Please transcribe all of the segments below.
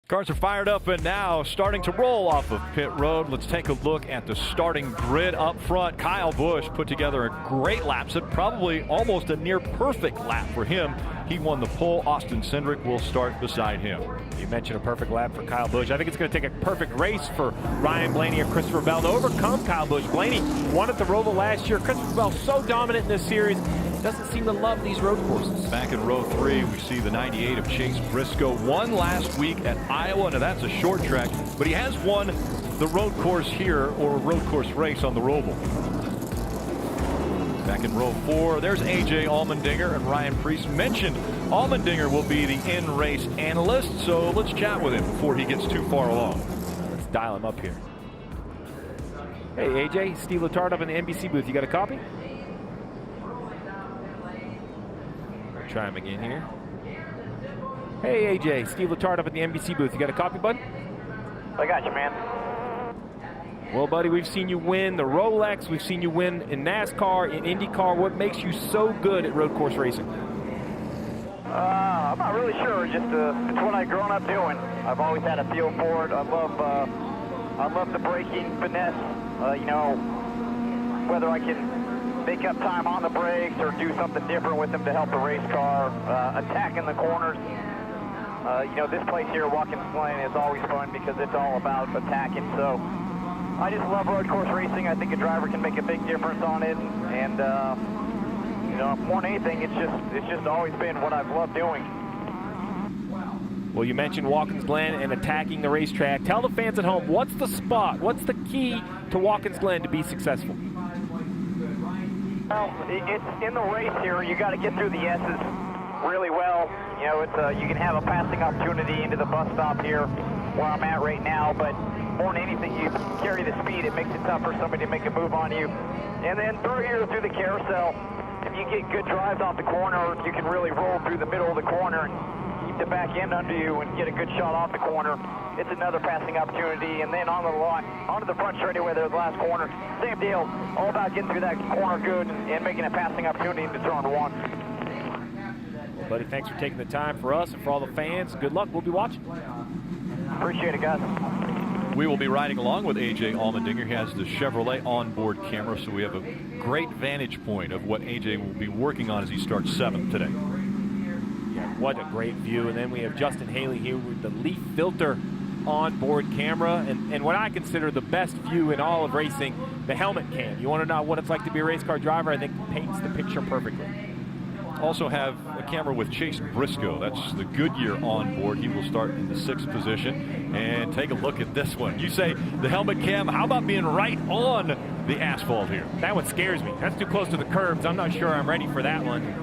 Cars are fired up and now starting to roll off of pit road. Let's take a look at the starting grid up front. Kyle Busch put together a great lap set, probably almost a near perfect lap for him. He won the pole. Austin Cindric will start beside him. You mentioned a perfect lap for Kyle Busch. I think it's going to take a perfect race for Ryan Blaney or Christopher Bell to overcome Kyle Busch. Blaney won at the Roval last year. Christopher Bell so dominant in this series. Doesn't seem to love these road courses. Back in row 3, we see the 98 of Chase Briscoe. Won last week at Iowa. Now that's a short track, but he has won the road course here, or a road course race on the Roval. Back in row 4, there's AJ Allmendinger, and Ryan Preece mentioned Allmendinger will be the in-race analyst, so let's chat with him before he gets too far along. Let's dial him up here. Hey AJ, Steve Letarte up in the NBC booth. You got a copy? Try him again here. Hey AJ, Steve Letarte up at the NBC booth. You got a copy, bud? I got you, man. Well, buddy, we've seen you win the Rolex. We've seen you win in NASCAR, in IndyCar. What makes you so good at road course racing? I'm not really sure. Just it's what I've grown up doing. I've always had a feel for it. I love the braking finesse. You know, whether I can make up time on the brakes or do something different with them to help the race car, attacking the corners. You know, this place here, Watkins Glen, is always fun because it's all about attacking. So I just love road course racing. I think a driver can make a big difference on it, and you know, more than anything, it's just always been what I've loved doing. Well, you mentioned Watkins Glen and attacking the racetrack. Tell the fans at home, what's the spot? What's the key to Watkins Glen to be successful? Well, it's in the race here. You got to get through the S's really well. You know, it's you can have a passing opportunity into the bus stop here where I'm at right now, but more than anything, you carry the speed. It makes it tough for somebody to make a move on you. And then through here, through the carousel, if you get good drives off the corner, you can really roll through the middle of the corner and keep the back end under you and get a good shot off the corner. It's another passing opportunity. And then on the line, onto the front straightaway there, the last corner, same deal. All about getting through that corner good and making a passing opportunity into turn 1. Well, buddy, thanks for taking the time for us and for all the fans. Good luck. We'll be watching. Appreciate it, guys. We will be riding along with AJ Allmendinger. He has the Chevrolet onboard camera, so we have a great vantage point of what AJ will be working on as he starts 7th today. Yeah, what a great view. And then we have Justin Haley here with the leaf filter onboard camera, and what I consider the best view in all of racing, the helmet cam. You want to know what it's like to be a race car driver? I think paints the picture perfectly. Also have a camera with Chase Briscoe. That's the Goodyear onboard. He will start in the 6th position. And take a look at this one. You say the helmet cam, how about being right on the asphalt here? That one scares me. That's too close to the curbs. I'm not sure I'm ready for that one.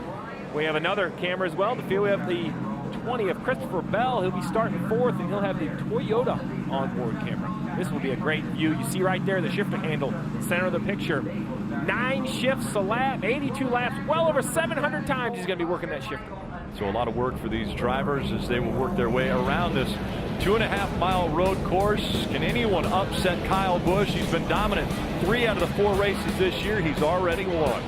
We have another camera as well. The field, we have the 20 of Christopher Bell. He'll be starting 4th, and he'll have the Toyota onboard camera. This will be a great view. You see right there the shifter handle, center of the picture. 9 shifts a lap, 82 laps, well over 700 times he's going to be working that shifter. So a lot of work for these drivers as they will work their way around this 2.5-mile road course. Can anyone upset Kyle Busch? He's been dominant 3 out of the 4 races this year. He's already won.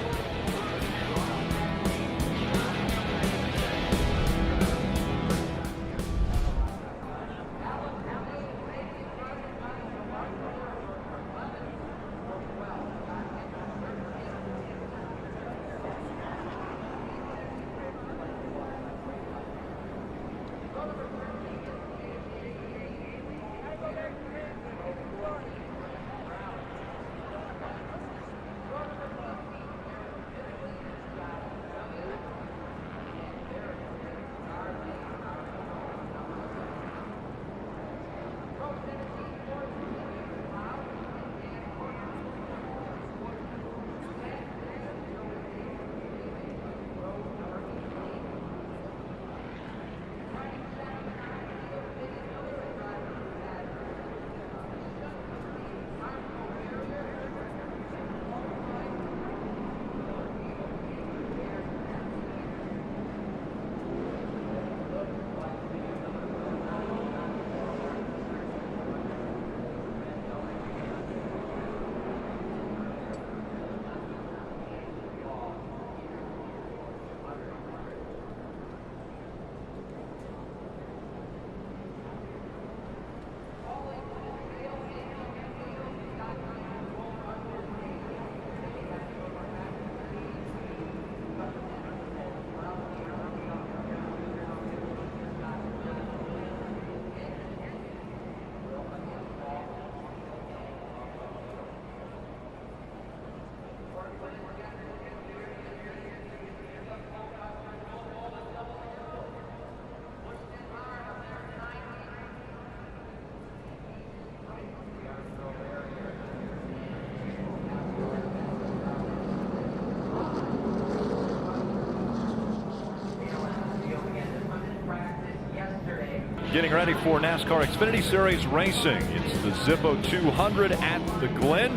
Getting ready for NASCAR Xfinity Series racing. It's the Zippo 200 at the Glen.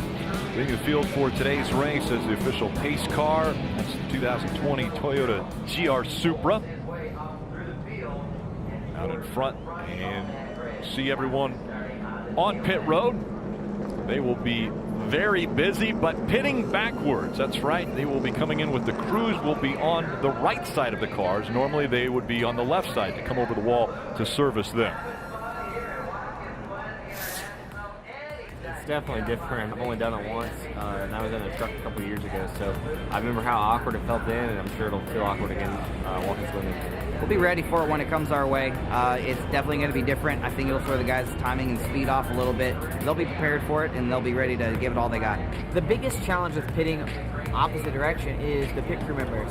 Leading the field for today's race is the official pace car. It's the 2020 Toyota GR Supra. Out in front, and see everyone on pit road. They will be very busy, but pitting backwards. That's right. They will be coming in with the crews will be on the right side of the cars. Normally they would be on the left side to come over the wall to service them. It's definitely different. I've only done it once, and I was in a truck a couple years ago, so I remember how awkward it felt then, and I'm sure it'll feel awkward again Watkins Glen. We'll be ready for it when it comes our way. It's definitely going to be different. I think it'll throw the guys' timing and speed off a little bit. They'll be prepared for it, and they'll be ready to give it all they got. The biggest challenge with pitting opposite direction is the pit crew members.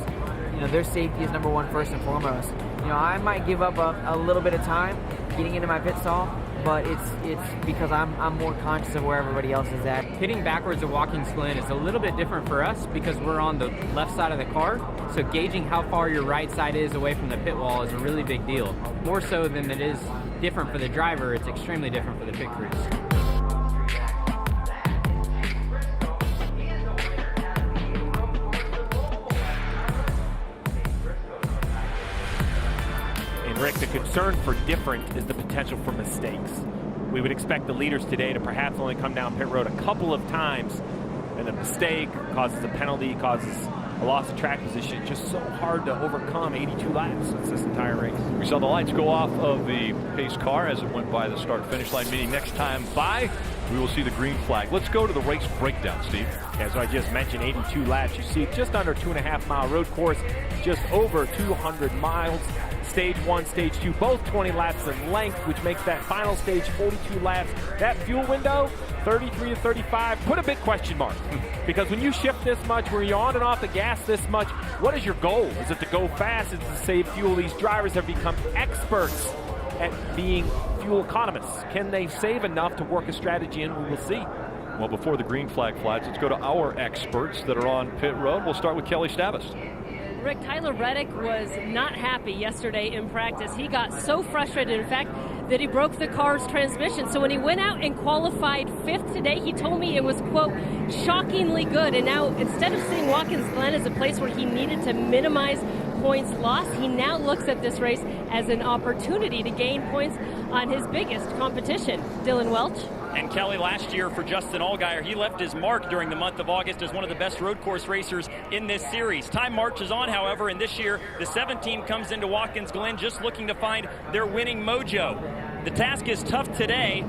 You know, their safety is number one first and foremost. You know, I might give up a little bit of time getting into my pit stall, but it's because I'm more conscious of where everybody else is at. Pitting backwards at Watkins Glen is a little bit different for us because we're on the left side of the car, so gauging how far your right side is away from the pit wall is a really big deal. More so than it is different for the driver, it's extremely different for the pit crews. Rick, the concern for different is the potential for mistakes. We would expect the leaders today to perhaps only come down pit road a couple of times, and a mistake causes a penalty, causes a loss of track position. It's just so hard to overcome 82 laps in this entire race. We saw the lights go off of the pace car as it went by the start-finish line, meaning next time by, we will see the green flag. Let's go to the race breakdown, Steve. As I just mentioned, 82 laps. You see just under 2.5-mile road course, just over 200 miles. Stage 1, Stage 2, both 20 laps in length, which makes that final stage 42 laps. That fuel window, 33 to 35, put a big question mark. Because when you shift this much, where you're on and off the gas this much, what is your goal? Is it to go fast? Is it to save fuel? These drivers have become experts at being fuel economists. Can they save enough to work a strategy in? We will see. Well, before the green flag flies, let's go to our experts that are on pit road. We'll start with Kelly Stavis. Rick, Tyler Reddick was not happy yesterday in practice. He got so frustrated, in fact, that he broke the car's transmission. So when he went out and qualified 5th today, he told me it was, quote, shockingly good. And now, instead of seeing Watkins Glen as a place where he needed to minimize points lost, he now looks at this race as an opportunity to gain points on his biggest competition. Dylan Welch. And Kelly, last year for Justin Allgaier, he left his mark during the month of August as one of the best road course racers in this series. Time marches on, however, and this year the 7 team comes into Watkins Glen just looking to find their winning mojo. The task is tough today,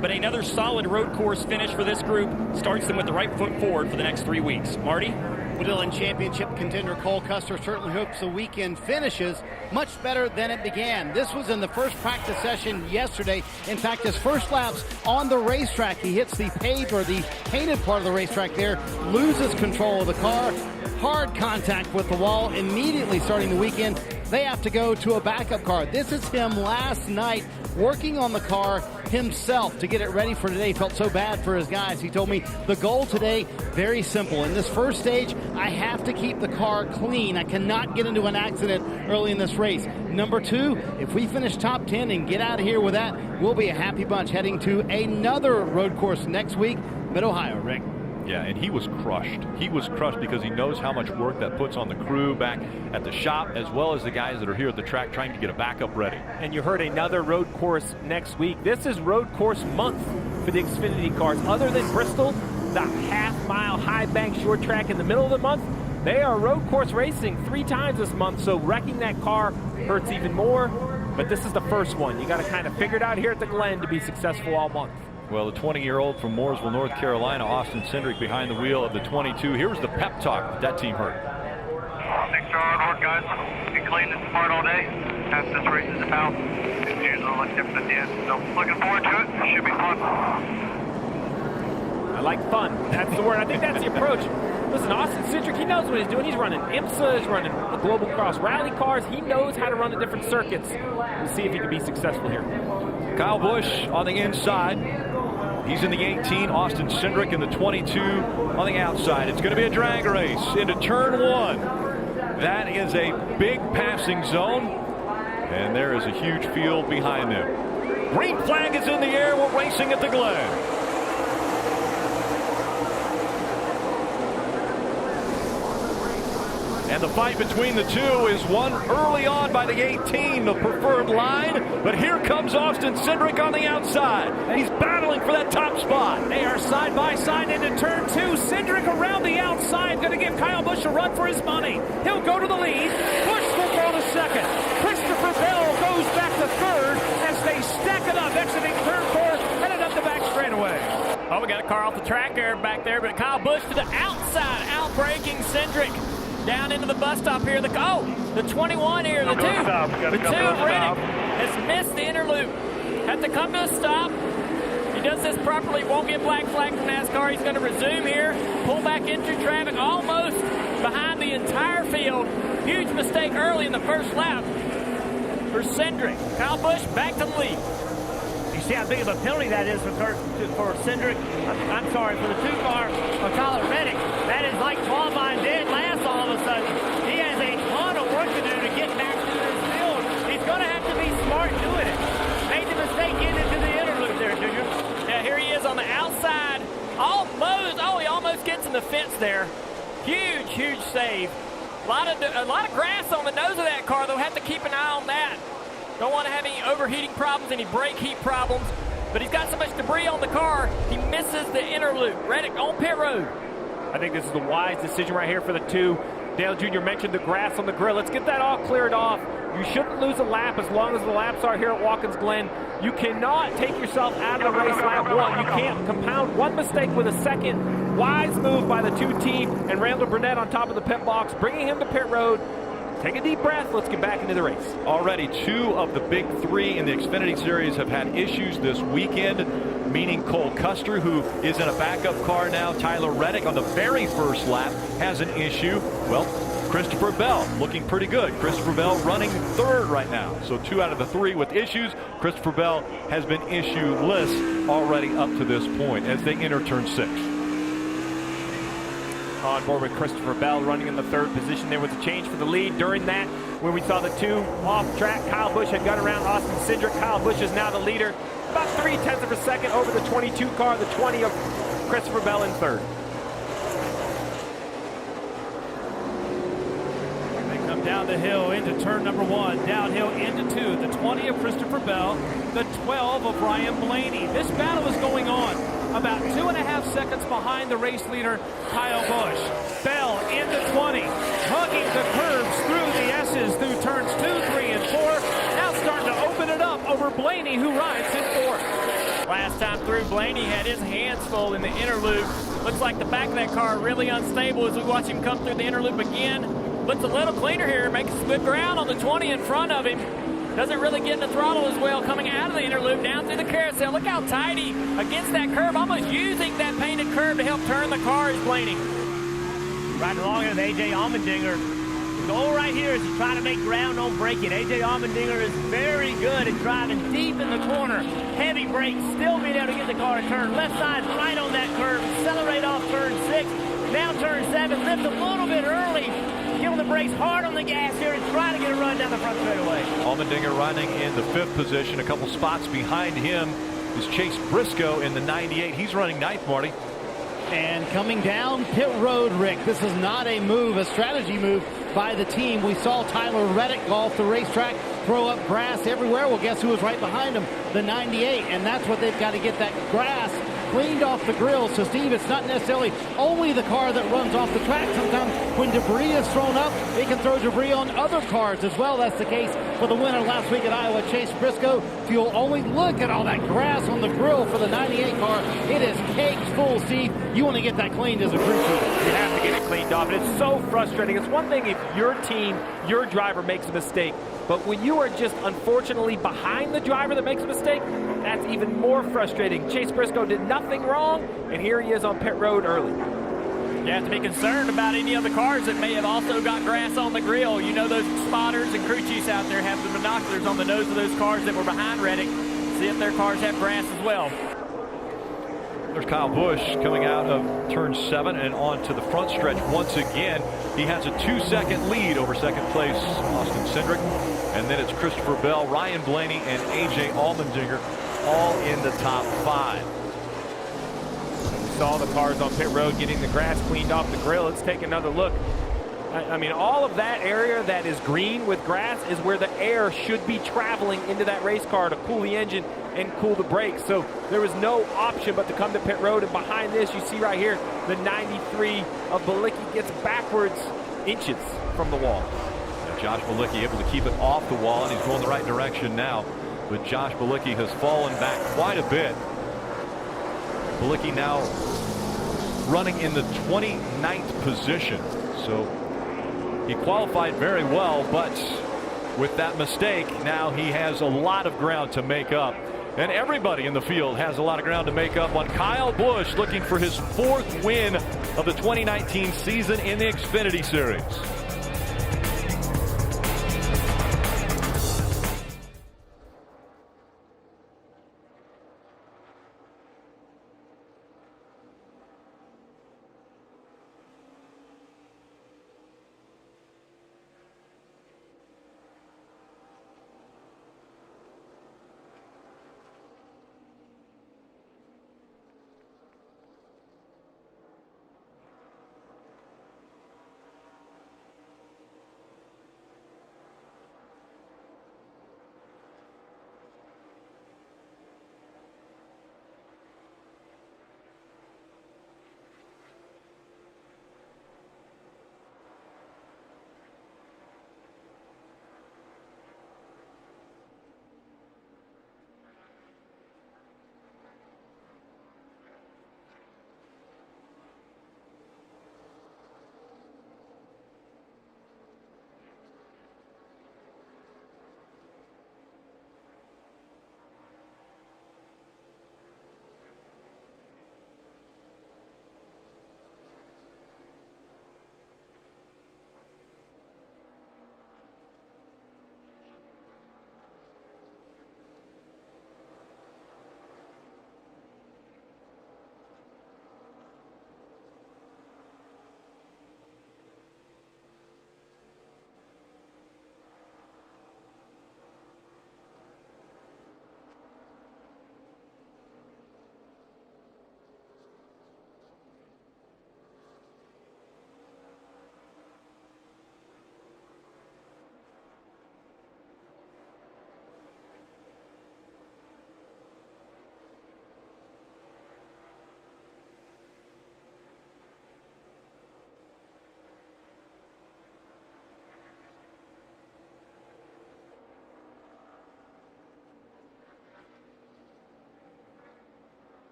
but another solid road course finish for this group starts them with the right foot forward for the next 3 weeks. Marty? Well, Dylan, championship contender Cole Custer certainly hopes the weekend finishes much better than it began. This was in the first practice session yesterday. In fact, his first laps on the racetrack, he hits the paved or the painted part of the racetrack there, loses control of the car, hard contact with the wall. Immediately starting the weekend, they have to go to a backup car. This is him last night working on the car himself to get it ready for today. Felt so bad for his guys. He told me the goal today, very simple. In this first stage, I have to keep the car clean. I cannot get into an accident early in this race. Number 2, if we finish top 10 and get out of here with that, we'll be a happy bunch heading to another road course next week, Mid-Ohio, Rick. Yeah, and he was crushed. He was crushed because he knows how much work that puts on the crew back at the shop, as well as the guys that are here at the track trying to get a backup ready. And you heard another road course next week. This is road course month for the Xfinity cars. Other than Bristol, the half-mile high bank short track in the middle of the month, they are road course racing 3 times this month, so wrecking that car hurts even more. But this is the first one. You got to kind of figure it out here at the Glen to be successful all month. Well, the 20-year-old from Mooresville, North Carolina, Austin Cindric, behind the wheel of the 22. Here's the pep talk that team heard. Thanks for our hard work, guys. Been cleaning this part all day. That's this race is about. It's usually a little different at the end. So looking forward to it. It should be fun. I like fun. That's the word. I think that's the approach. Listen, Austin Cindric, he knows what he's doing. He's running IMSA, he's running the Global Cross Rally cars. He knows how to run the different circuits. We'll see if he can be successful here. Kyle Busch on the inside. He's in the 18, Austin Cindric in the 22 on the outside. It's going to be a drag race into turn 1. That is a big passing zone. And there is a huge field behind them. Green flag is in the air. We're racing at the Glen. And the fight between the two is won early on by the 18, the preferred line. But here comes Austin Cindric on the outside. And he's battling for that top spot. They are side by side into turn 2. Cindric around the outside, going to give Kyle Busch a run for his money. He'll go to the lead. Busch will throw to second. Christopher Bell goes back to third as they stack it up, exiting turn 4, headed up the back straightaway. Oh, we got a car off the track there back there, but Kyle Busch to the outside, outbraking Cindric. Down into the bus stop here. The 21 here. The two of Reddick has missed the inner loop. Had to come to a stop. He does this properly. Won't get black flag from NASCAR. He's going to resume here. Pull back into traffic almost behind the entire field. Huge mistake early in the first lap for Cindric. Kyle Busch back to the lead. You see how big of a penalty that is for Cindric. I'm sorry, for the 2-car of Tyler Reddick. That is like qualifying dead last all of a sudden. He has a ton of work to do to get back to his field. He's going to have to be smart doing it. Made the mistake getting into the inner loop there, Junior. Yeah, here he is on the outside. He almost gets in the fence there. Huge save. A lot of grass on the nose of that car. They'll have to keep an eye on that. Don't want to have any overheating problems, any brake heat problems. But he's got so much debris on the car, he misses the inner loop. Reddick on pit road. I think this is the wise decision right here for the 2. Dale Jr. mentioned the grass on the grill. Let's get that all cleared off. You shouldn't lose a lap as long as the laps are here at Watkins Glen. You cannot take yourself out of the race lap 1. You can't compound one mistake with a second. Wise move by the 2 team and Randall Burnett on top of the pit box, bringing him to pit road. Take a deep breath. Let's get back into the race. Already 2 of the big 3 in the Xfinity Series have had issues this weekend, meaning Cole Custer, who is in a backup car now. Tyler Reddick on the very first lap has an issue. Well, Christopher Bell looking pretty good. Christopher Bell running 3rd right now. So 2 out of the 3 with issues. Christopher Bell has been issueless already up to this point as they enter turn 6. On board with Christopher Bell running in the 3rd position. There was a change for the lead during that when we saw the 2 off track. Kyle Busch had got around Austin Cindric. Kyle Busch is now the leader. About 0.3 of a second over the 22 car, the 20 of Christopher Bell in 3rd. They come down the hill into turn number 1, downhill into 2. The 20 of Christopher Bell, the 12 of Ryan Blaney. This battle is going on about 2.5 seconds behind the race leader, Kyle Busch. Bell into 20, hugging the curves through the S's, through turns 2, 3, and 4. Now starting to open it up over Blaney, who rides in 4th. Last time through, Blaney had his hands full in the inner loop. Looks like the back of that car really unstable as we watch him come through the inner loop again. Looks a little cleaner here, makes some good ground on the 20 in front of him. Doesn't really get in the throttle as well, coming out of the inner loop, down through the carousel. Look how tidy against that curve, almost using that painted curve to help turn the car is Blaney. Right along with A.J. Allmendinger. The goal right here is to try to make ground on braking. A.J. Allmendinger is very good at driving deep in the corner. Heavy brakes, still being able to get the car to turn. Left side right on that curve, accelerate off turn 6. Now turn 7, lift a little bit early. Give the brakes hard on the gas here and try to get a run down the front straightaway. Allmendinger running in the 5th position. A couple spots behind him is Chase Briscoe in the 98. He's running 9th, Marty. And coming down pit road, Rick, this is not a move, a strategy move by the team. We saw Tyler Reddick go off the racetrack, throw up grass everywhere. Well, guess who was right behind him? The 98. And that's what they've got to get, that grass cleaned off the grill. So, Steve, it's not necessarily only the car that runs off the track. Sometimes when debris is thrown up, it can throw debris on other cars as well. That's the case for the winner last week at Iowa, Chase Briscoe. If you'll only look at all that grass on the grill for the 98 car, it is cakes full, Steve. You want to get that cleaned as a crew chief. You have to get it cleaned off. And it's so frustrating. It's one thing if your team, your driver makes a mistake. But when you are just unfortunately behind the driver that makes a mistake, that's even more frustrating. Chase Briscoe did nothing wrong, and here he is on pit road early. You have to be concerned about any other cars that may have also got grass on the grill. You know those spotters and crew chiefs out there have the binoculars on the nose of those cars that were behind Reddick. See if their cars have grass as well. There's Kyle Busch coming out of turn 7 and on to the front stretch once again. He has a 2-second lead over second place Austin Cindric. And then it's Christopher Bell, Ryan Blaney, and A.J. Allmendinger all in the top 5. We saw the cars on pit road getting the grass cleaned off the grill. Let's take another look. I mean, all of that area that is green with grass is where the air should be traveling into that race car to cool the engine and cool the brakes. So there was no option but to come to pit road. And behind this, you see right here, the 93 of Balicki gets backwards inches from the wall. Now Josh Balicki able to keep it off the wall, and he's going the right direction now. But Josh Balicki has fallen back quite a bit. Balicki now running in the 29th position. So he qualified very well, but with that mistake, now he has a lot of ground to make up. And everybody in the field has a lot of ground to make up on Kyle Busch, looking for his 4th win of the 2019 season in the Xfinity Series.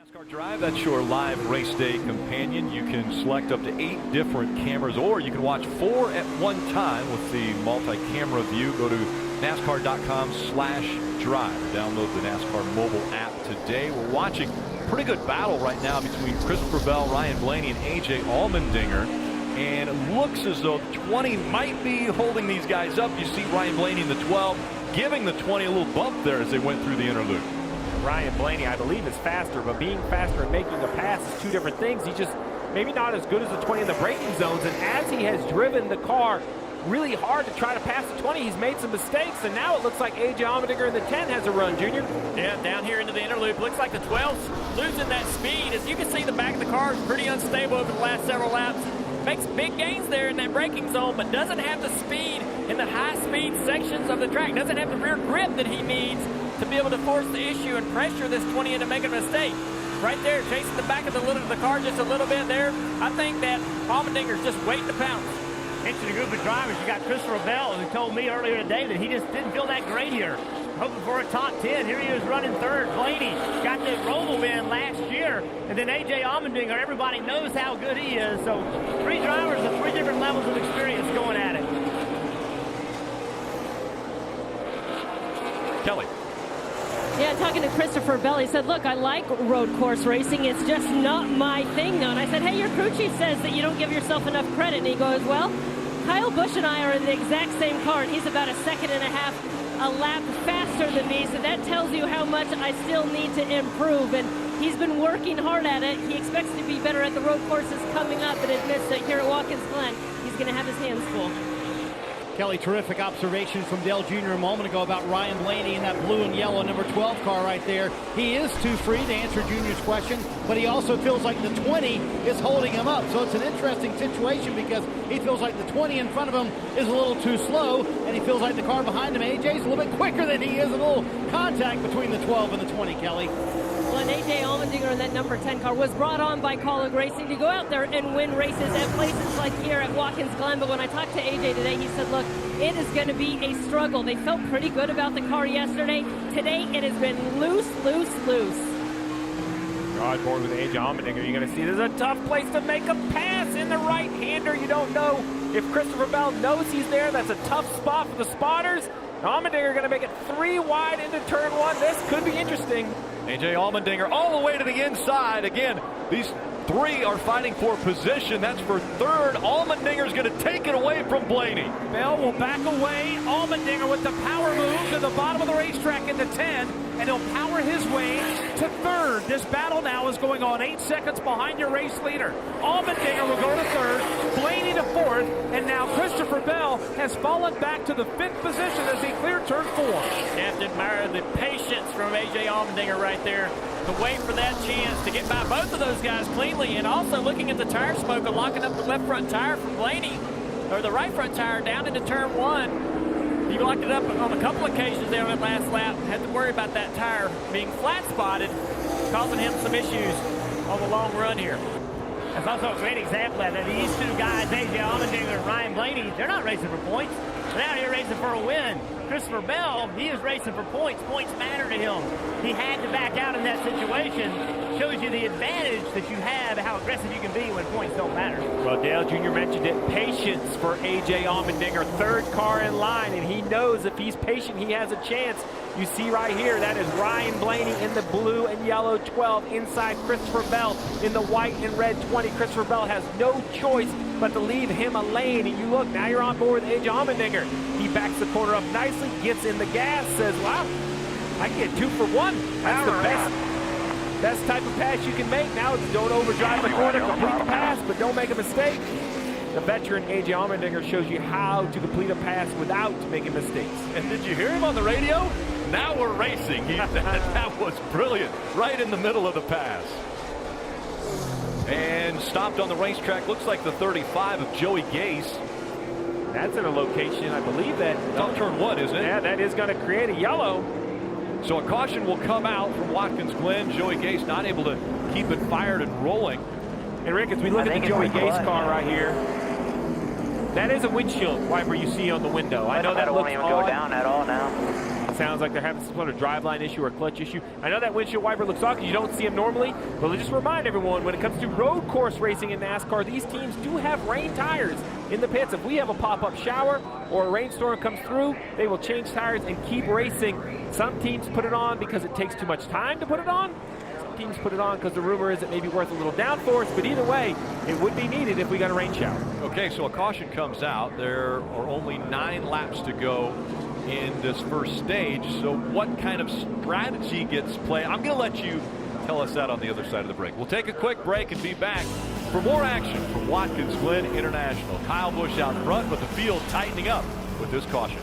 NASCAR Drive, that's your live race day companion. You can select up to 8 different cameras, or you can watch 4 at one time with the multi-camera view. Go to NASCAR.com/drive. Download the NASCAR mobile app today. We're watching a pretty good battle right now between Christopher Bell, Ryan Blaney, and A.J. Allmendinger. And it looks as though 20 might be holding these guys up. You see Ryan Blaney in the 12, giving the 20 a little bump there as they went through the interlude. Ryan Blaney, I believe, is faster, but being faster and making a pass is 2 different things. He's just maybe not as good as the 20 in the braking zones, and as he has driven the car really hard to try to pass the 20, he's made some mistakes, and now it looks like A.J. Allmendinger in the 10 has a run, Junior. Yeah, down here into the interloop, looks like the 12's losing that speed. As you can see, the back of the car is pretty unstable over the last several laps. Makes big gains there in that braking zone, but doesn't have the speed in the high-speed sections of the track. Doesn't have the rear grip that he needs to be able to force the issue and pressure this 20 into making a mistake. Right there, chasing the back of the car just a little bit there. I think that Allmendinger's just waiting to pounce. Interesting group of drivers. You got Christopher Bell, who told me earlier today that he just didn't feel that great here. Hoping for a top 10. Here he is running third. Blaney got the Roval win last year. And then A.J. Allmendinger, everybody knows how good he is. So 3 drivers with 3 different levels of experience going at it. Kelly. Yeah, talking to Christopher Bell, he said, look, I like road course racing. It's just not my thing, though. And I said, hey, your crew chief says that you don't give yourself enough credit. And he goes, well, Kyle Busch and I are in the exact same car, and he's about a second and a half a lap faster than me. So that tells you how much I still need to improve. And he's been working hard at it. He expects to be better at the road courses coming up, but admits that here at Watkins Glen, he's going to have his hands full. Kelly, terrific observation from Dale Jr. a moment ago about Ryan Blaney in that blue and yellow number 12 car right there. He is too free to answer Junior's question, but he also feels like the 20 is holding him up. So it's an interesting situation because he feels like the 20 in front of him is a little too slow, and he feels like the car behind him, AJ, is a little bit quicker than he is. A little contact between the 12 and the 20, Kelly. Well, and A.J. Allmendinger in that number 10 car was brought on by Colleague Racing to go out there and win races at places like here at Watkins Glen. But when I talked to A.J. today, he said, look, it is going to be a struggle. They felt pretty good about the car yesterday. Today, it has been loose. On board with A.J. Allmendinger, you're going to see there's a tough place to make a pass in the right-hander. You don't know if Christopher Bell knows he's there. That's a tough spot for the spotters. Allmendinger going to make it 3 wide into turn 1. This could be interesting. A.J. Allmendinger all the way to the inside. Again, these 3 are fighting for position. That's for third. Allmendinger's going to take it away from Blaney. Bell will back away. Allmendinger with the power move to the bottom of the racetrack into 10, and he'll power his way to third. This battle now is going on 8 seconds behind your race leader. Allmendinger will go to third, Blaney to fourth, and now Christopher Bell has fallen back to the 5th position as he cleared turn 4. You have to admire the patience from A.J. Allmendinger right there to wait for that chance to get by both of those guys cleanly, and also looking at the tire smoke and locking up the left front tire for Blaney, or the right front tire down into turn 1. He locked it up on a couple occasions there on that last lap. Had to worry about that tire being flat spotted, causing him some issues on the long run here. That's also a great example of that. These 2 guys, A.J. Allmendinger and Ryan Blaney, they're not racing for points. They're out here racing for a win. Christopher Bell, he is racing for points. Points matter to him. He had to back out in that situation. Shows you the advantage that you have, how aggressive you can be when points don't matter. Well, Dale Jr. mentioned it. Patience for A.J. Allmendinger. 3rd car in line, and he knows if he's patient, he has a chance. You see right here, that is Ryan Blaney in the blue and yellow 12 inside Christopher Bell in the white and red 20. Christopher Bell has no choice but to leave him a lane. And you look, now you're on board with A.J. Allmendinger. He backs the corner up nicely, gets in the gas, says, wow, I can get 2 for 1. That's the best type of pass you can make. Now it's don't overdrive the corner, complete the pass, but don't make a mistake. The veteran A.J. Allmendinger shows you how to complete a pass without making mistakes. And did you hear him on the radio? Now we're racing. That was brilliant. Right in the middle of the pass. And stopped on the racetrack. Looks like the 35 of Joey Gase. That's in a location, I believe that. It's on turn 1, isn't it? Yeah, that is going to create a yellow. So a caution will come out from Watkins Glen. Joey Gase not able to keep it fired and rolling. And Rick, as we look at the Joey Gase car right here, that is a windshield wiper you see on the window. I know that looks won't even go down at all now. Sounds like they're having some sort of driveline issue or clutch issue. I know that windshield wiper looks off because you don't see them normally, but let's just remind everyone, when it comes to road course racing in NASCAR, these teams do have rain tires in the pits. If we have a pop-up shower or a rainstorm comes through, they will change tires and keep racing. Some teams put it on because it takes too much time to put it on. Some teams put it on because the rumor is it may be worth a little downforce, but either way, it would be needed if we got a rain shower. Okay, so a caution comes out. There are only 9 laps to go in this first stage. So what kind of strategy gets played? I'm going to let you tell us that on the other side of the break. We'll take a quick break and be back for more action from Watkins Glen International. Kyle Busch out front, but the field tightening up with this caution.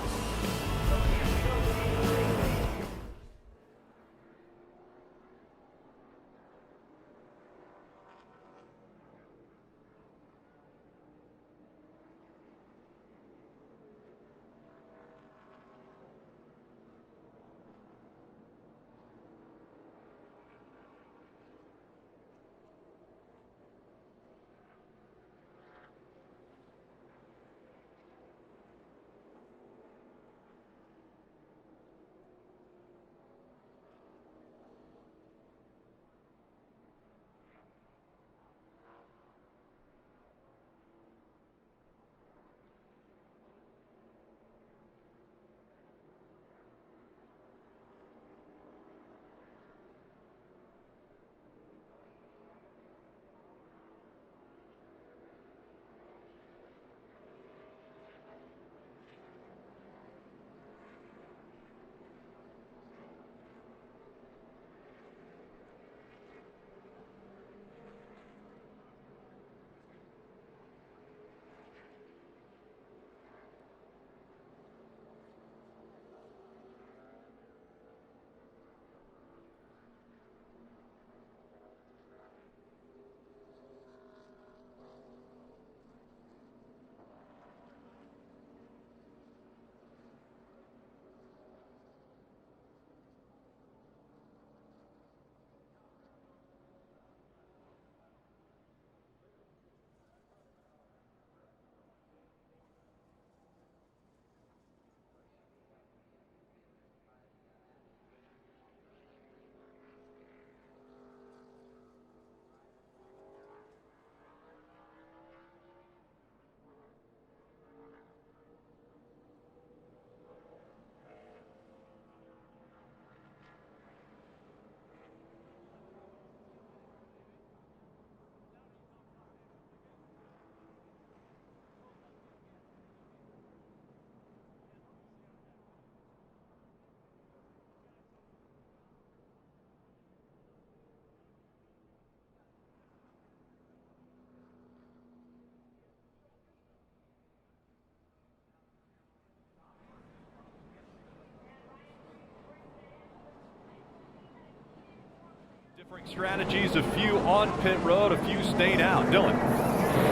Different strategies, a few on pit road, a few stayed out. Dylan.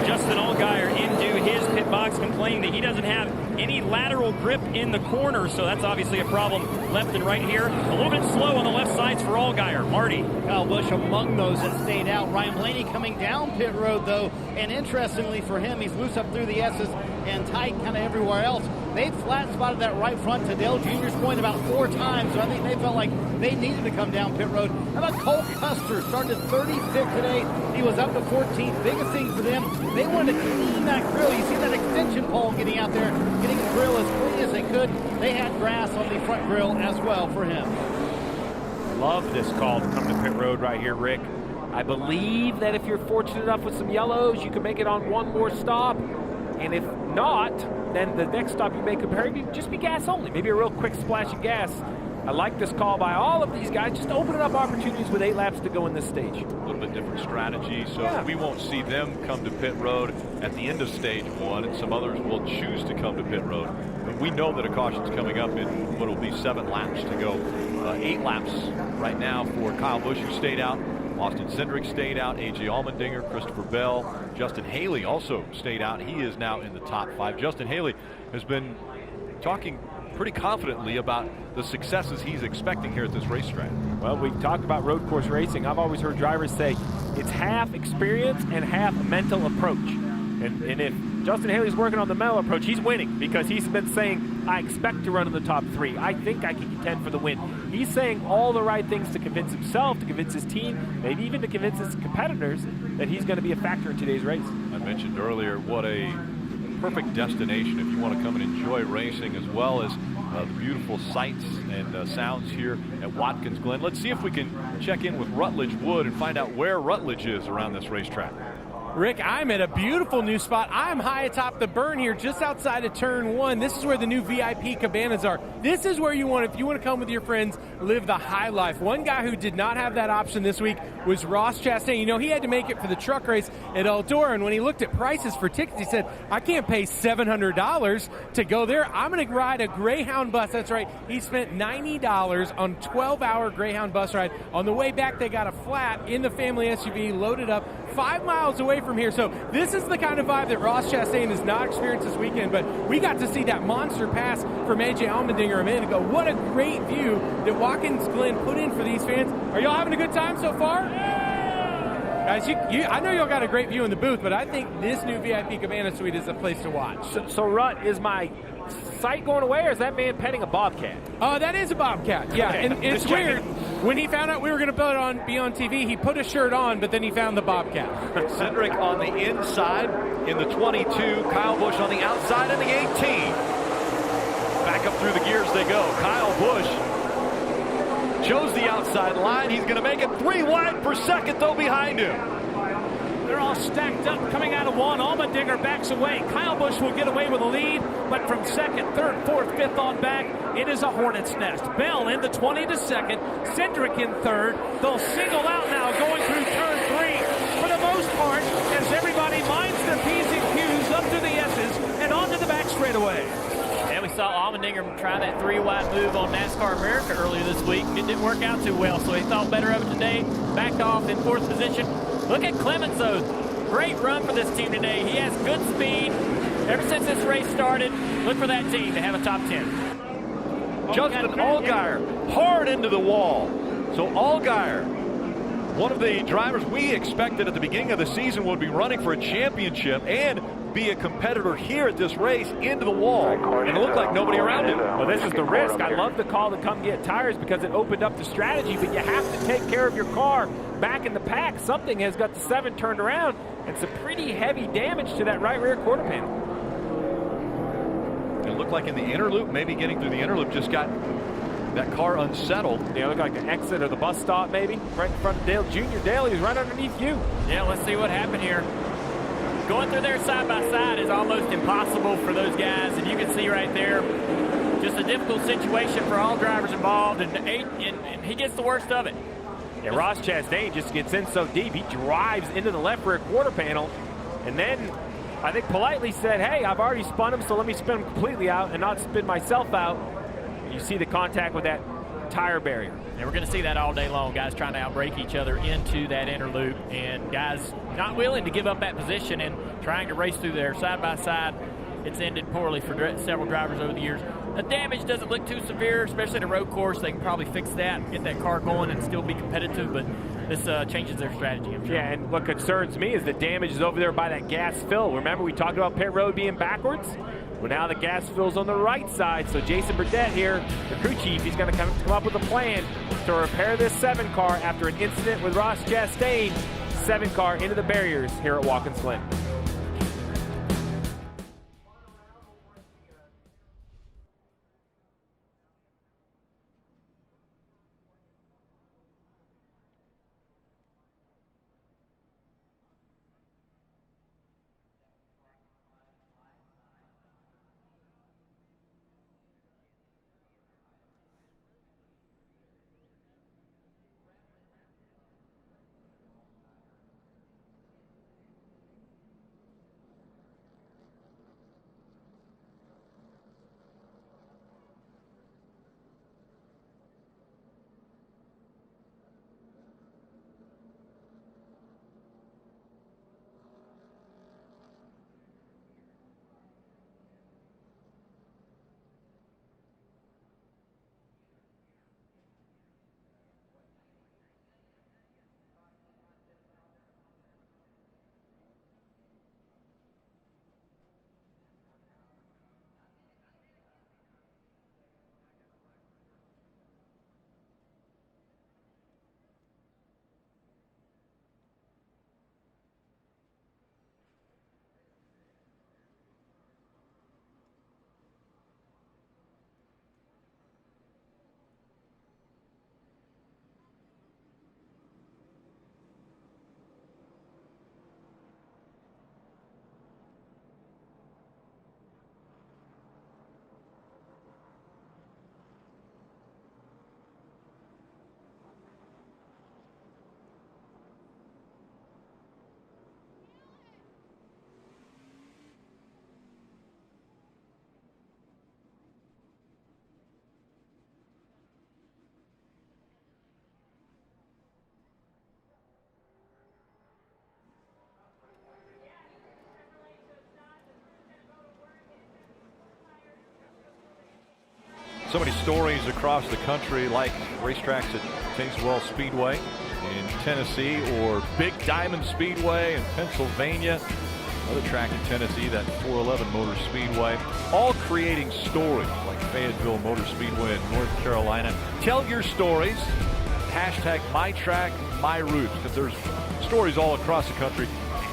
Justin Allgaier into his pit box complaining that he doesn't have any lateral grip in the corner, so that's obviously a problem left and right here. A little bit slow on the left sides for Allgaier. Marty. Kyle Busch among those that stayed out. Ryan Blaney coming down pit road, though, and interestingly for him, he's loose up through the S's and tight kind of everywhere else. They flat spotted that right front to Dale Jr.'s point about 4 times, so I think they felt like they needed to come down pit road. How about Cole Custer? Started 35th today. He was up to 14th. Biggest thing for them, they wanted to clean that grill. You see that extension pole getting out there, getting the grill as clean as they could. They had grass on the front grill as well for him. Love this call to come to pit road right here, Rick. I believe that if you're fortunate enough with some yellows, you can make it on one more stop. And if not, then the next stop you make just be gas only. Maybe a real quick splash of gas. I like this call by all of these guys, just opening up opportunities with 8 laps to go in this stage. A little bit different strategy, so we won't see them come to pit road at the end of stage 1, and some others will choose to come to pit road. But we know that a caution's coming up in what will be 7 laps to go. 8 laps right now for Kyle Busch, who stayed out. Austin Cindric stayed out. A.J. Allmendinger, Christopher Bell, Justin Haley also stayed out. He is now in the top 5. Justin Haley has been talking pretty confidently about the successes he's expecting here at this racetrack. Well, we talked about road course racing. I've always heard drivers say it's half experience and half mental approach. And if Justin Haley's working on the mental approach, he's winning because he's been saying, I expect to run in the top 3. I think I can contend for the win. He's saying all the right things to convince himself, to convince his team, maybe even to convince his competitors that he's going to be a factor in today's race. I mentioned earlier what a perfect destination if you want to come and enjoy racing, as well as the beautiful sights and sounds here at Watkins Glen. Let's see if we can check in with Rutledge Wood and find out where Rutledge is around this racetrack. Rick, I'm at a beautiful new spot. I'm high atop the burn here, just outside of turn 1. This is where the new VIP cabanas are. This is where you want, if you want to come with your friends, live the high life. One guy who did not have that option this week was Ross Chastain. You know, he had to make it for the truck race at Eldora, and when he looked at prices for tickets, he said, I can't pay $700 to go there. I'm going to ride a Greyhound bus. That's right. He spent $90 on a 12-hour Greyhound bus ride. On the way back, they got a flat in the family SUV, loaded up 5 miles away from here. So this is the kind of vibe that Ross Chastain has not experienced this weekend, but we got to see that monster pass from A.J. Allmendinger a minute ago. What a great view that Watkins Glen put in for these fans. Are y'all having a good time so far? Guys, I know y'all got a great view in the booth, but I think this new VIP Cabana Suite is a place to watch. So Rut, is my sight going away, or is that man petting a bobcat? That is a bobcat, yeah. Okay. And it's weird. When he found out we were going to be on TV, he put a shirt on, but then he found the bobcat. Cindric on the inside in the 22. Kyle Busch on the outside in the 18. Back up through the gears they go. Kyle Busch chose the outside line. He's going to make it 3 wide per second, though, behind him. They're all stacked up coming out of 1. Allmendinger backs away. Kyle Busch will get away with a lead, but from 2nd, 3rd, 4th, 5th on back, it is a hornet's nest. Bell in the 20 to 2nd, Cindric in 3rd. They'll single out now going through turn 3 for the most part as everybody minds their P's and Q's up to the S's and onto the back straightaway. And we saw Allmendinger try that 3-wide move on NASCAR America earlier this week. It didn't work out too well, so he thought better of it today. Backed off in 4th position. Look at Clemens, though. Great run for this team today. He has good speed. Ever since this race started, look for that team to have a top 10. Justin Allgaier hard into the wall. So Allgaier, one of the drivers we expected at the beginning of the season would be running for a championship and be a competitor here at this race, into the wall. And it looked like nobody around him. Well, this is the risk. I love the call to come get tires because it opened up the strategy, but you have to take care of your car back in the pack. Something has got the 7 turned around and some pretty heavy damage to that right rear quarter panel. It looked like in the inner loop, maybe getting through the inner loop, just got that car unsettled. Yeah, looked like the exit or the bus stop maybe, right in front of Dale Jr. Dale, he was right underneath you. Yeah, let's see what happened here. Going through there side by side is almost impossible for those guys, and you can see right there just a difficult situation for all drivers involved, and he gets the worst of it. Yeah, Ross Chastain just gets in so deep, he drives into the left rear quarter panel, and then I think politely said, hey, I've already spun him, so let me spin him completely out and not spin myself out. You see the contact with that tire barrier. And we're going to see that all day long, guys trying to outbrake each other into that inner loop, and guys not willing to give up that position and trying to race through there side by side. It's ended poorly for several drivers over the years. The damage doesn't look too severe, especially at a road course. They can probably fix that, get that car going, and still be competitive, but this changes their strategy, I'm sure. Yeah, and what concerns me is the damage is over there by that gas fill. Remember, we talked about pit road being backwards? Well, now the gas fill's on the right side, so Jason Burdett here, the crew chief, he's going to come up with a plan to repair this 7 car after an incident with Ross Chastain. 7 car into the barriers here at Watkins Glen. So many stories across the country, like racetracks at Tazewell Speedway in Tennessee or Big Diamond Speedway in Pennsylvania. Another track in Tennessee, that 411 Motor Speedway. All creating stories like Fayetteville Motor Speedway in North Carolina. Tell your stories. Hashtag MyTrackMyRoots, because there's stories all across the country.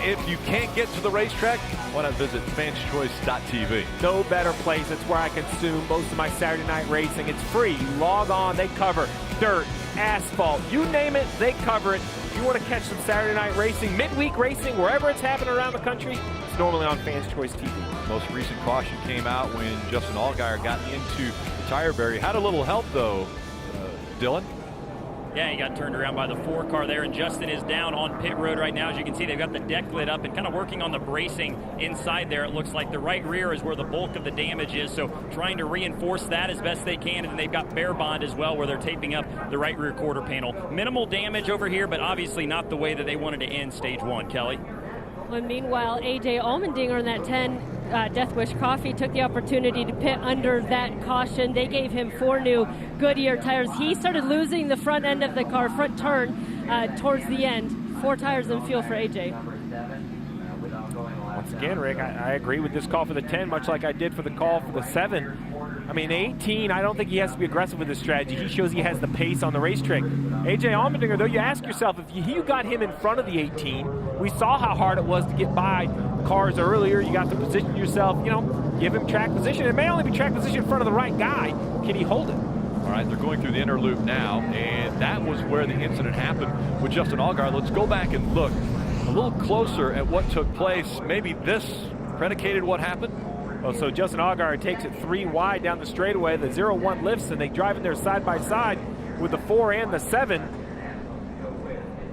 If you can't get to the racetrack, why not visit fanschoice.tv? No better place. It's where I consume most of my Saturday night racing. It's free. You log on. They cover dirt, asphalt. You name it, they cover it. If you want to catch some Saturday night racing, midweek racing, wherever it's happening around the country, it's normally on Fans Choice TV. Most recent caution came out when Justin Allgaier got into the tire barrier. Had a little help, though, Dylan. Yeah, he got turned around by the 4 car there, and Justin is down on pit road right now. As you can see, they've got the deck lit up and kind of working on the bracing inside there. It looks like the right rear is where the bulk of the damage is, so trying to reinforce that as best they can, and then they've got bare bond as well where they're taping up the right rear quarter panel. Minimal damage over here, but obviously not the way that they wanted to end stage 1, Kelly. And meanwhile, A.J. Allmendinger in that 10 Death Wish Coffee took the opportunity to pit under that caution. They gave him 4 new Goodyear tires. He started losing the front end of the car, front turn, towards the end. 4 tires and fuel for A.J. Once again, Rick, I agree with this call for the 10, much like I did for the call for the 7. I mean, 18, I don't think he has to be aggressive with his strategy. He shows he has the pace on the racetrack. A.J. Allmendinger, though, you ask yourself, if you got him in front of the 18, we saw how hard it was to get by cars earlier. You got to position yourself, give him track position. It may only be track position in front of the right guy. Can he hold it? All right, they're going through the inner loop now, and that was where the incident happened with Justin Allgaier. Let's go back and look a little closer at what took place. Maybe this predicated what happened. Well, so Justin Allgaier takes it 3 wide down the straightaway. The 0-1 lifts, and they drive in there side by side with the 4 and the 7.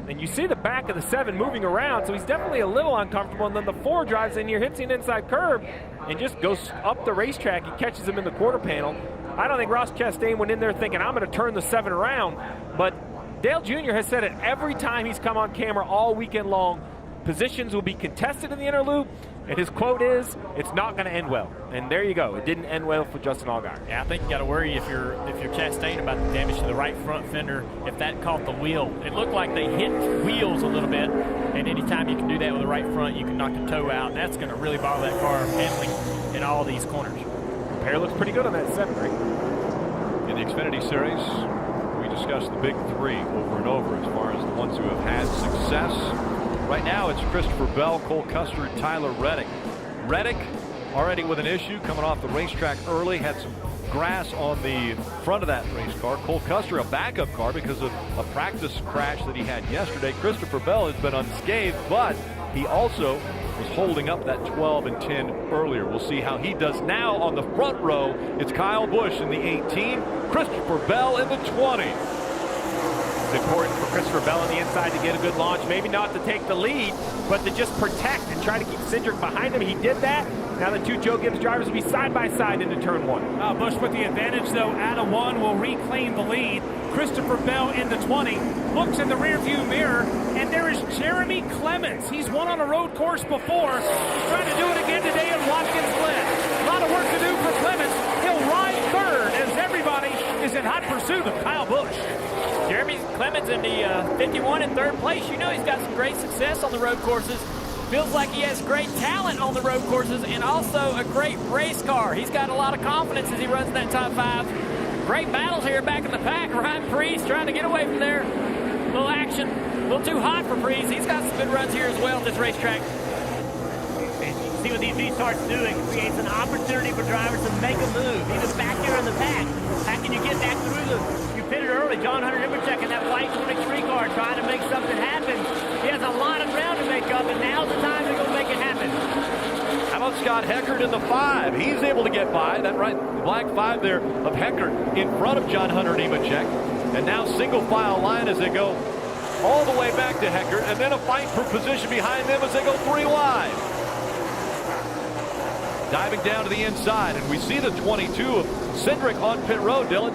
And you see the back of the 7 moving around, so he's definitely a little uncomfortable. And then the 4 drives in here, hits an inside curb, and just goes up the racetrack and catches him in the quarter panel. I don't think Ross Chastain went in there thinking, I'm going to turn the 7 around. But Dale Jr. has said it every time he's come on camera all weekend long. Positions will be contested in the inner loop, and his quote is, "It's not going to end well." And there you go. It didn't end well for Justin Allgaier. Yeah, I think you got to worry if you're Chastain about the damage to the right front fender if that caught the wheel. It looked like they hit wheels a little bit, and anytime you can do that with the right front, you can knock the toe out. And that's going to really bother that car handling in all these corners. Repair looks pretty good on that 7, right? In the Xfinity Series, we discussed the big 3 over and over as far as the ones who have had success. Right now, it's Christopher Bell, Cole Custer, and Tyler Reddick. Reddick already with an issue coming off the racetrack early, had some grass on the front of that race car. Cole Custer, a backup car because of a practice crash that he had yesterday. Christopher Bell has been unscathed, but he also was holding up that 12 and 10 earlier. We'll see how he does now on the front row. It's Kyle Busch in the 18, Christopher Bell in the 20. It's important for Christopher Bell on the inside to get a good launch. Maybe not to take the lead, but to just protect and try to keep Cindric behind him. He did that. Now the 2 Joe Gibbs drivers will be side by side into turn 1. Busch with the advantage, though. Out of 1 will reclaim the lead. Christopher Bell in the 20. Looks in the rearview mirror, and there is Jeremy Clements. He's won on a road course before. Trying to do it again today in Watkins Glen. A lot of work to do for Clements. He'll ride 3rd as everybody is in hot pursuit of Kyle Busch. Jeremy Clements in the 51 in 3rd place. You know he's got some great success on the road courses. Feels like he has great talent on the road courses and also a great race car. He's got a lot of confidence as he runs that top 5. Great battles here back in the pack. Ryan Preece trying to get away from there. A little action, a little too hot for Preece. He's got some good runs here as well at this racetrack. See what these restarts do. It creates an opportunity for drivers to make a move, even back here in the pack. How can you get back through you pitted early, John Hunter Nemechek in that white 23 car trying to make something happen. He has a lot of ground to make up, and now's the time to go make it happen. How about Scott Heckert in the 5? He's able to get by. That right, black 5 there of Heckert in front of John Hunter Nemechek. And now single file line as they go all the way back to Heckert, and then a fight for position behind them as they go 3 wide. Diving down to the inside, and we see the 22 of Cindric on pit road, Dylan.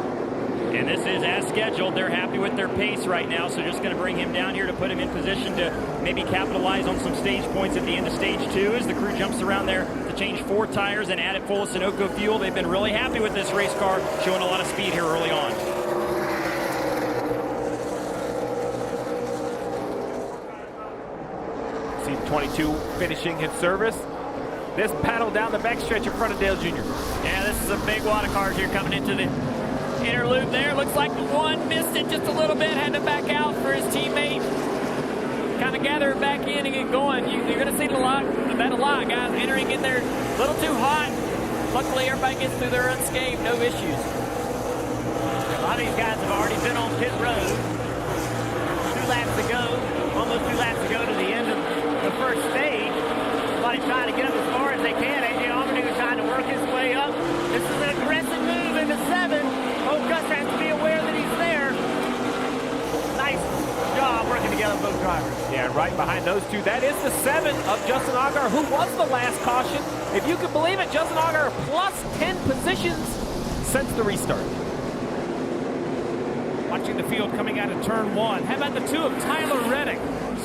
And this is as scheduled. They're happy with their pace right now, so just going to bring him down here to put him in position to maybe capitalize on some stage points at the end of stage 2 as the crew jumps around there to change 4 tires and add it full of Sunoco fuel. They've been really happy with this race car, showing a lot of speed here early on. See the 22 finishing his service. This battle down the backstretch in front of Dale Jr. Yeah, this is a big wad of cars here coming into the inner loop there. Looks like the 1 missed it just a little bit, had to back out for his teammate. Kind of gather it back in and get going. You're going to see that a lot, guys. Entering in there a little too hot. Luckily, everybody gets through there unscathed, no issues. A lot of these guys have already been on pit road. 2 laps to go, almost 2 laps to go to the end of the first stage. Everybody's trying to get up as far as they can. A.J. Allmendinger trying to work his way up. This is an aggressive move into 7. Cole Custer has to be aware that he's there. Nice job working together, both drivers. Yeah, right behind those 2. That is the 7 of Justin Allgaier, who was the last caution. If you can believe it, Justin Allgaier plus 10 positions since the restart. Watching the field coming out of turn 1. How about the 2 of Tyler Reddick?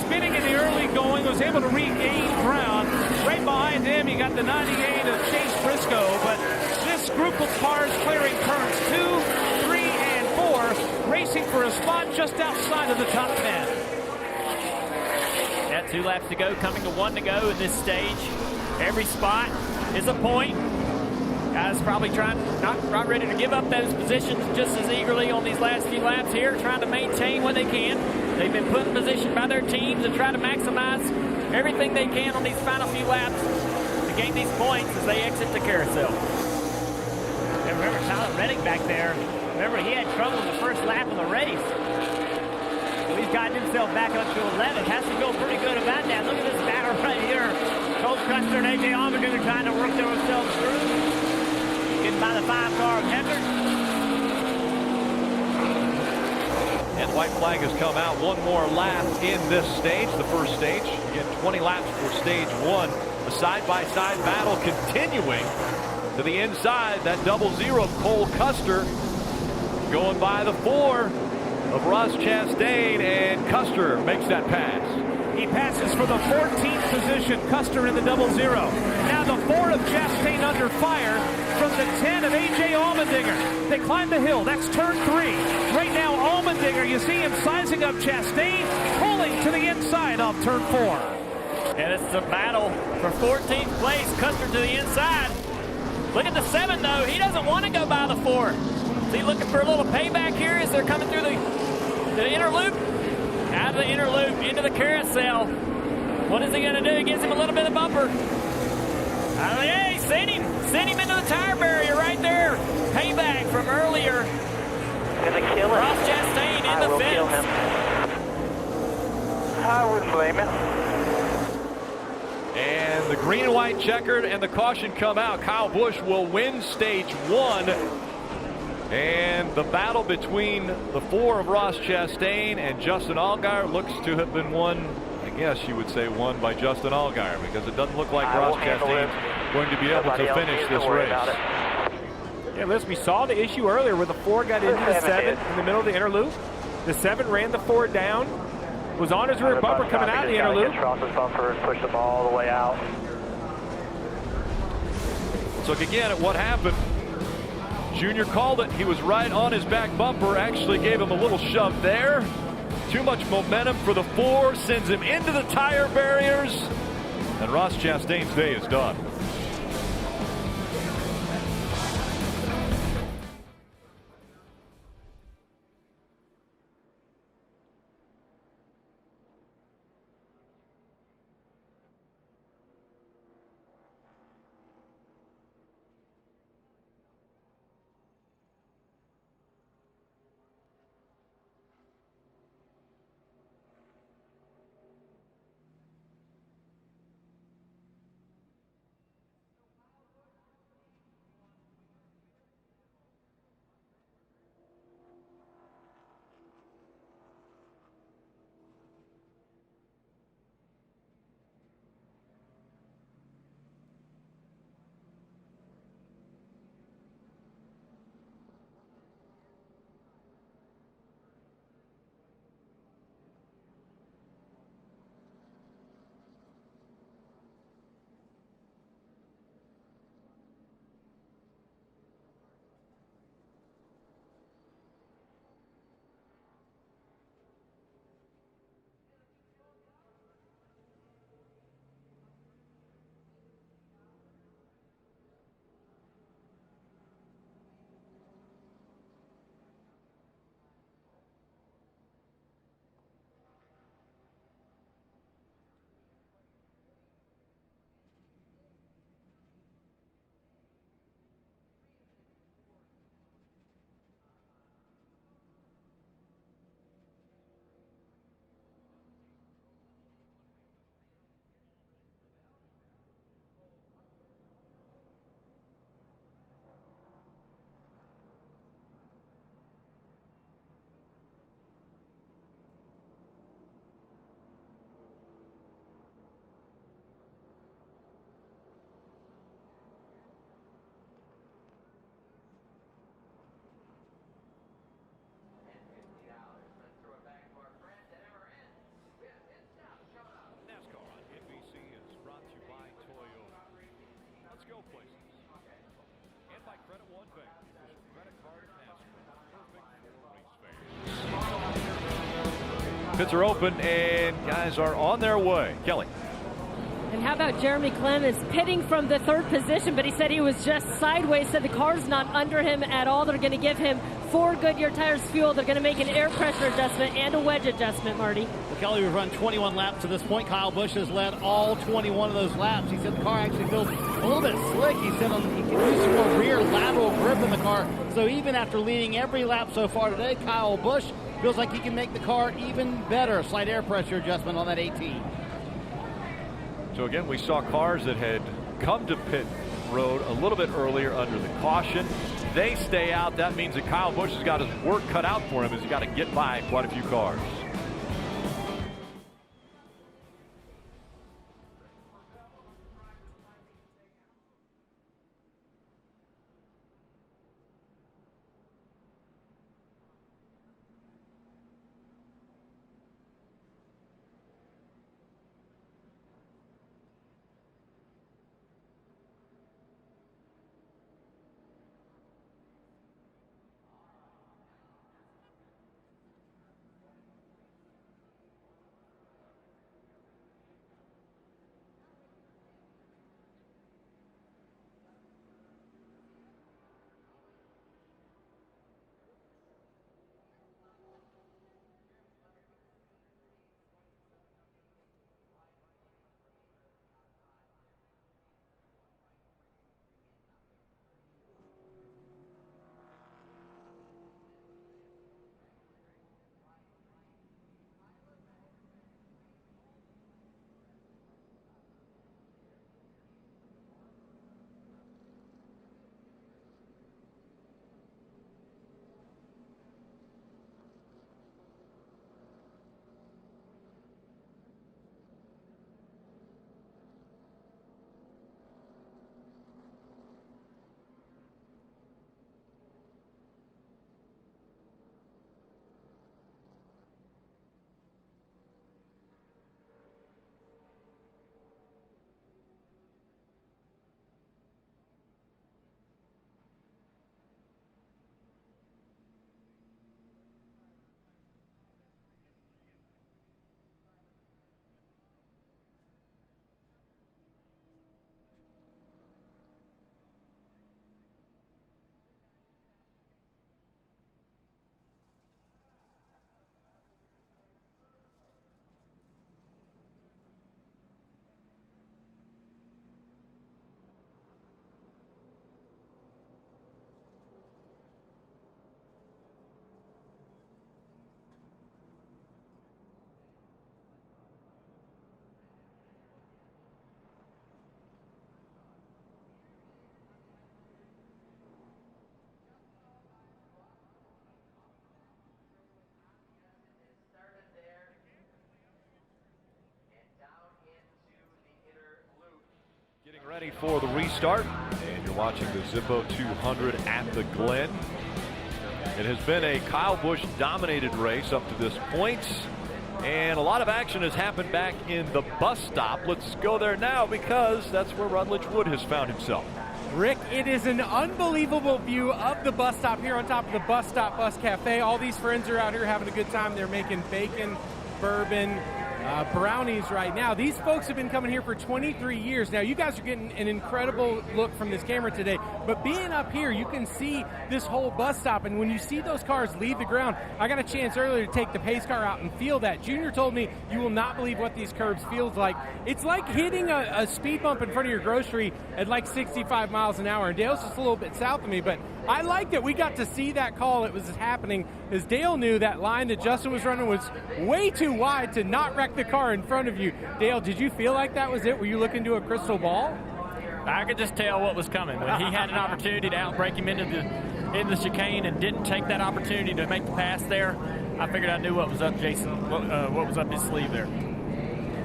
Spinning in the early going, was able to regain ground. Right behind him, you got the 98 of Chase Briscoe, but this group of cars clearing turns 2, 3, and 4, racing for a spot just outside of the top 10. Yeah, 2 laps to go, coming to 1 to go in this stage. Every spot is a point. Guys probably not ready to give up those positions just as eagerly on these last few laps here, trying to maintain what they can. They've been put in position by their teams to try to maximize everything they can on these final few laps to gain these points as they exit the carousel. And remember Tyler Reddick back there. Remember, he had trouble in the first lap of the race. So he's gotten himself back up to 11th. Has to feel pretty good about that. Look at this battle right here. Cole Custer and A.J. Allmendinger trying to work themselves through. Getting by the 5 car of Heckert. And white flag has come out. 1 more lap in this stage, the first stage. Again, 20 laps for stage 1. The side-by-side battle continuing. to the inside. That 00 of Cole Custer going by the 4 of Ross Chastain, and Custer makes that pass. He passes for the 14th position. Custer in the 00. Now the 4 of Chastain under fire from the 10 of A.J. Allmendinger. They climb the hill. That's turn 3. Right now, Allmendinger, you see him sizing up Chastain, pulling to the inside of turn 4. And it's a battle for 14th place. Custer to the inside. Look at the 7, though. He doesn't want to go by the 4. Is he looking for a little payback here as they're coming through the inner loop? Out of the inner loop, into the carousel. What is he going to do? He gives him a little bit of bumper. Hey, send him into the tire barrier right there. Payback from earlier. Gonna kill him. Ross Chastain in the fence. Kill him. I wouldn't blame him. And the green and white checkered and the caution come out. Kyle Busch will win stage 1. And the battle between the 4 of Ross Chastain and Justin Allgaier looks to have been won, I guess you would say won by Justin Allgaier, because it doesn't look like Ross Chastain's going to be able to finish this race. Yeah, listen, we saw the issue earlier where the 4 got into the 7 in the middle of the inner loop. The 7 ran the 4 down, was on his rear bumper coming out of the inner loop. Ross's bumper and push them all the way out. Let's look again at what happened. Junior called it. He was right on his back bumper. Actually gave him a little shove there. Too much momentum for the 4. Sends him into the tire barriers. And Ross Chastain's day is done. NASCAR on NBC is brought to you by Toyota. Let's go places. And by Credit One Bank, official credit card of NASCAR. Perfect for race fans. Pits are open and guys are on their way. Kelly. And how about Jeremy Clemens pitting from the 3rd position, but he said he was just sideways, said the car's not under him at all. They're going to give him 4 Goodyear tires fuel. They're going to make an air pressure adjustment and a wedge adjustment, Marty. Well, Kelly, we've run 21 laps to this point. Kyle Busch has led all 21 of those laps. He said the car actually feels a little bit slick. He said he can use some more rear lateral grip in the car. So even after leading every lap so far today, Kyle Busch feels like he can make the car even better. Slight air pressure adjustment on that 18. So again, we saw cars that had come to pit road a little bit earlier under the caution. They stay out. That means that Kyle Busch has got his work cut out for him as he's got to get by quite a few cars. Getting ready for the restart, and you're watching the Zippo 200 at the Glen. It has been a Kyle Busch dominated race up to this point, and a lot of action has happened back in the bus stop. Let's go there now because that's where Rutledge Wood has found himself. Rick, it is an unbelievable view of the bus stop here on top of the Bus Stop Bus Cafe. All these friends are out here having a good time. They're making bacon, bourbon, brownies right now. These folks have been coming here for 23 years. Now, you guys are getting an incredible look from this camera today, but being up here, you can see this whole bus stop, and when you see those cars leave the ground, I got a chance earlier to take the pace car out and feel that. Junior told me you will not believe what these curbs feels like. It's like hitting a speed bump in front of your grocery at like 65 miles an hour, and Dale's just a little bit south of me, but I like that we got to see that call. It was happening as Dale knew that line that Justin was running was way too wide to not wreck the car in front of you. Dale, did you feel like that was it? Were you looking to a crystal ball? I could just tell what was coming. When he had an opportunity to outbrake him into the chicane and didn't take that opportunity to make the pass there, I figured I knew what was up, Jason, what was up his sleeve there.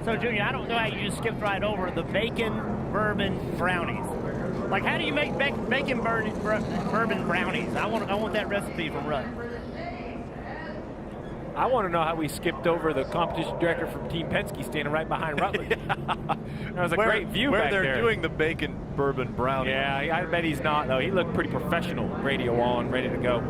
So, Junior, I don't know how you just skipped right over the bacon bourbon brownies. Like, how do you make bacon bourbon brownies? I want that recipe from Rutt. I want to know how we skipped over the competition director from Team Penske standing right behind Rutledge. That was a great view where back there. Where they're doing the bacon bourbon brownie. Yeah, I bet he's not, though. He looked pretty professional. Radio on, ready to go.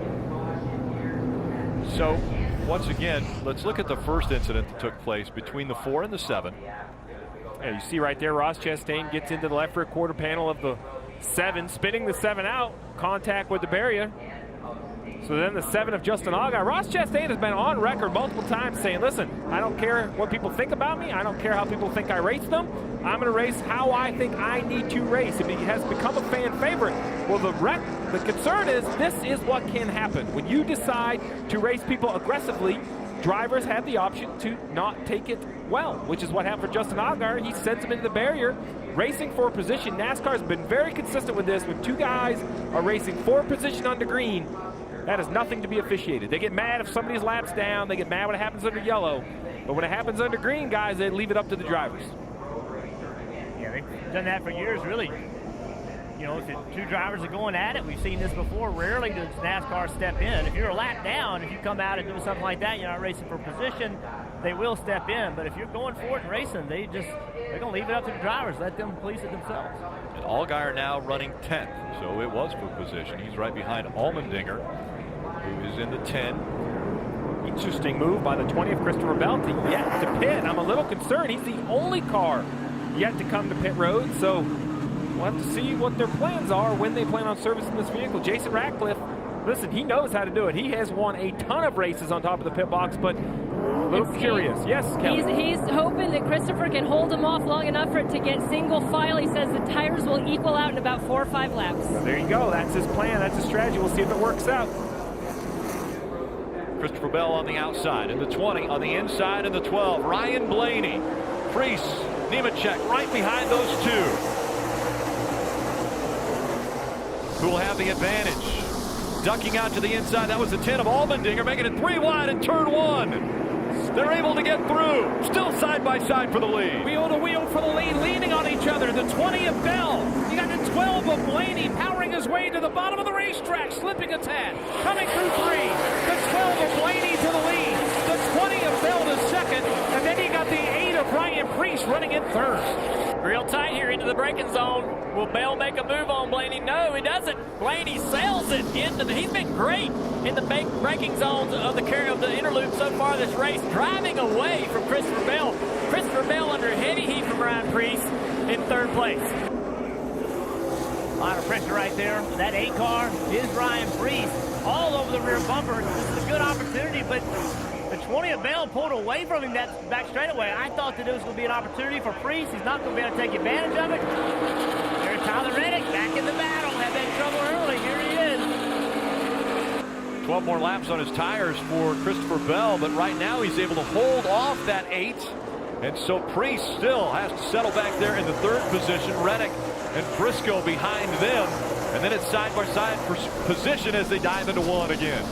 So, once again, let's look at the first incident that took place between the 4 and the 7. Yeah, you see right there, Ross Chastain gets into the left rear quarter panel of the 7, spinning the 7 out, contact with the barrier. So then the 7 of Justin Allgaier. Ross Chastain has been on record multiple times saying, listen, I don't care what people think about me. I don't care how people think I race them. I'm going to race how I think I need to race. And he has become a fan favorite. Well, the concern is this is what can happen. When you decide to race people aggressively, drivers have the option to not take it well, which is what happened for Justin Allgaier. He sends him into the barrier, racing for position. NASCAR has been very consistent with this. When two guys are racing for position under green, that is nothing to be officiated. They get mad if somebody's lap's down. They get mad when it happens under yellow. But when it happens under green, guys, they leave it up to the drivers. Yeah, they've done that for years, really. You know, if two drivers are going at it, we've seen this before. Rarely does NASCAR step in. If you're a lap down, if you come out and do something like that, you're not racing for position, they will step in. But if you're going for it and racing, they're going to leave it up to the drivers. Let them police it themselves. And Allgaier now running 10th, so it was for position. He's right behind Allmendinger, who is in the 10. Interesting move by the 20 of Christopher Bell to yet to pit. I'm a little concerned. He's the only car yet to come to pit road, so we'll have to see what their plans are when they plan on servicing this vehicle. Jason Ratcliffe, listen, he knows how to do it. He has won a ton of races on top of the pit box, but a little curious. Yes, Kelly. He's hoping that Christopher can hold him off long enough for it to get single file. He says the tires will equal out in about 4 or 5 laps. Well, there you go. That's his plan. That's his strategy. We'll see if it works out. Christopher Bell on the outside, in the 20, on the inside in the 12. Ryan Blaney, Preece, Nemechek right behind those two. Who will have the advantage? Ducking out to the inside, that was the 10 of Allmendinger, making it 3 wide in turn 1. They're able to get through. Still side by side for the lead. Wheel to wheel for the lead, leaning on each other. The 20 of Bell. You got the 12 of Blaney powering his way to the bottom of the racetrack, slipping a tad. Coming through 3. The 12 of Blaney to the lead. The 20 of Bell to second. And then you got the 8 of Ryan Preece running in third. Real tight here into the braking zone. Will Bell make a move on Blaney? No, he doesn't. Blaney sails it into he's been great in the braking zones of the interlude so far this race, driving away from Christopher Bell. Christopher Bell under heavy heat from Ryan Preece in third place. A lot of pressure right there. That 8 car is Ryan Preece all over the rear bumper. This is a good opportunity, but the 20 of Bell pulled away from him that back straightaway. I thought that it was going to be an opportunity for Preece. He's not going to be able to take advantage of it. There's Tyler Reddick back in the battle. Had that trouble early. Here he is. 12 more laps on his tires for Christopher Bell, but right now he's able to hold off that 8. And so Preece still has to settle back there in the 3rd position. Reddick and Briscoe behind them. And then it's side by side for position as they dive into 1 again.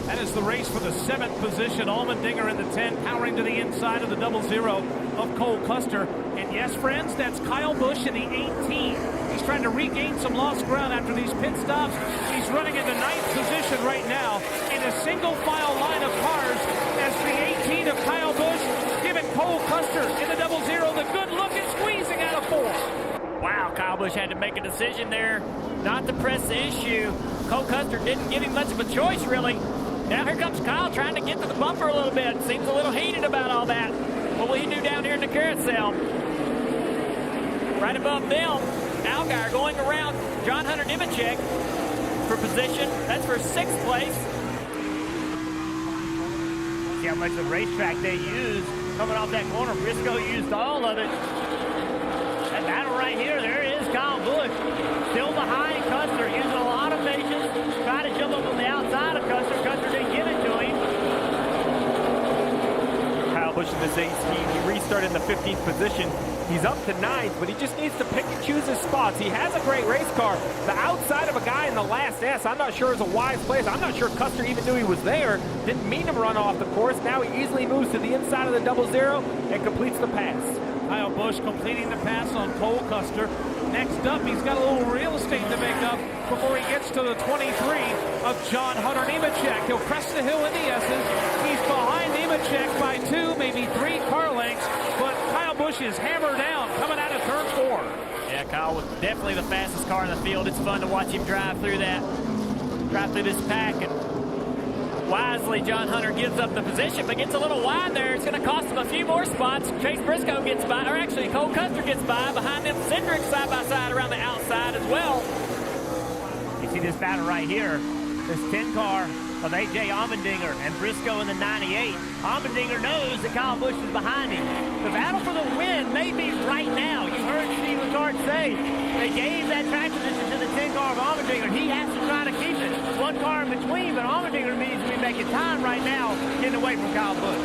That is the race for the 7th position. Allmendinger in the 10, powering to the inside of the 00 of Cole Custer. And yes, friends, that's Kyle Busch in the 18. He's trying to regain some lost ground after these pit stops. He's running into 9th position right now in a single file line of cars as the 18 of Kyle Busch giving Cole Custer in the 00 the good look and squeezing out of 4. Wow, Kyle Busch had to make a decision there not to press the issue. Cole Custer didn't give him much of a choice, really. Now here comes Kyle trying to get to the bumper a little bit. Seems a little heated about all that. What will he do down here in the carousel? Right above them, Allgaier going around John Hunter Nemechek for position. That's for 6th place. See how much of the racetrack they use coming off that corner. Briscoe used all of it. That battle right here, there is Kyle Busch. Still behind Custer, using a lot of patience. Trying to jump up on the outside of Custer. Custer didn't give it to him. Kyle Busch in this 18, he restarted in the 15th position. He's up to 9th, but he just needs to pick and choose his spots. He has a great race car. The outside of a guy in the last S, I'm not sure is a wise place. I'm not sure Custer even knew he was there. Didn't mean to run off the course. Now he easily moves to the inside of the 00 and completes the pass. Kyle Busch completing the pass on Cole Custer. Next up, he's got a little real estate to make up before he gets to the 23 of John Hunter Nemechek. He'll crest the hill in the S's. He's behind Nemechek by 2, maybe 3 car lengths, but Kyle Busch is hammered down coming out of turn 4. Yeah, Kyle was definitely the fastest car in the field. It's fun to watch him drive through this pack. And wisely, John Hunter gives up the position, but gets a little wide there. It's going to cost him a few more spots. Chase Briscoe gets by, or actually Cole Custer gets by. Behind them, Cindric side by side around the outside as well. You see this battle right here. This 10 car of A.J. Allmendinger and Briscoe in the 98. Allmendinger knows that Kyle Busch is behind him. The battle for the win may be right now. You heard Steve Letarte say they gave that track position to the 10 car of Allmendinger. He has to try to keep it. One car in between, but Allmendinger needs to be making time right now, getting away from Kyle Busch.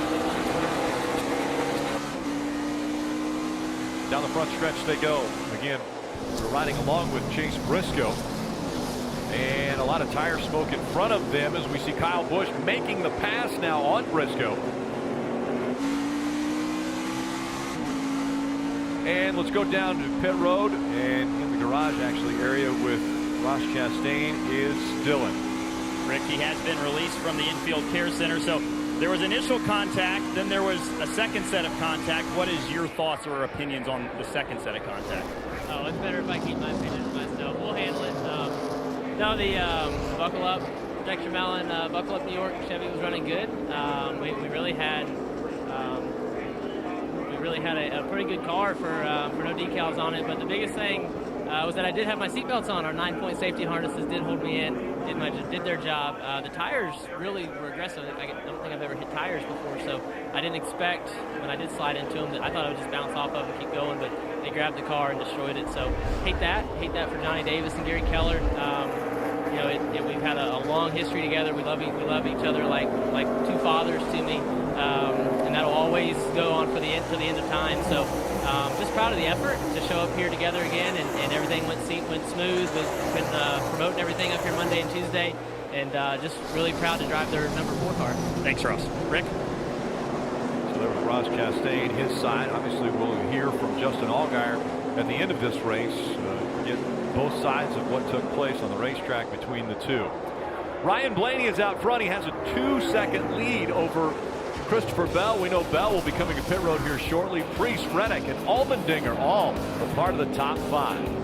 Down the front stretch they go. Again, we're riding along with Chase Briscoe. And a lot of tire smoke in front of them as we see Kyle Busch making the pass now on Briscoe. And let's go down to pit road, and in the garage actually area with Ross Chastain is Dylan. Rick, he has been released from the infield care center, so there was initial contact, then there was a second set of contact. What is your thoughts or opinions on the second set of contact? Oh, it's better if I keep my opinions to myself. We'll handle it. No, the buckle up, Dexter Mellon, buckle up New York Chevy was running good. We really had a pretty good car for no decals on it. But the biggest thing was that I did have my seatbelts on. Our 9-point safety harnesses did hold me in, did their job. The tires really were aggressive. I don't think I've ever hit tires before, so I didn't expect when I did slide into them that I thought I would just bounce off of and keep going, but they grabbed the car and destroyed it. So hate that for Johnny Davis and Gary Keller. You know, we've had a long history together. We love each other like two fathers to me, and that'll always go on to the end of time. So just proud of the effort to show up here together again, and everything went smooth. We've been promoting everything up here Monday and Tuesday, and just really proud to drive their number 4 car. Thanks, Ross. Rick? So there was Ross Chastain, his side. Obviously, we'll hear from Justin Allgaier at the end of this race. Get both sides of what took place on the racetrack between the two. Ryan Blaney is out front. He has a 2-second lead over Christopher Bell. We know Bell will be coming to pit road here shortly. Priest, Reddick, and Allmendinger all a part of the top 5.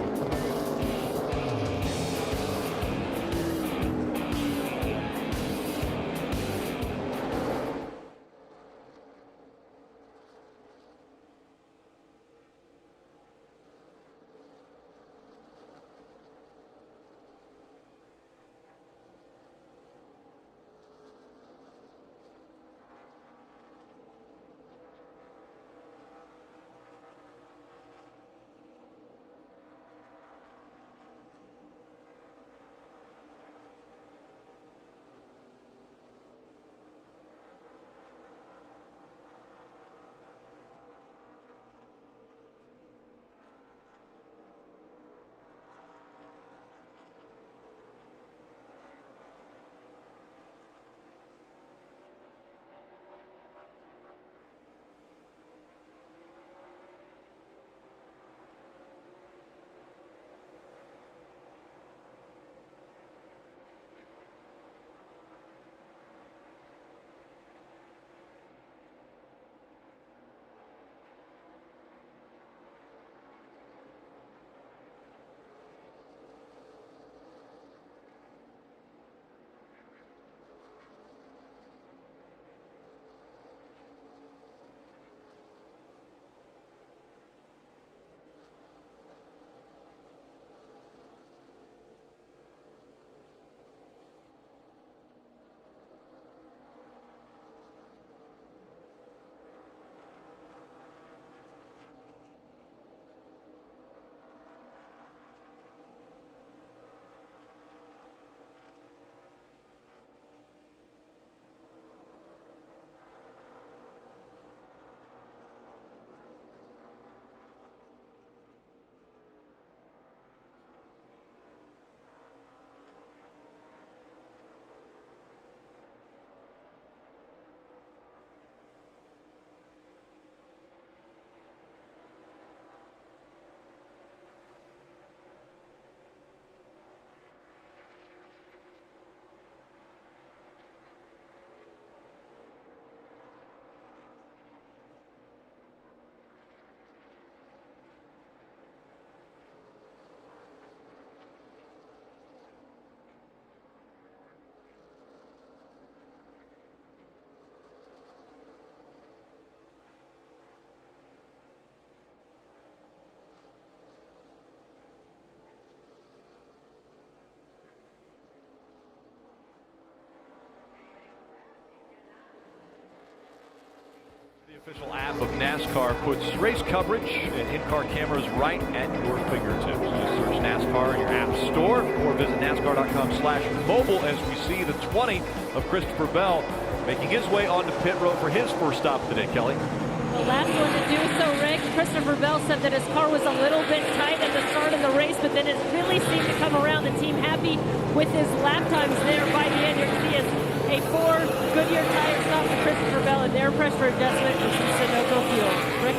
Official app of NASCAR puts race coverage and in-car cameras right at your fingertips. Just search NASCAR in your app store or visit NASCAR.com/mobile as we see the 20 of Christopher Bell making his way onto pit road for his first stop of the day. Kelly. The last one to do so, Rick. Christopher Bell said that his car was a little bit tight at the start of the race, but then it really seemed to come around. The team happy with his lap times there by the end. You can see a 4 Goodyear tire stop for Christopher Bell, and air pressure adjustment and some Sunoco fuel. Rick?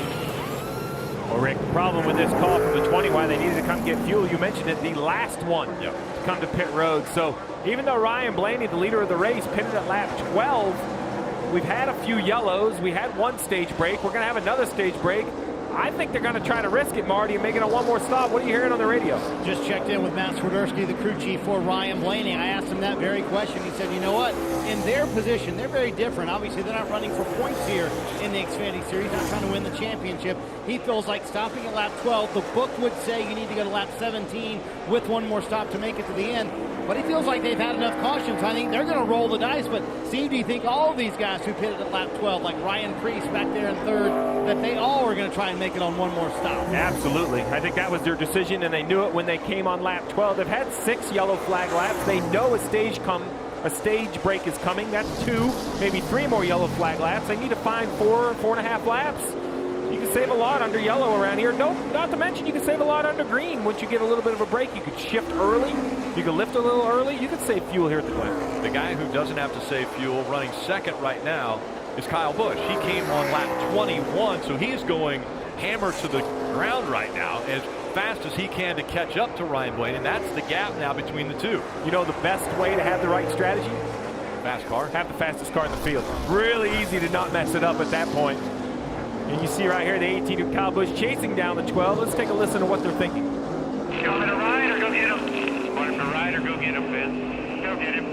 Well, Rick, the problem with this call from the 20, why they needed to come get fuel, you mentioned it, the last one to come to pit road. So even though Ryan Blaney, the leader of the race, pitted at lap 12, we've had a few yellows. We had one stage break. We're going to have another stage break. I think they're going to try to risk it, Marty, and make it a one more stop. What are you hearing on the radio? Just checked in with Matt Swiderski, the crew chief for Ryan Blaney. I asked him that very question. He said, you know what? In their position, they're very different. Obviously, they're not running for points here in the Xfinity Series. They're trying to win the championship. He feels like stopping at lap 12. The book would say you need to go to lap 17 with one more stop to make it to the end. But he feels like they've had enough cautions. I think they're going to roll the dice. But, Steve, do you think all of these guys who pitted at lap 12, like Ryan Preece back there in third, that they all are going to try and make it on one more stop? Absolutely. I think that was their decision, and they knew it when they came on lap 12. They've had 6 yellow flag laps. They know a stage break is coming. That's 2, maybe 3 more yellow flag laps. They need to find 4.5 laps. You can save a lot under yellow around here. No, not to mention you can save a lot under green. Once you get a little bit of a break, you could shift early. You can lift a little early. You could save fuel here at the Glen. The guy who doesn't have to save fuel running second right now is Kyle Busch. He came on lap 21, so he's going hammer to the ground right now as fast as he can to catch up to Ryan Blaney, and that's the gap now between the two. You know the best way to have the right strategy? Fast car. Have the fastest car in the field. Really easy to not mess it up at that point. And you see right here the 18 of Kyle Busch chasing down the 12. Let's take a listen to what they're thinking. You want me to ride or go get him? Want him to ride or go get him, Ben? Go get him.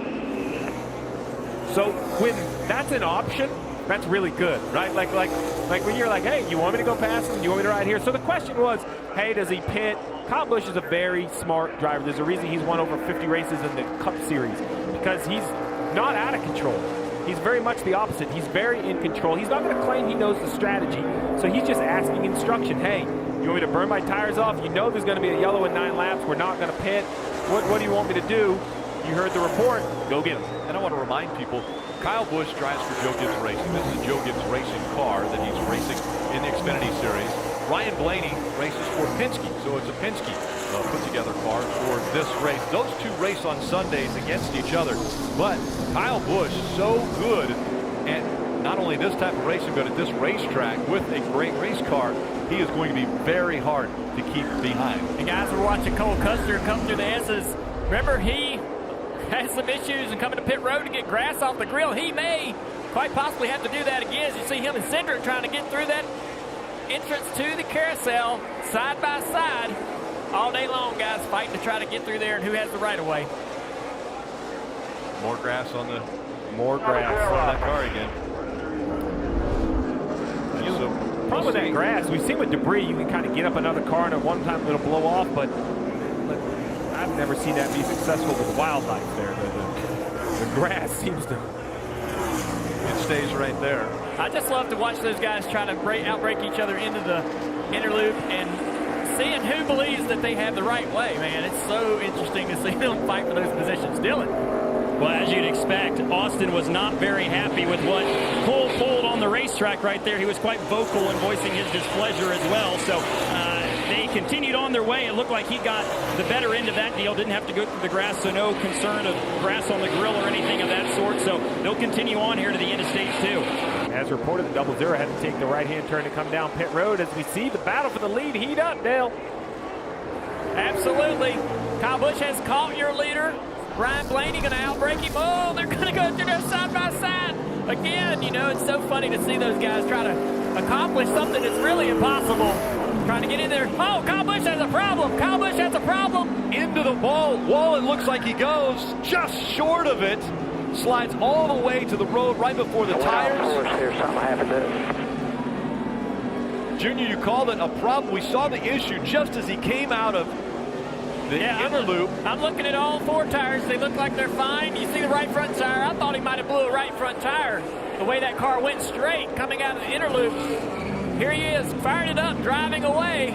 So when that's an option, that's really good, right? Like when you're like, hey, you want me to go past him? You want me to ride here? So the question was, hey, does he pit? Kyle Busch is a very smart driver. There's a reason he's won over 50 races in the Cup Series, because he's not out of control. He's very much the opposite. He's very in control. He's not going to claim he knows the strategy, so he's just asking instruction. Hey, you want me to burn my tires off? You know there's going to be a yellow in 9 laps. We're not going to pit. What do you want me to do? You heard the report. Go get him. And I want to remind people, Kyle Busch drives for Joe Gibbs Racing. This is Joe Gibbs Racing car that he's racing in the Xfinity Series. Ryan Blaney races for Penske, so it's a Penske put-together car for this race. Those two race on Sundays against each other, but Kyle Busch so good at not only this type of racing, but at this racetrack with a great race car, he is going to be very hard to keep behind. And guys, we're watching Cole Custer come through the S's. Remember, he has some issues and coming to pit road to get grass off the grill. He may quite possibly have to do that again. As you see him and Cindric trying to get through that entrance to the carousel side by side all day long, guys, fighting to try to get through there and who has the right of way. More grass on that car again. Problem with that grass, we've seen with debris, you can kind of get up another car and at one time it'll blow off, but I've never seen that be successful with wildlife there. The grass seems to... It stays right there. I just love to watch those guys try to outbreak each other into the inner loop and seeing who believes that they have the right way, man. It's so interesting to see them fight for those positions. Dylan. Well, as you'd expect, Austin was not very happy with what Cole pulled on the racetrack right there. He was quite vocal in voicing his displeasure as well. So they continued on their way. It looked like he got the better end of that deal. Didn't have to go through the grass, so no concern of grass on the grill or anything of that sort. So they'll continue on here to the end of stage 2. As reported, the 00 had to take the right-hand turn to come down pit road as we see the battle for the lead heat up, Dale. Absolutely. Kyle Busch has caught your leader. Ryan Blaney going to outbreak him. Oh, they're going to go through there side by side. Again, you know, it's so funny to see those guys try to accomplish something that's really impossible. Trying to get in there. Oh, Kyle Busch has a problem. Kyle Busch has a problem. Into the wall, it looks like he goes just short of it. Slides all the way to the road right before the tires. Here, something happened to it. Junior, you called it a problem. We saw the issue just as he came out of the inner loop. I'm looking at all 4 tires. They look like they're fine. You see the right front tire. I thought he might have blew a right front tire. the way that car went straight coming out of the inner loop. Here he is, firing it up, driving away.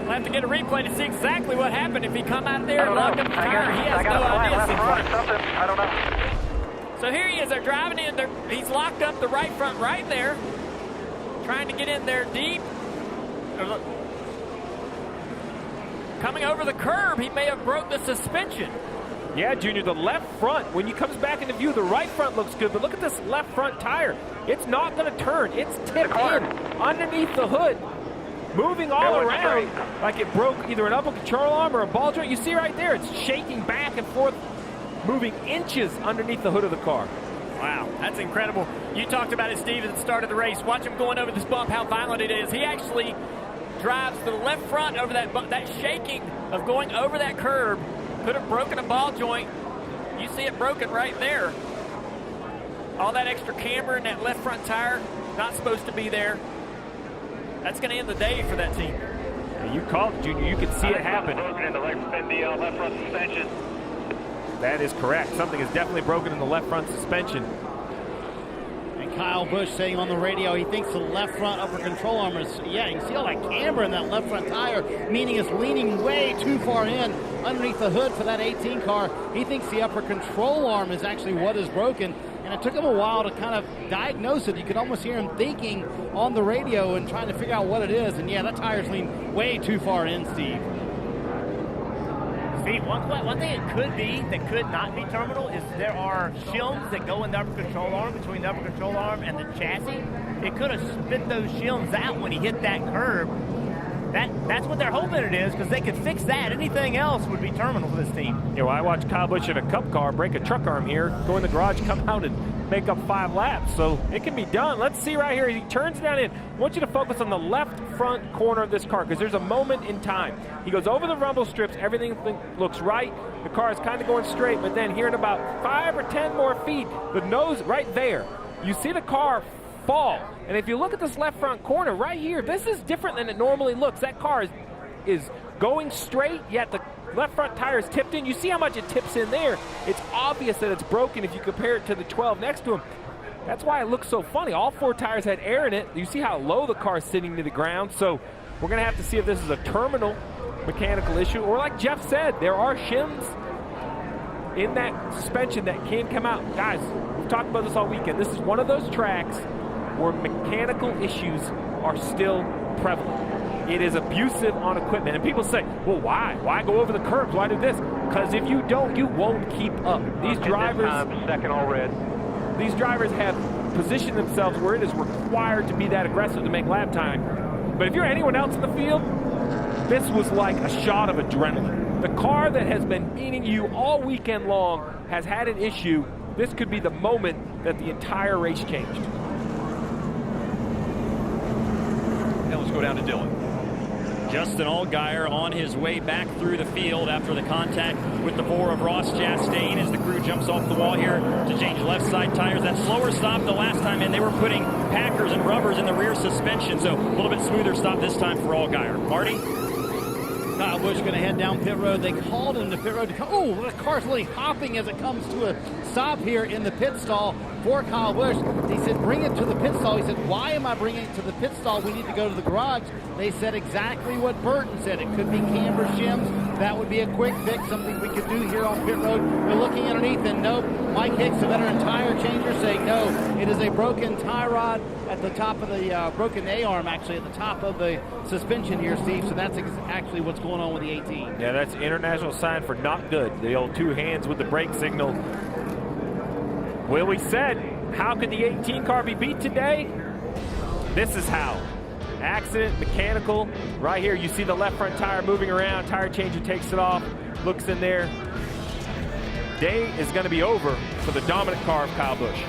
We'll have to get a replay to see exactly what happened if he come out there and locked up the tire. He has no idea. I don't know. So here he is, they're driving in there. He's locked up the right front right there, trying to get in there deep. Coming over the curb, he may have broke the suspension. Yeah, Junior, the left front, when he comes back into view, the right front looks good, but look at this left front tire. It's not going to turn. It's tipped in underneath the hood, moving all around like it broke either an upper control arm or a ball joint. You see right there, it's shaking back and forth, moving inches underneath the hood of the car. Wow, that's incredible. You talked about it, Steve, at the start of the race. Watch him going over this bump, how violent it is. He actually drives the left front over that bump. That shaking of going over that curb could have broken a ball joint. You see it broken right there. All that extra camber in that left front tire, not supposed to be there. That's going to end the day for that team. Yeah, you called it, Junior. You can see it happen. In the left front suspension. That is correct. Something is definitely broken in the left front suspension. And Kyle Busch saying on the radio he thinks the left front upper control arm is, yeah, you can see all that camber in that left front tire, meaning it's leaning way too far in underneath the hood for that 18 car. He thinks the upper control arm is actually what is broken, and it took him a while to kind of diagnose it. You could almost hear him thinking on the radio and trying to figure out what it is, and yeah, that tire's leaning way too far in, Steve. Steve, one thing it could be that could not be terminal is there are shims that go in the upper control arm, between the upper control arm and the chassis. It could have spit those shims out when he hit that curb. That's what they're hoping it is, because they could fix that. Anything else would be terminal for this team. Yeah, well, I watched Kyle Busch in a cup car break a truck arm here, go in the garage, come out and make up 5 laps. So it can be done. Let's see right here. He turns down in. I want you to focus on the left front corner of this car, because there's a moment in time. He goes over the rumble strips. Everything looks right. The car is kind of going straight, but then here in about 5 or 10 more feet, the nose right there, you see the car fall. And if you look at this left front corner right here, this is different than it normally looks. That car is going straight, yet the left front tire is tipped in. You see how much it tips in there. It's obvious that it's broken if you compare it to the 12 next to him. That's why it looks so funny. All 4 tires had air in it. You see how low the car is sitting to the ground. So we're going to have to see if this is a terminal mechanical issue, or like Jeff said, there are shims in that suspension that can come out. Guys, we've talked about this all weekend. This is one of those tracks where mechanical issues are still prevalent. It is abusive on equipment. And people say, well, why? Why go over the curbs? Why do this? Because if you don't, you won't keep up. These drivers, second all red. These drivers have positioned themselves where it is required to be that aggressive to make lap time. But if you're anyone else in the field, this was like a shot of adrenaline. The car that has been beating you all weekend long has had an issue. This could be the moment that the entire race changed. Now let's go down to Dillon. Justin Allgaier on his way back through the field after the contact with the 4 of Ross Chastain as the crew jumps off the wall here to change left side tires. That slower stop the last time in, they were putting packers and rubbers in the rear suspension, so a little bit smoother stop this time for Allgaier. Marty? Kyle Busch going to head down pit road. They called him to pit road. Oh, the car's really hopping as it comes to a stop here in the pit stall for Kyle Busch. He said, bring it to the pit stall. He said, why am I bringing it to the pit stall? We need to go to the garage. They said exactly what Burton said. It could be camber shims. That would be a quick fix, something we could do here on pit road. We're looking underneath, and nope. Mike Hicks, the veteran tire changer, saying no. It is a broken tie rod at the top of the broken A-arm, actually, at the top of the suspension here, Steve. So that's actually what's going on with the 18. Yeah, that's international sign for not good. The old 2 hands with the brake signal. Willie said, how could the 18 car be beat today? This is how. Accident, mechanical. Right here, you see the left front tire moving around. Tire changer takes it off, looks in there. Day is going to be over for the dominant car of Kyle Busch.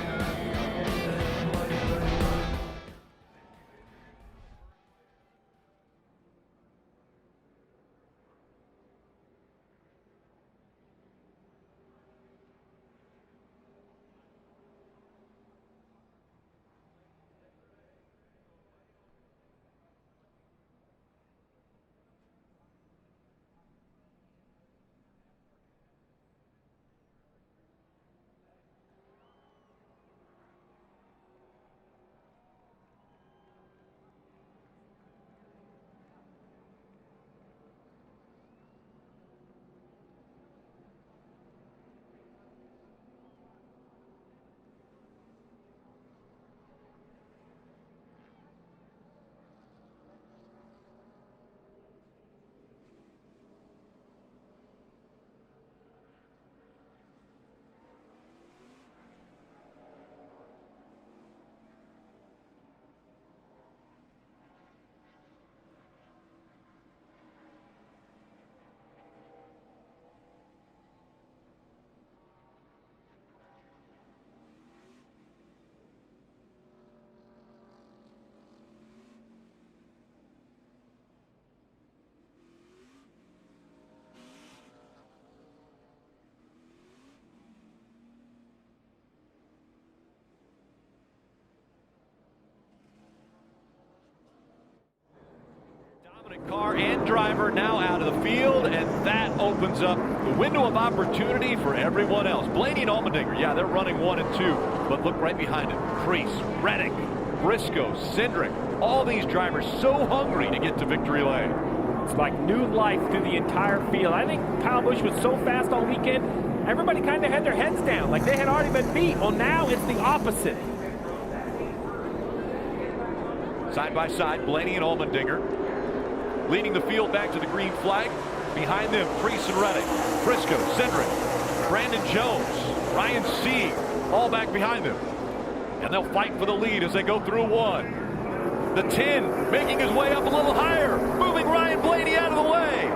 Car and driver now out of the field, and that opens up the window of opportunity for everyone else. Blaney and Allmendinger, yeah, they're running 1 and 2, but look right behind them. Preece, Reddick, Briscoe, Cindric, all these drivers so hungry to get to victory lane. It's like new life through the entire field. I think Kyle Busch was so fast all weekend, everybody kind of had their heads down, like they had already been beat. Well, now it's the opposite. Side by side, Blaney and Allmendinger leading the field back to the green flag. Behind them, Preece and Reddick, Briscoe, Cindric, Brandon Jones, Ryan Sieg, all back behind them. And they'll fight for the lead as they go through 1. The 10 making his way up a little higher, moving Ryan Blaney out of the way.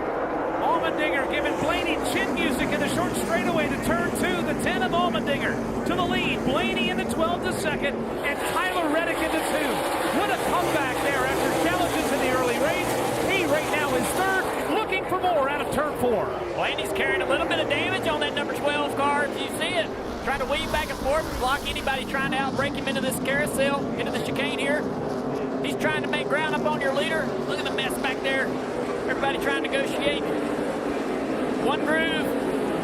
Allmendinger giving Blaney chin music in the short straightaway to turn 2. The 10 of Allmendinger to the lead. Blaney in the 12 to second, and Tyler Reddick in the 2. What a comeback there after challenges in the early race. He right now is third, looking for more out of turn 4. Blaney's carrying a little bit of damage on that number 12 car. You see it. Trying to weave back and forth, block anybody trying to outbreak him into this carousel, into the chicane here. He's trying to make ground up on your leader. Look at the mess back there. Everybody trying to negotiate. One groove.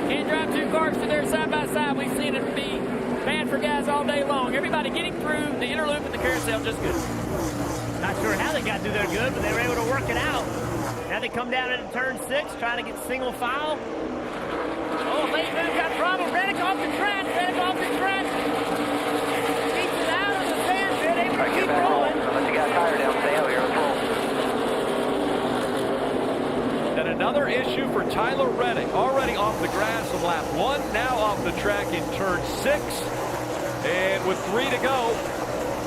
Can't drive 2 cars through there side by side. We've seen it be bad for guys all day long. Everybody getting through the inner loop and the carousel just good. Not sure how they got through there good, but they were able to work it out. Now they come down into turn 6, trying to get single file. Oh, they've got trouble. Reddick off the track. Reddick off the track. Keeps it out of the sand pit. Able to keep rolling. Unless you got a tire down, stay out here. And another issue for Tyler Reddick, already off the grass of lap 1, now off the track in turn 6. And with 3 to go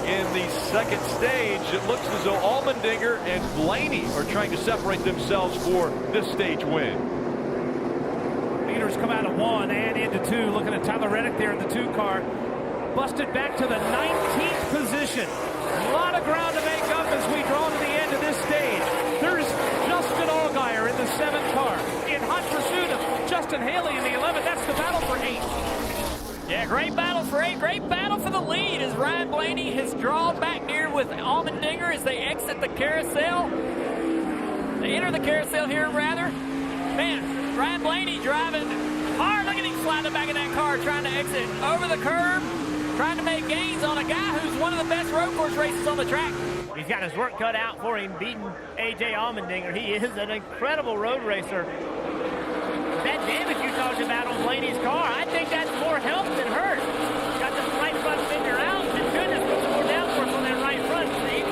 in the second stage, it looks as though Allmendinger and Blaney are trying to separate themselves for this stage win. Leaders come out of 1 and into 2. Looking at Tyler Reddick there in the 2 car. Busted back to the 19th position. A lot of ground to make up as we draw to the end of this stage. There's Justin Allgaier in the 7th car. In hot pursuit of Justin Haley in the 11th. That's the battle for 8. Yeah, great battle for 8. Great battle for the lead as Ryan Blaney has drawn back near with Allmendinger as they exit the carousel. They enter the carousel here, rather. Man, Ryan Blaney driving hard. Look at him slide the back of that car, trying to exit over the curb, trying to make gains on a guy who's one of the best road course racers on the track. He's got his work cut out for him, beating A.J. Allmendinger. He is an incredible road racer. That damage you talked about on Blaney's car, I think that's more help than hurt. Got the right front fender out, and goodness, put some more downforce on that right front, Steve.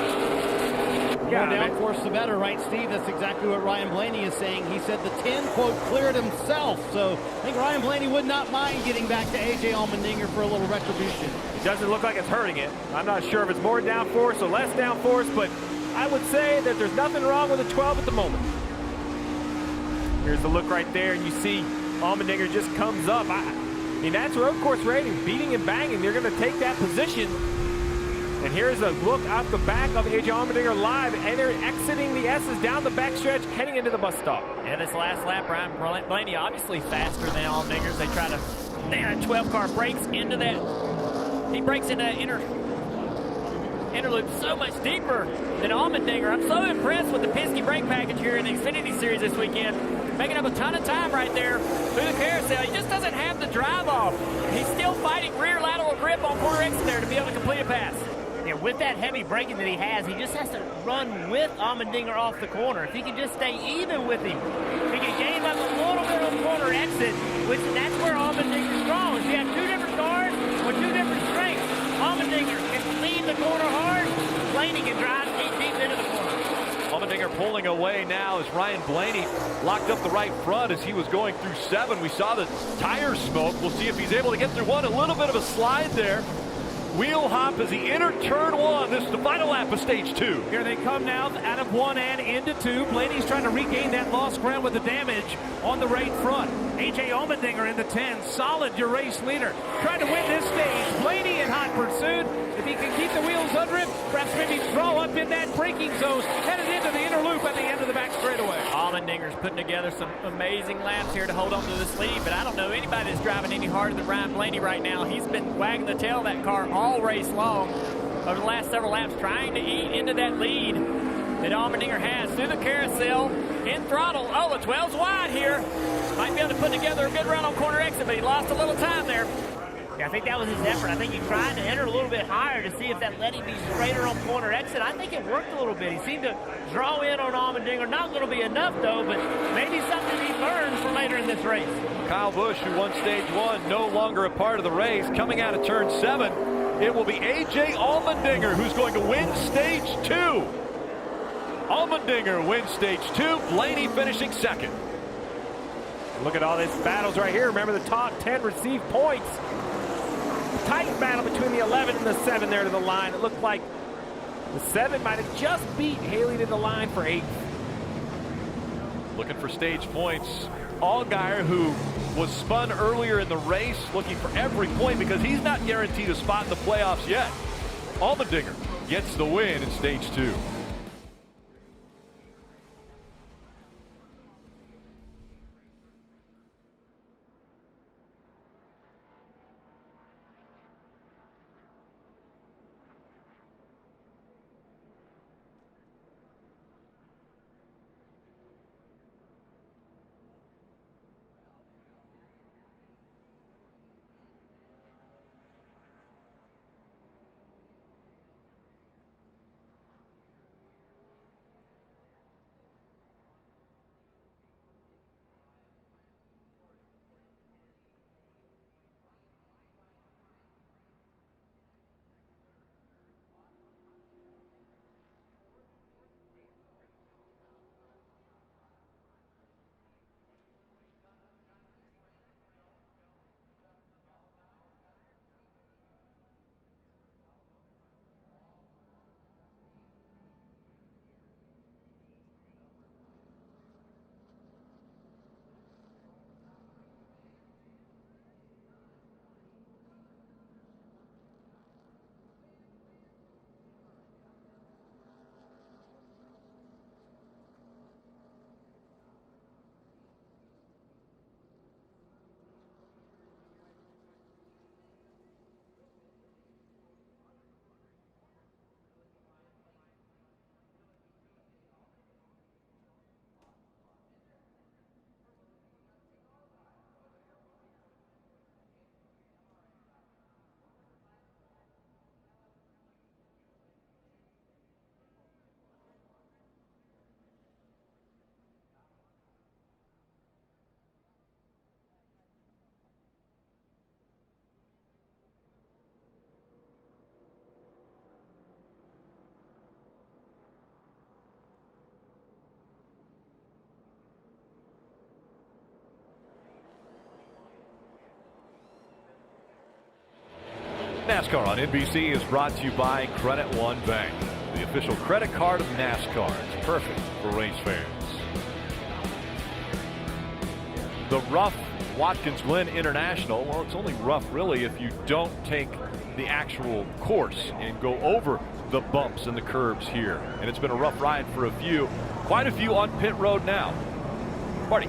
The more downforce, the better, right, Steve? That's exactly what Ryan Blaney is saying. He said the 10, quote, cleared himself. So I think Ryan Blaney would not mind getting back to A.J. Allmendinger for a little retribution. It doesn't look like it's hurting it. I'm not sure if it's more downforce or less downforce, but I would say that there's nothing wrong with the 12 at the moment. Here's the look right there, and you see Allmendinger just comes up. I mean, that's road course rating, beating and banging. They're going to take that position. And here's a look out the back of A.J. Allmendinger live, and they're exiting the S's down the backstretch, heading into the bus stop. Yeah, this last lap, Ryan Blaney obviously faster than Allmendinger. They try to, that 12 car breaks into that. He breaks into inner loop so much deeper than Allmendinger. I'm so impressed with the Penske brake package here in the Xfinity Series this weekend. Making up a ton of time right there through the carousel. He just doesn't have the drive off. He's still fighting rear lateral grip on quarter exit there to be able to complete a pass. Yeah, with that heavy braking that he has, he just has to run with Allmendinger off the corner. If he can just stay even with him, he can gain up a little bit on corner exit, which that's where Allmendinger's strong. If you have 2 different cars with 2 different strengths, Allmendinger can lead the corner hard. Blaney can drive deep into the corner. Allmendinger pulling away now as Ryan Blaney locked up the right front as he was going through 7. We saw the tires smoke. We'll see if he's able to get through 1. A little bit of a slide there. Wheel hop as he entered turn 1. This is the final lap of stage 2. Here they come now out of 1 and into 2. Blaney's trying to regain that lost ground with the damage on the right front. A.J. Allmendinger in the 10. Solid, your race leader. Trying to win this stage. Blaney in hot pursuit. If he can keep the wheels under him, perhaps maybe throw up in that braking zone. Headed into the inner loop at the end of the back straightaway. Allmendinger's putting together some amazing laps here to hold on to this lead, but I don't know anybody that's driving any harder than Ryan Blaney right now. He's been wagging the tail of that car all race long over the last several laps, trying to eat into that lead. that Allmendinger has through the carousel, in throttle. Oh, the 12's wide here. Might be able to put together a good run on corner exit, but he lost a little time there. Yeah, I think that was his effort. I think he tried to enter a little bit higher to see if that let him be straighter on corner exit. I think it worked a little bit. He seemed to draw in on Allmendinger. Not going to be enough, though, but maybe something he learned for later in this race. Kyle Busch, who won stage 1, no longer a part of the race. Coming out of turn 7, it will be A.J. Allmendinger who's going to win stage 2. Allmendinger wins stage 2. Blaney finishing second. Look at all these battles right here. Remember, the top 10 receive points. Tight battle between the 11 and the 7 there to the line. It looked like the 7 might have just beat Haley to the line for 8th. Looking for stage points. Allgaier, who was spun earlier in the race, looking for every point because he's not guaranteed a spot in the playoffs yet. Allmendinger gets the win in stage 2. NASCAR on NBC is brought to you by Credit One Bank, the official credit card of NASCAR. It's perfect for race fans. The rough Watkins Glen International, well, it's only rough really if you don't take the actual course and go over the bumps and the curves here. And it's been a rough ride for a few, quite a few on pit road now. Marty.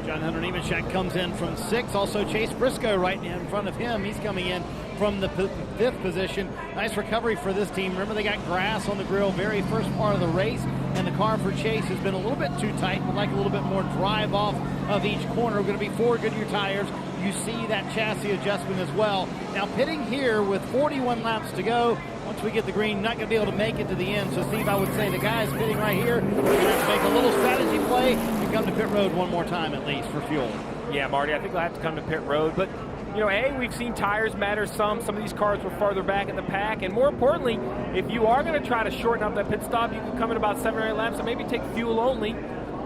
John Hunter Nemechek comes in from 6th. Also Chase Briscoe right in front of him. He's coming in from the 5th position. Nice recovery for this team. Remember, they got grass on the grill very first part of the race, and the car for Chase has been a little bit too tight. Would like a little bit more drive off of each corner. We're going to be 4 Goodyear tires. You see that chassis adjustment as well. Now pitting here with 41 laps to go. Once we get the green, not going to be able to make it to the end. So, Steve, I would say the guys pitting right here are going to have to make a little strategy play and come to pit road one more time at least for fuel. Yeah, Marty, I think they'll have to come to pit road. But, you know, we've seen tires matter some. Some of these cars were farther back in the pack. And more importantly, if you are going to try to shorten up that pit stop, you can come in about 7 or 8 laps and maybe take fuel only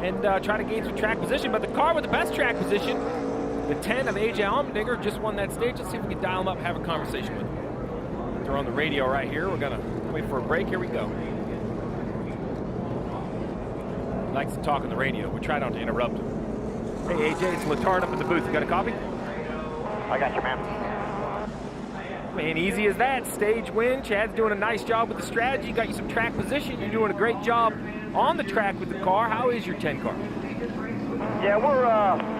and try to gain some track position. But the car with the best track position, the 10 of A.J. Allmendinger, just won that stage. Let's see if we can dial him up and have a conversation with him. They're on the radio right here. We're going to wait for a break. Here we go. He likes to talk on the radio. We try not to interrupt him. Hey, AJ, it's Letard up in the booth. You got a copy? I got you, man. Man, easy as that. Stage win. Chad's doing a nice job with the strategy. Got you some track position. You're doing a great job on the track with the car. How is your 10 car? Yeah,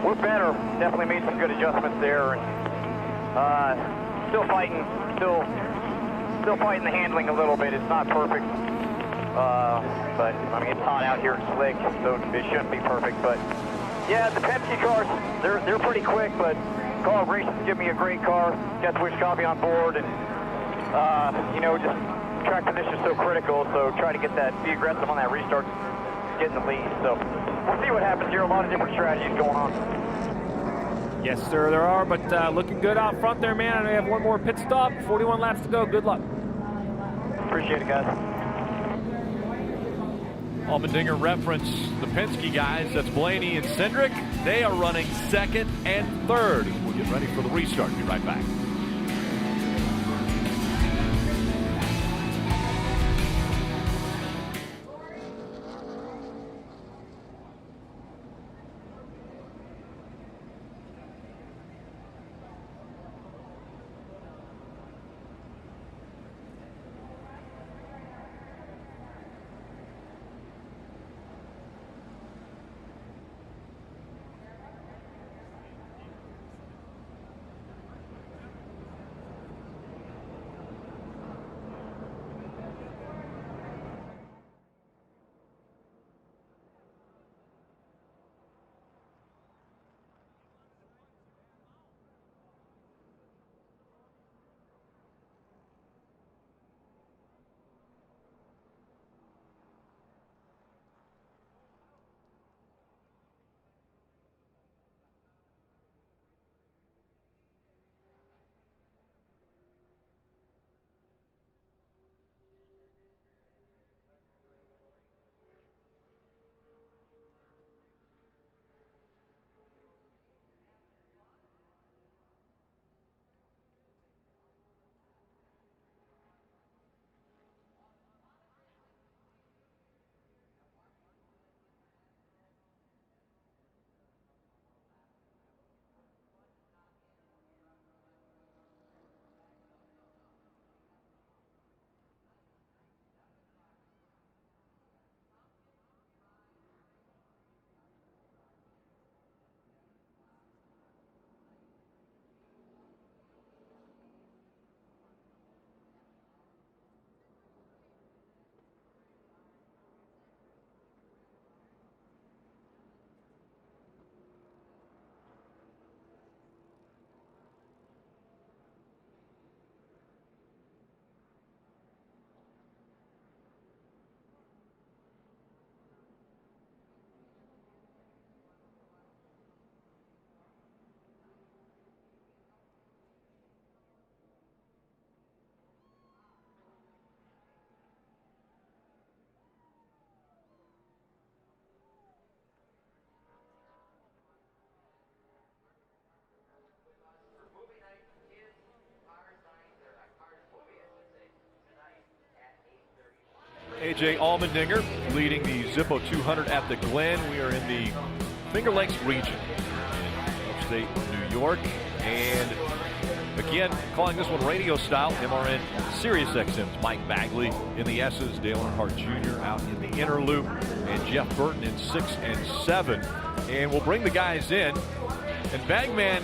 we're better. Definitely made some good adjustments there. And still fighting the handling a little bit. It's not perfect. But I mean, it's hot out here and slick, so it shouldn't be perfect. But yeah, the Pepsi cars, they're pretty quick, but Car Operations give me a great car. Got Switch Copy on board, and you know, just track condition is so critical. So try to get that, be aggressive on that restart, get in the lead. So we'll see what happens here. A lot of different strategies going on. Yes, sir, there are, but looking good out front there, man. And we have one more pit stop, 41 laps to go. Good luck. Appreciate it, guys. Allmendinger referenced the Penske guys. That's Blaney and Cindric. They are running second and third. We'll get ready for the restart. Be right back. A.J. Allmendinger leading the Zippo 200 at the Glen. We are in the Finger Lakes region, upstate New York. And again, calling this one radio style, MRN Sirius XM's Mike Bagley in the S's, Dale Earnhardt Jr. out in the inner loop, and Jeff Burton in 6 and 7. And we'll bring the guys in. And Bagman,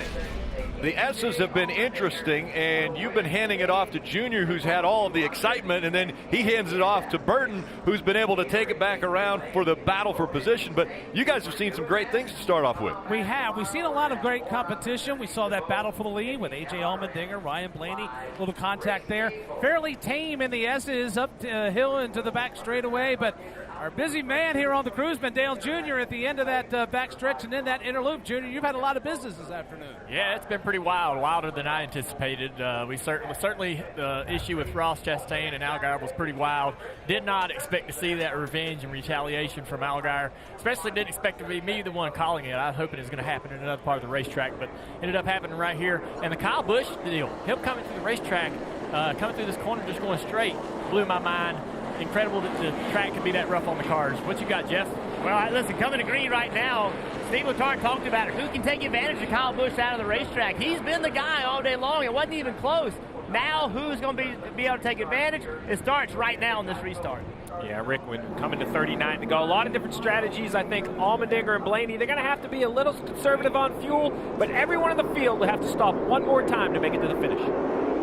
the S's have been interesting, and you've been handing it off to Junior, who's had all of the excitement, and then he hands it off to Burton, who's been able to take it back around for the battle for position. But you guys have seen some great things to start off with. We have. We've seen a lot of great competition. We saw that battle for the lead with A.J. Allmendinger, Ryan Blaney, a little contact there. Fairly tame in the S's, up the hill into the back straightaway, but our busy man here on the cruise, Dale Jr. at the end of that back stretch and then that inner loop. Junior, you've had a lot of business this afternoon. Yeah, it's been pretty wild, wilder than I anticipated. We certainly the issue with Ross Chastain and Allgaier was pretty wild. Did not expect to see that revenge and retaliation from Allgaier. Especially didn't expect to be me the one calling it. I was hoping it was going to happen in another part of the racetrack, but ended up happening right here. And the Kyle Busch deal, him coming through the racetrack, coming through this corner just going straight, blew my mind. Incredible that the track could be that rough on the cars. What you got, Jeff? Well, listen, coming to green right now, Steve Letarte talked about it. Who can take advantage of Kyle Busch out of the racetrack? He's been the guy all day long. It wasn't even close. Now, who's going to be able to take advantage? It starts right now in this restart. Yeah, Rick, when coming to 39 to go, a lot of different strategies. I think Allmendinger and Blaney, they're going to have to be a little conservative on fuel, but everyone in the field will have to stop one more time to make it to the finish.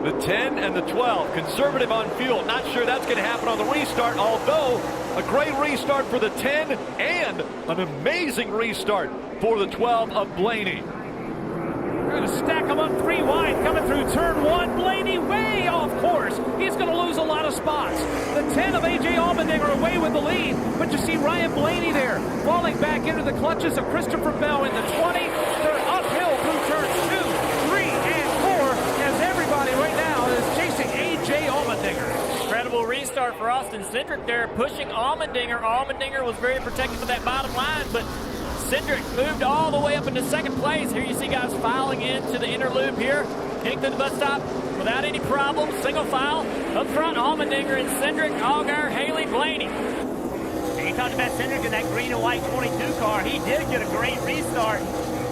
The 10 and the 12, conservative on fuel. Not sure that's going to happen on the restart, although a great restart for the 10 and an amazing restart for the 12 of Blaney. We're going to stack them up 3 wide coming through turn 1. Blaney way off course. He's going to lose a lot of spots. The 10 of A.J. Allmendinger away with the lead, but you see Ryan Blaney there falling back into the clutches of Christopher Bell in the 20. They're uphill through turns 2, 3, and 4 as everybody right now is chasing A.J. Allmendinger. Incredible restart for Austin Cindric there, pushing Allmendinger. Allmendinger was very protected for that bottom line, but Cindric moved all the way up into second place. Here you see guys filing into the inner loop here, getting to the bus stop without any problems. Single file up front, Allmendinger and Cindric, Allgaier, Haley, Blaney. And you talked about Cindric in that green and white 22 car. He did get a great restart.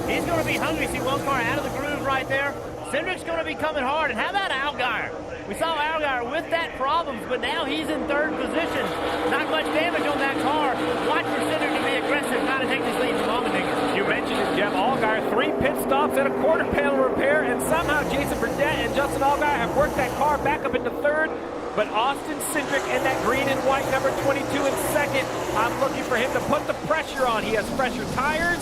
He's going to be hungry. See one car out of the groove right there. Cindric's going to be coming hard. And how about Allgaier? We saw Allgaier with that problems, but now he's in third position. Not much damage on that car. Watch for Cindric to be aggressive, not to take this lead from Allmendinger. You mentioned it, Jeff. Allgaier, 3 pit stops and a quarter panel repair, and somehow Jason Burdett and Justin Allgaier have worked that car back up into third. But Austin Cindric in that green and white number 22 in second. I'm looking for him to put the pressure on. He has fresher tires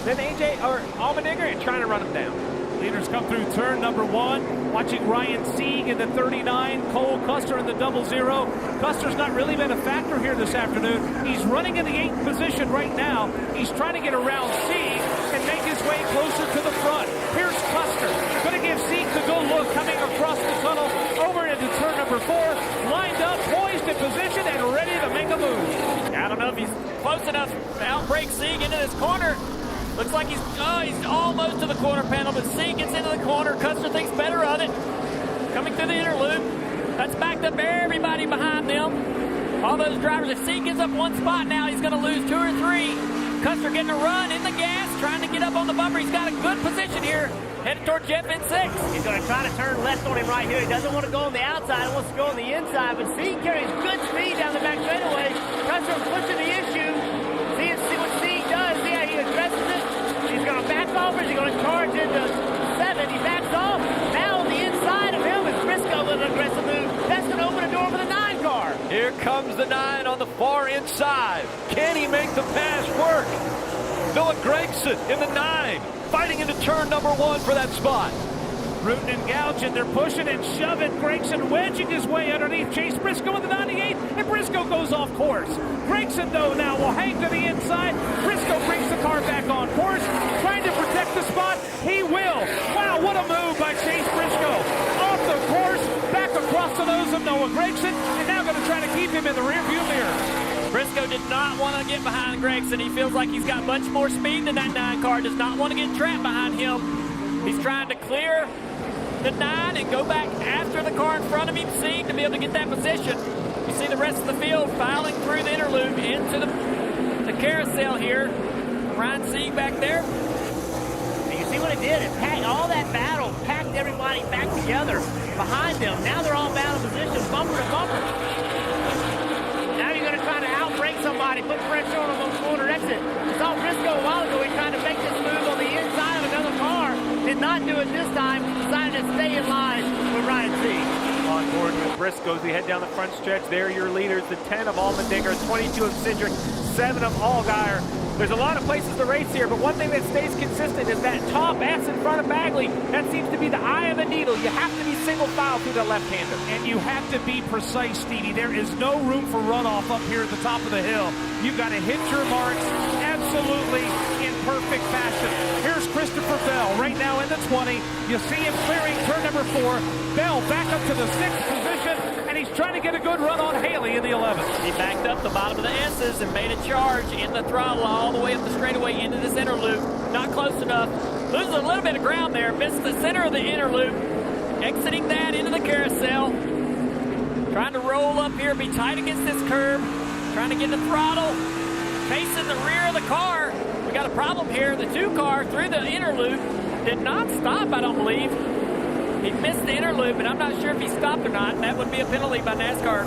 than Allmendinger and trying to run him down. Leaders come through turn number 1. Watching Ryan Sieg in the 39, Cole Custer in the 00. Custer's not really been a factor here this afternoon. He's running in the 8th position right now. He's trying to get around Sieg and make his way closer to the front. Here's Custer. Going to give Sieg the good look coming across the tunnel over into turn number 4. Lined up, poised in position, and ready to make a move. I don't know if he's close enough to outbreak Sieg into this corner. Looks like he's almost to the corner panel, but Sieg gets into the corner. Custer thinks better of it. Coming through the inner loop. That's backed up everybody behind them. All those drivers, if Sieg gets up 1 spot now, he's going to lose 2 or 3. Custer getting a run in the gas, trying to get up on the bumper. He's got a good position here. Headed toward Jeff in 6. He's going to try to turn left on him right here. He doesn't want to go on the outside. He wants to go on the inside. But Sieg carries good speed down the back straightaway. Custer pushing the issue. See what Sieg does. See how he addresses it. He's going to back off, or is he going to charge into 7? He backs off. Now on the inside of him is Briscoe with an aggressive move. That's going to open a door for the 9 car. Here comes the 9 on the far inside. Can he make the pass work? Noah Gregson in the 9, fighting into turn number 1 for that spot. Rooting and gouging, they're pushing and shoving. Gregson wedging his way underneath Chase Briscoe in the 98, and Briscoe goes off course. Gregson, though, now will hang to the inside. Briscoe brings the car back on course, trying to protect the spot. He will. Wow, what a move by Chase Briscoe. Off the course, back across the nose of Noah Gregson, and now going to try to keep him in the rearview mirror. Briscoe did not want to get behind Gregson. He feels like he's got much more speed than that 9 car. Does not want to get trapped behind him. He's trying to clear the 9 and go back after the car in front of him, Sieg, to be able to get that position. You see the rest of the field filing through the inner loop into the carousel here. Ryan Sieg back there. And you see what it did? It packed all that battle, packed everybody back together behind them. Now they're all battle position, bumper to bumper. Now you're going to try to outbreak somebody, put pressure on them on the corner exit. We saw Briscoe a while ago. He tried to make this move on the inside of another car. Did not do it this time. Decided to stay in line with Ryan Sieg. On board with Briscoe as we head down the front stretch. There are your leaders, the 10 of Allmendinger, 22 of Cindric, 7 of Allgaier. There's a lot of places to race here, but one thing that stays consistent is that top S in front of Bagley. That seems to be the eye of the needle. You have to be single file through the left-hander. And you have to be precise, Stevie. There is no room for runoff up here at the top of the hill. You've got to hit your marks absolutely in perfect fashion. Here's Christopher Bell right now in the 20. You see him clearing turn number 4. Bell back up to the 6th position, and he's trying to get a good run on Haley in the 11th. He backed up the bottom of the S's and made a charge in the throttle all the way up the straightaway into this inner loop. Not close enough. Loses a little bit of ground there. Missed the center of the inner loop. Exiting that into the carousel. Trying to roll up here, be tight against this curb. Trying to get the throttle. Facing the rear of the car. We got a problem here. The 2 car through the inner loop did not stop, I don't believe. He missed the inner loop, and I'm not sure if he stopped or not. That would be a penalty by NASCAR.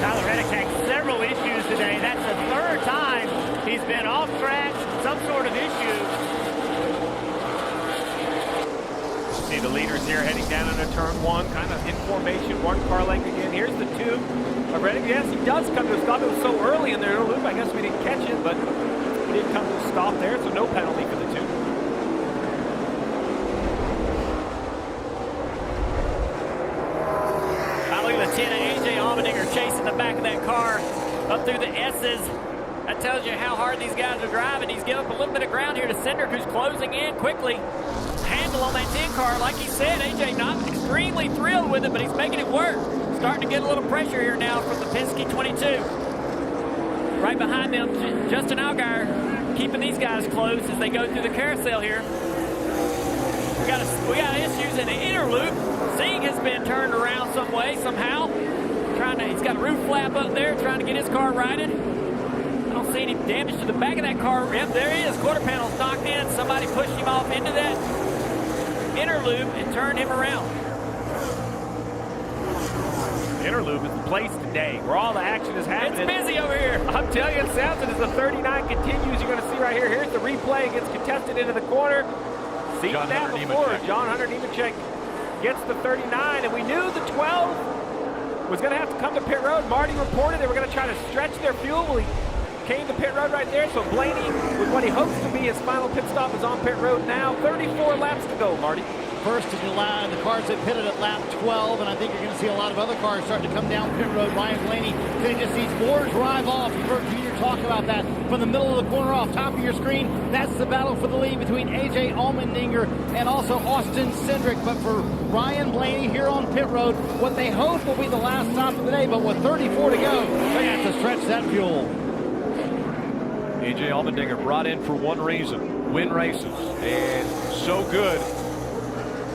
Tyler Reddick had several little issues today. That's the third time he's been off track, some sort of issue. See the leaders here heading down into turn one, kind of in formation, one car length again. Here's the two of Reddick. Yes, he does come to a stop. It was so early in their loop, I guess we didn't catch it, but he did come to a stop there, so no penalty for the two. Look at the 10 of A.J. Allmendinger chasing the back of that car up through the S's. That tells you how hard these guys are driving. He's giving up a little bit of ground here to Cindric, who's closing in quickly. Handle on that 10 car, like he said, A.J. not extremely thrilled with it, but he's making it work. Starting to get a little pressure here now from the Penske 22. Right behind them, Justin Allgaier keeping these guys close as they go through the carousel here. We got issues in the inner loop. Zing has been turned around some way, somehow. He's got a roof flap up there, trying to get his car righted. I don't see any damage to the back of that car. Yep, there he is. Quarter panel's knocked in. Somebody pushed him off into that inner loop and turned him around. Inner loop is the place today where all the action is happening. It's busy over here. I'm telling you, it sounds as the 39 continues. You're going to see right here. Here's the replay. It gets contested into the corner. Seen that before. John Hunter Nemechek gets the 39, and we knew the 12 was going to have to come to pit road. Marty reported they were going to try to stretch their fuel. Well, he came to pit road right there, so Blaney, with what he hopes to be his final pit stop, is on pit road now. 34 laps to go, Marty. First in the line, the cars that pitted at lap 12, and I think you're going to see a lot of other cars starting to come down pit road. Ryan Blaney finishes these four drive off. You heard Junior talk about that from the middle of the corner off top of your screen. That's the battle for the lead between A.J. Allmendinger and also Austin Cindric. But for Ryan Blaney here on pit road, what they hope will be the last stop of the day, but with 34 to go, they have to stretch that fuel. A.J. Allmendinger brought in for one reason, win races, and so good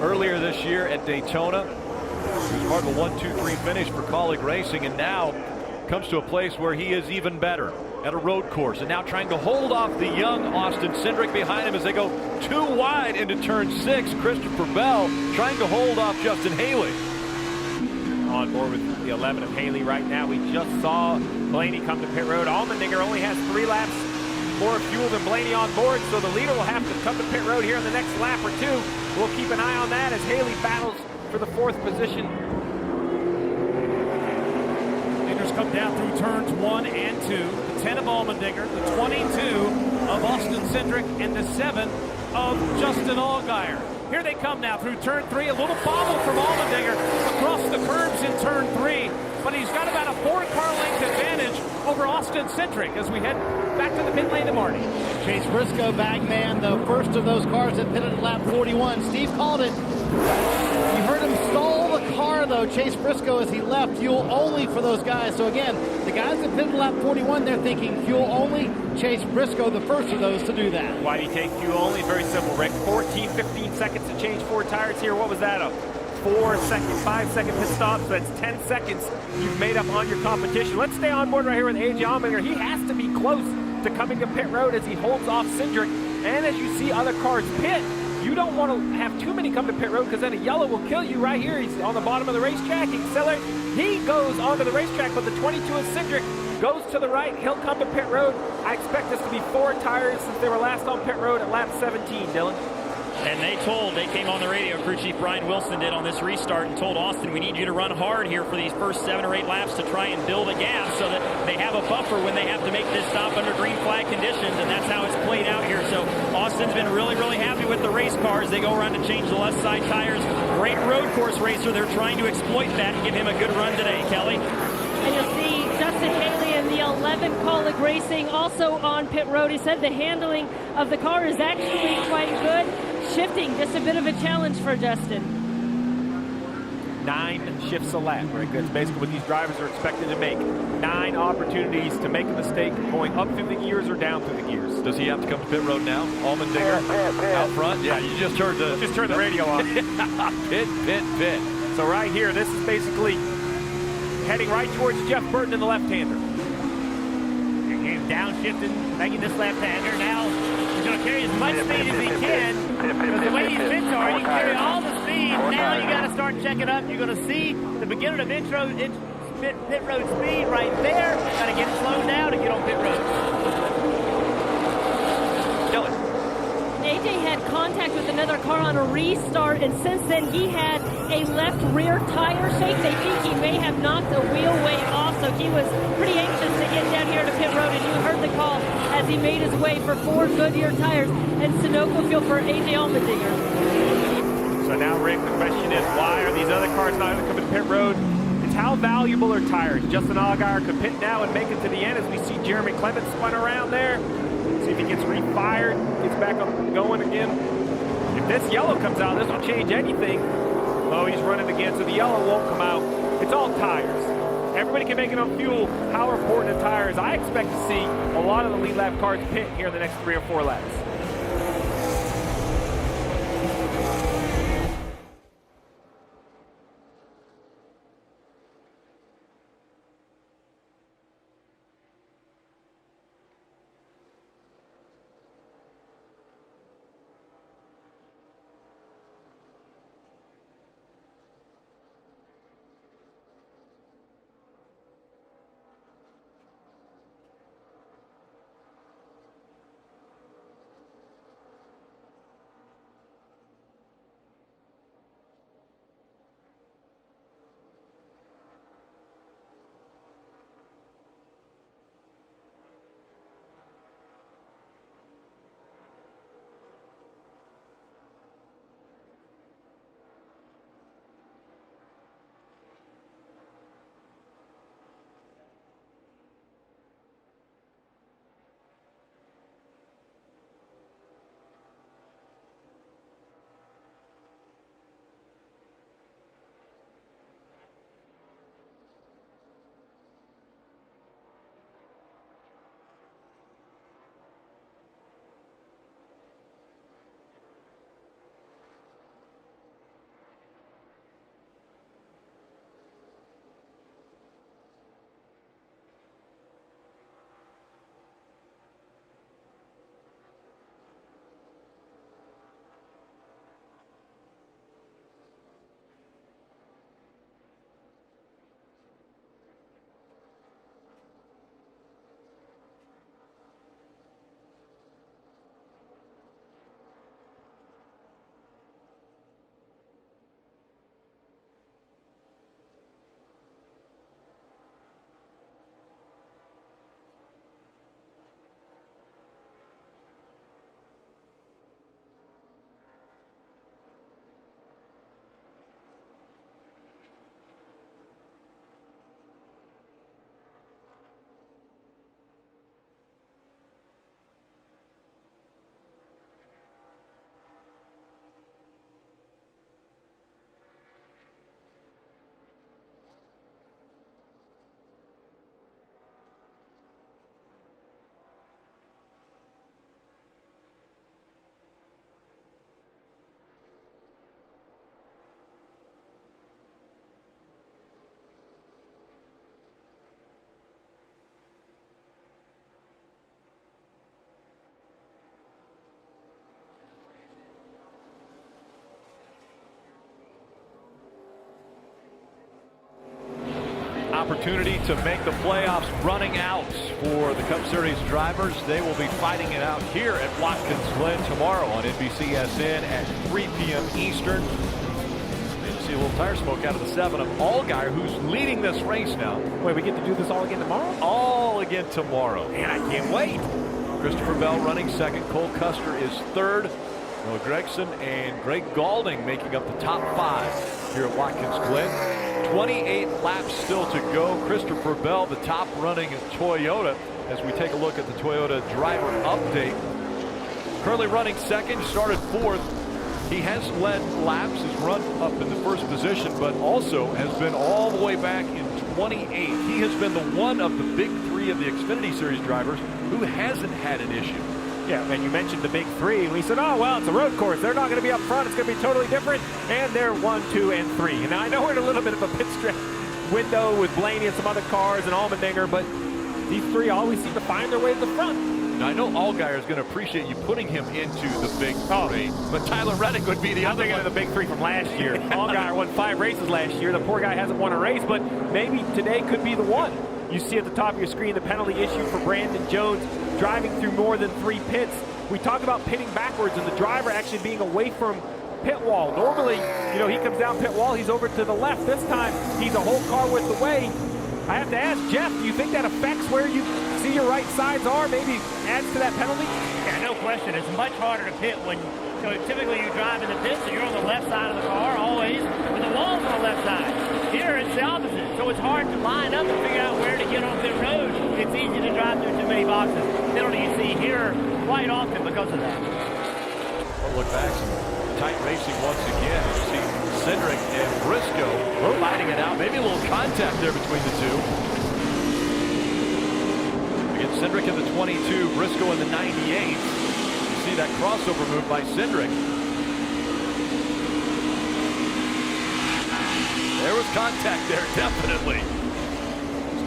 earlier this year at Daytona. He was part of a 1-2-3 finish for Colleague Racing, and now comes to a place where he is even better at a road course, and now trying to hold off the young Austin Cindric behind him as they go too wide into turn 6. Christopher Bell trying to hold off Justin Haley. On board with the 11 of Haley right now. We just saw Blaney come to pit road. Allmendinger only has 3 laps more fuel than Blaney on board, so the leader will have to come to pit road here in the next lap or two. We'll keep an eye on that as Haley battles for the 4th position. Leaders come down through turns 1 and 2. The 10 of Allmendinger, the 22 of Austin Cindric, and the 7 of Justin Allgaier. Here they come now through turn 3. A little bobble from Allmendinger across the curbs in turn 3. But he's got about a 4-car length advantage over Austin Cindric as we head back to the pit lane to Marty. Chase Briscoe, bagman, the first of those cars that pitted at lap 41. Steve called it. You heard him stall the car, though, Chase Briscoe, as he left. Fuel only for those guys. So, again, the guys that pitted lap 41, they're thinking fuel only. Chase Briscoe, the first of those to do that. Why do you take fuel only? Very simple, Rick. 14, 15 seconds to change 4 tires here. What was that? A 5-second pit stop, so that's 10 seconds you've made up on your competition. Let's stay on board right here with A.J. Allmendinger. He has to be close to coming to pit road as he holds off Cindric. And as you see other cars pit, you don't want to have too many come to pit road because then a yellow will kill you right here. He's on the bottom of the racetrack. He accelerates. He goes onto the racetrack, but the 22 of Cindric goes to the right. He'll come to pit road. I expect this to be 4 tires since they were last on pit road at lap 17, Dylan. And they came on the radio, crew chief Brian Wilson did on this restart, and told Austin, we need you to run hard here for these first 7 or 8 laps to try and build a gap so that they have a buffer when they have to make this stop under green flag conditions, and that's how it's played out here. So Austin's been really, really happy with the race cars. They go around to change the left side tires. Great road course racer. They're trying to exploit that and give him a good run today, Kelly. And you'll see Justin Haley in the 11 Colleague Racing also on pit road. He said the handling of the car is actually quite good. Shifting, just a bit of a challenge for Justin. 9 shifts a lap, right? That's basically what these drivers are expected to make. 9 opportunities to make a mistake going up through the gears or down through the gears. Does he have to come to pit road now? Allmendinger out front? Yeah, you just heard the radio off. Pit. So right here, this is basically heading right towards Jeff Burton in the left-hander. He's downshifting, making this left-hander. Now he's going to carry as much speed as he can. Because the way these pits are, he can carry all the speed. Now you got to start checking up. You're going to see the beginning of pit road speed right there. Got to get it slowed down and get on pit road. AJ had contact with another car on a restart, and since then he had a left rear tire shake. They think he may have knocked a wheelway off, so he was pretty anxious to get down here to pit road, and you heard the call as he made his way for 4 Goodyear tires and Sunoco fuel for AJ Allmendinger. So now, Rick, the question is, why are these other cars not going to come to pit road? It's how valuable are tires? Justin Allgaier could pit now and make it to the end as we see Jeremy Clement spun around there. See if he gets refired, gets back up going again. If this yellow comes out, this will change anything. Oh, he's running again, so the yellow won't come out. It's all tires. Everybody can make it on fuel. How important are tires? I expect to see a lot of the lead lap cars pit here in the next 3 or 4 laps. Opportunity to make the playoffs running out for the Cup Series drivers. They will be fighting it out here at Watkins Glen tomorrow on NBCSN at 3 p.m. Eastern. You'll see a little tire smoke out of the 7 of Allgaier, who's leading this race now. Wait, we get to do this all again tomorrow? All again tomorrow. And I can't wait. Christopher Bell running second. Cole Custer is third. Noah Gregson and Greg Gaulding making up the top 5 here at Watkins Glen. 28 laps still to go. Christopher Bell, the top running Toyota, as we take a look at the Toyota driver update. Currently running second, started 4th. He has led laps, has run up in the first position, but also has been all the way back in 28. He has been the one of the big 3 of the Xfinity Series drivers who hasn't had an issue. Yeah, and you mentioned the big 3. We said, oh, well, it's a road course. They're not going to be up front. It's going to be totally different. And they're 1, 2, and 3. And now I know we're in a little bit of a pit strip window with Blaney and some other cars and Allmendinger, but these 3 always seem to find their way to the front. Now, I know Allgaier is going to appreciate you putting him into the big three, but Tyler Reddick would be the other one. of the big three from last year. Allgaier won 5 races last year. The poor guy hasn't won a race, but maybe today could be the one. You see at the top of your screen the penalty issue for Brandon Jones driving through more than 3 pits. We talk about pitting backwards and the driver actually being away from pit wall. Normally, he comes down pit wall, he's over to the left. This time, he's a whole car width away. I have to ask Jeff, do you think that affects where you see your right sides are? Maybe adds to that penalty? Yeah, no question. It's much harder to pit when typically you drive in the pits and you're on the left side of the car always, with the wall's on the left side. Here, it's the opposite. So it's hard to line up and figure out where to get on pit road. It's easy to drive through too many boxes. Penalty you see here quite often because of that. We'll look back, some tight racing once again. You see Cindric and Briscoe fighting it out. Maybe a little contact there between the two. Again, Cindric in the 22, Briscoe in the 98. You see that crossover move by Cindric. There was contact there, definitely.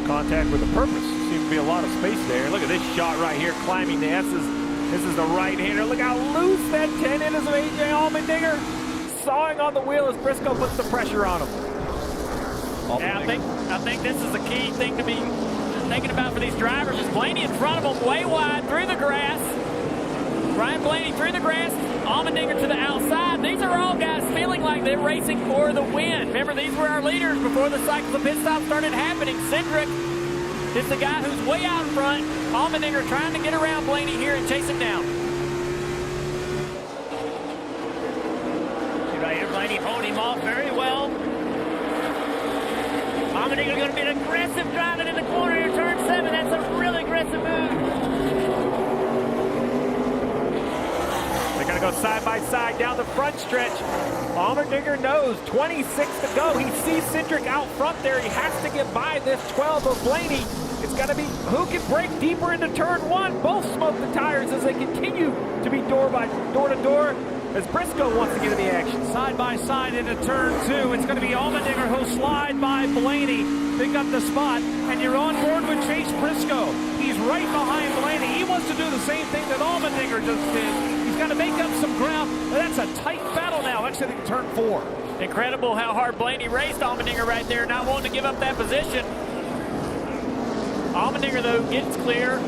Contact with a purpose. Seems to be a lot of space there. Look at this shot right here, climbing the S's. This is the right-hander. Look how loose that 10 is of A.J. Allmendinger. Sawing on the wheel as Briscoe puts the pressure on him. Yeah, I think this is a key thing to be thinking about for these drivers. Is Blaney in front of them, way wide through the grass. Ryan Blaney through the grass, Allmendinger to the outside. These are all guys feeling like they're racing for the win. Remember, these were our leaders before the cycles of pit stop started happening. Cindric is the guy who's way out in front. Allmendinger trying to get around Blaney here and chase him down. Right here, Blaney holding him off very well. Allmendinger going to be an aggressive driving in the corner here, turn 7. That's a really aggressive move. They're going to go side by side down the front stretch. Allmendinger knows 26 to go. He sees Cindric out front there. He has to get by this 12 of Blaney. It's got to be who can break deeper into turn 1. Both smoke the tires as they continue to be door to door. As Briscoe wants to get in the action. Side by side into turn 2. It's going to be Allmendinger who'll slide by Blaney, pick up the spot, and you're on board with Chase Briscoe. He's right behind Blaney. He wants to do the same thing that Allmendinger just did. He's got to make up some ground. That's a tight battle now exiting turn 4. Incredible how hard Blaney raced Allmendinger right there, not wanting to give up that position. Allmendinger, though, gets clear,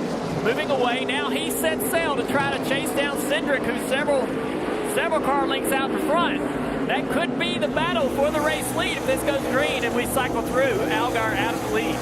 moving away. Now he sets sail to try to chase down Cindric, who's several car lengths out in front. That could be the battle for the race lead if this goes green and we cycle through. Allgaier out of the lead.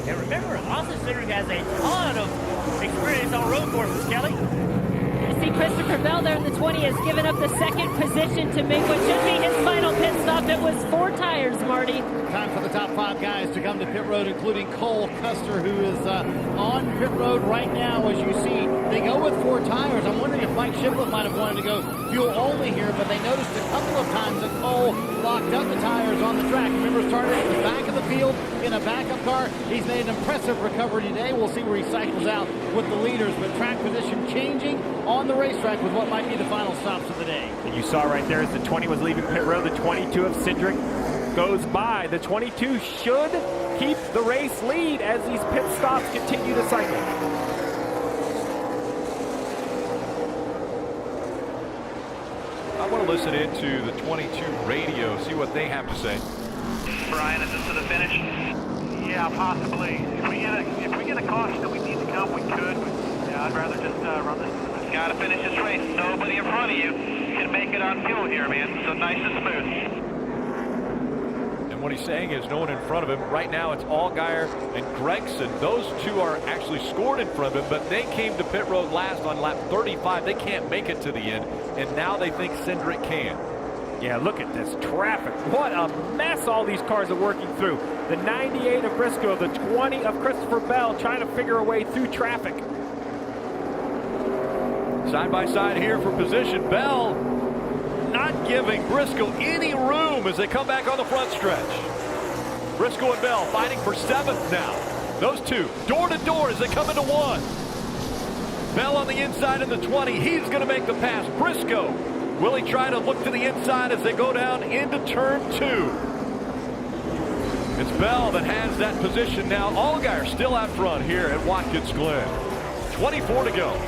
And remember, Austin Cindric has a ton of experience on road courses, Kelly. You see Christopher Bell there in the 20 has given up the second position to make what should be his final pit stop. It was 4 tires, Marty. Time for the top 5 guys to come to pit road, including Cole Custer, who is on pit road right now. As you see, they go with 4 tires. I'm wondering if Mike Shiplett might have wanted to go fuel only here, but they noticed a couple of times that Cole locked up the tires on the track. Remember, started at the back of the field in a backup car. He's made an impressive recovery today. We'll see where he cycles out with the leaders, but track position changing on the racetrack with what might be the final stops of the day. And you saw right there as the 20 was leaving pit road, the 22 of Cindric goes by. The 22 should keep the race lead as these pit stops continue to cycle. I want to listen into the 22 radio, see what they have to say. Brian, is this to the finish? Yeah, possibly. If we get a caution that we need to come, we could. But yeah, I'd rather just run this. Got to finish this race. Nobody in front of you can make it on fuel here, man. So nice and smooth. And what he's saying is no one in front of him. Right now it's Allgaier and Gregson. Those two are actually scored in front of him, but they came to pit road last on lap 35. They can't make it to the end, and now they think Cindric can. Yeah, look at this traffic. What a mess all these cars are working through. The 98 of Briscoe, the 20 of Christopher Bell trying to figure a way through traffic. Side by side here for position. Bell not giving Briscoe any room as they come back on the front stretch. Briscoe and Bell fighting for 7th now. Those two door to door as they come into 1. Bell on the inside in the 20. He's going to make the pass. Briscoe, will he try to look to the inside as they go down into turn 2? It's Bell that has that position now. Allgaier still out front here at Watkins Glen. 24 to go.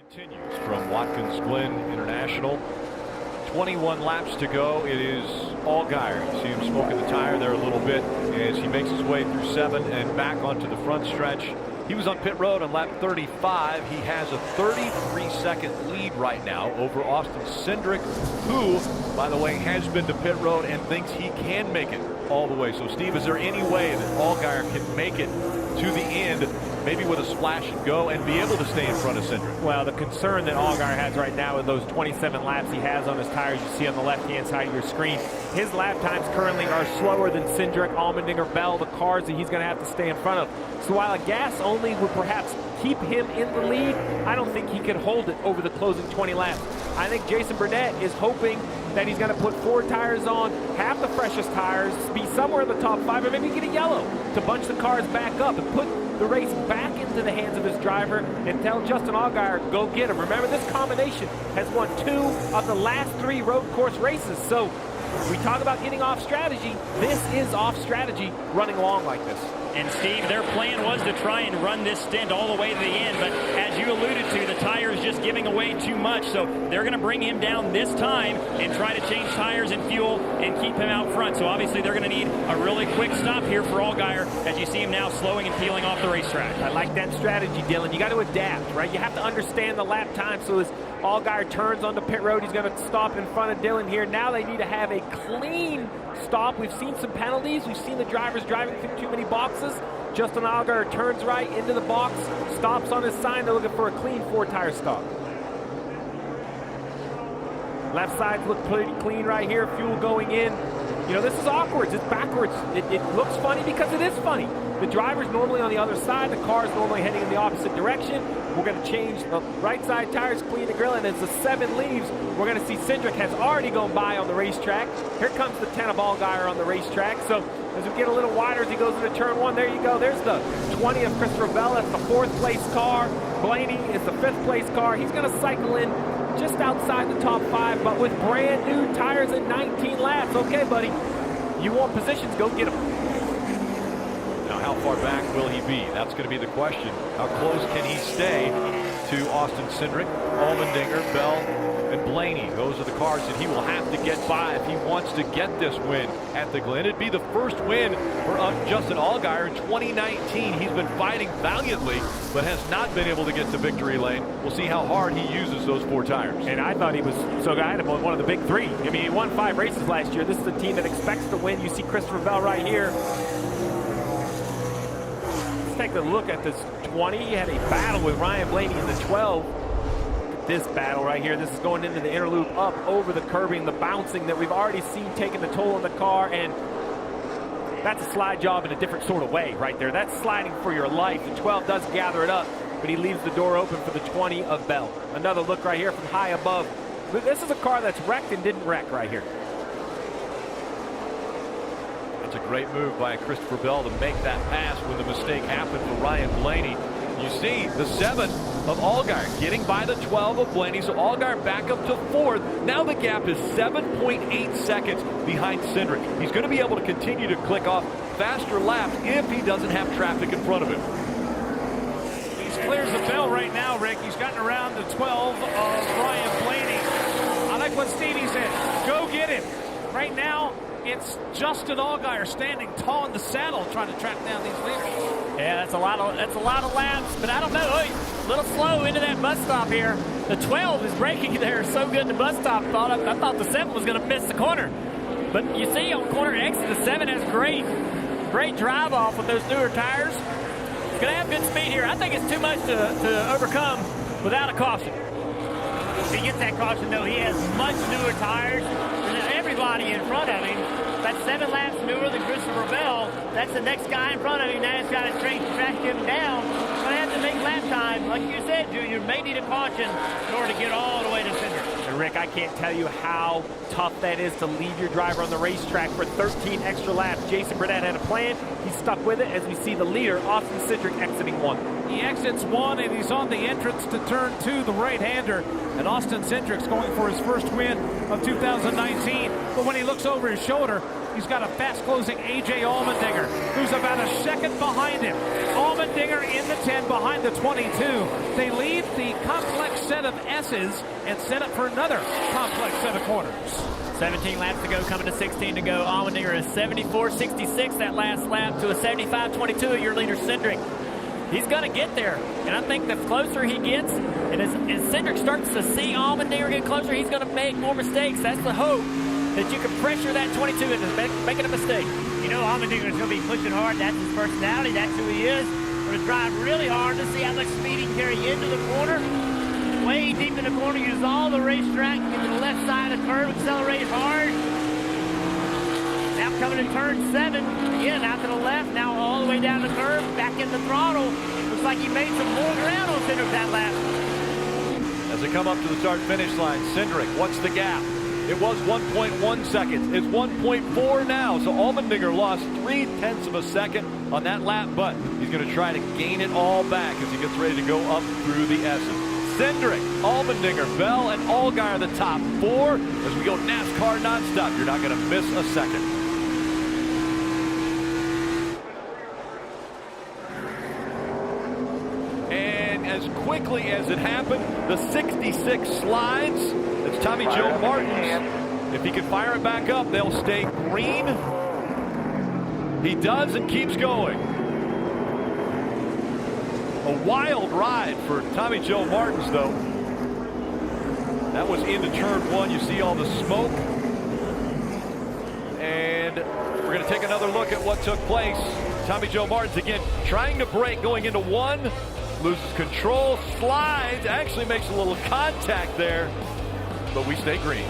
Continues from Watkins Glen International. 21 laps to go. It is Allgaier. You see him smoking the tire there a little bit as he makes his way through 7 and back onto the front stretch. He was on pit road on lap 35. He has a 33-second lead right now over Austin Cindric, who, by the way, has been to pit road and thinks he can make it all the way. So, Steve, is there any way that Allgaier can make it to the end, maybe with a splash and go, and be able to stay in front of Cindric? Well, the concern that Allgaier has right now with those 27 laps he has on his tires, you see on the left-hand side of your screen, his lap times currently are slower than Cindric, Allmendinger, Bell, the cars that he's going to have to stay in front of. So while a gas only would perhaps keep him in the lead, I don't think he can hold it over the closing 20 laps. I think Jason Burnett is hoping that he's going to put 4 tires on, have the freshest tires, be somewhere in the top 5, or maybe get a yellow to bunch the cars back up and put the race back into the hands of his driver and tell Justin Allgaier, go get him. Remember, this combination has won 2 of the last 3 road course races. So we talk about getting off strategy. This is off strategy running along like this. And Steve, their plan was to try and run this stint all the way to the end, but as you alluded to, the tires just giving away too much, so they're going to bring him down this time and try to change tires and fuel and keep him out front. So obviously they're going to need a really quick stop here for Allgaier as you see him now slowing and peeling off the racetrack. I like that strategy, Dylan. You got to adapt, right? You have to understand the lap time, so as Allgaier turns onto pit road, he's going to stop in front of Dylan here. Now they need to have a clean stop. We've seen some penalties. We've seen the drivers driving through too many boxes. Justin Allgaier turns right into the box, stops on his sign. They're looking for a clean 4-tire stop. Left sides look pretty clean right here. Fuel going in. You know, this is awkward. It's backwards. It looks funny because it is funny. The driver's normally on the other side. The car's normally heading in the opposite direction. We're going to change the right side tires, clean the grill, and as the 7 leaves, we're going to see Cindric has already gone by on the racetrack. Here comes the 10 of Allgaier on the racetrack. So as we get a little wider as he goes into turn 1, there you go. There's the 20 of Christopher Bell. That's the 4th place car. Blaney is the 5th place car. He's going to cycle in just outside the top 5, but with brand new tires in 19 laps. Okay, buddy, you want positions, go get them. Now, how far back will he be? That's going to be the question. How close can he stay to Austin Cindric, Allmendinger, Bell, and Blaney? Those are the cars that he will have to get by if he wants to get this win at the Glen. It'd be the first win for Justin Allgaier in 2019. He's been fighting valiantly, but has not been able to get to victory lane. We'll see how hard he uses those 4 tires. And I thought he was so good at one of the big 3. I mean, he won 5 races last year. This is a team that expects to win. You see Christopher Bell right here. Let's take a look at this 20. He had a battle with Ryan Blaney in the 12. This battle right here. This is going into the inner loop, up over the curbing, the bouncing that we've already seen taking the toll on the car, and that's a slide job in a different sort of way right there. That's sliding for your life. The 12 does gather it up, but he leaves the door open for the 20 of Bell. Another look right here from high above. This is a car that's wrecked and didn't wreck right here. It's a great move by Christopher Bell to make that pass when the mistake happened for Ryan Blaney. You see the 7 of Allgaier getting by the 12 of Blaney, so Allgaier back up to 4th. Now the gap is 7.8 seconds behind Cindric. He's going to be able to continue to click off faster laps if he doesn't have traffic in front of him. He clears the bell right now, Rick. He's gotten around the 12 of Ryan Blaney. I like what Stevie said. Go get him. Right now, it's Justin Allgaier standing tall in the saddle trying to track down these leaders. Yeah, that's a lot of laps, but I don't know. A little slow into that bus stop here. The 12 is braking there so good in the bus stop. I thought the 7 was going to miss the corner. But you see on corner exit, the 7 has great drive off with those newer tires. It's going to have good speed here. I think it's too much to overcome without a caution. If he gets that caution, though, he has much newer tires than everybody in front of him. That's 7 laps newer than Christopher Bell. That's the next guy in front of him. Now he's got to track him down. But have to make lap time. Like you said, Junior, may need a caution in order to get all the way to Cindric. And Rick, I can't tell you how tough that is to leave your driver on the racetrack for 13 extra laps. Jason Burnett had a plan. He stuck with it as we see the leader, Austin Cindric, exiting 1. He exits 1, and he's on the entrance to turn 2, the right-hander. And Austin Cindric's going for his first win of 2019. But when he looks over his shoulder, he's got a fast-closing A.J. Allmendinger, who's about a second behind him. Allmendinger in the 10 behind the 22. They leave the complex set of S's and set up for another complex set of corners. 17 laps to go, coming to 16 to go. Allmendinger is 74.66 that last lap to a 75.22 at your leader, Cindric. He's going to get there, and I think the closer he gets, and as Cindric starts to see Allmendinger get closer, he's going to make more mistakes. That's the hope, that you can pressure that 22 into making a mistake. You know Allmendinger is going to be pushing hard. That's his personality. That's who he is. Going to drive really hard to see how much speed he can carry into the corner. Way deep in the corner, use all the racetrack, get to the left side of the curve, accelerate hard. Now coming to turn 7, again out to the left, now all the way down the curve, back in the throttle. Looks like he made some more ground on Cindric that lap. As they come up to the start-finish line, Cindric, what's the gap? It was 1.1 seconds. It's 1.4 now. So Allmendinger lost 0.3 of a second on that lap, but he's going to try to gain it all back as he gets ready to go up through the S's. Cindric, Allmendinger, Bell, and Allgaier the top 4 as we go NASCAR nonstop. You're not going to miss a second. as quickly as it happened. The 66 slides. It's Tommy Joe Martin's. If he can fire it back up, they'll stay green. He does and keeps going. A wild ride for Tommy Joe Martins, though. That was into turn 1. You see all the smoke. And we're going to take another look at what took place. Tommy Joe Martins again trying to brake going into 1. Loses control, slides, actually makes a little contact there. But we stay green.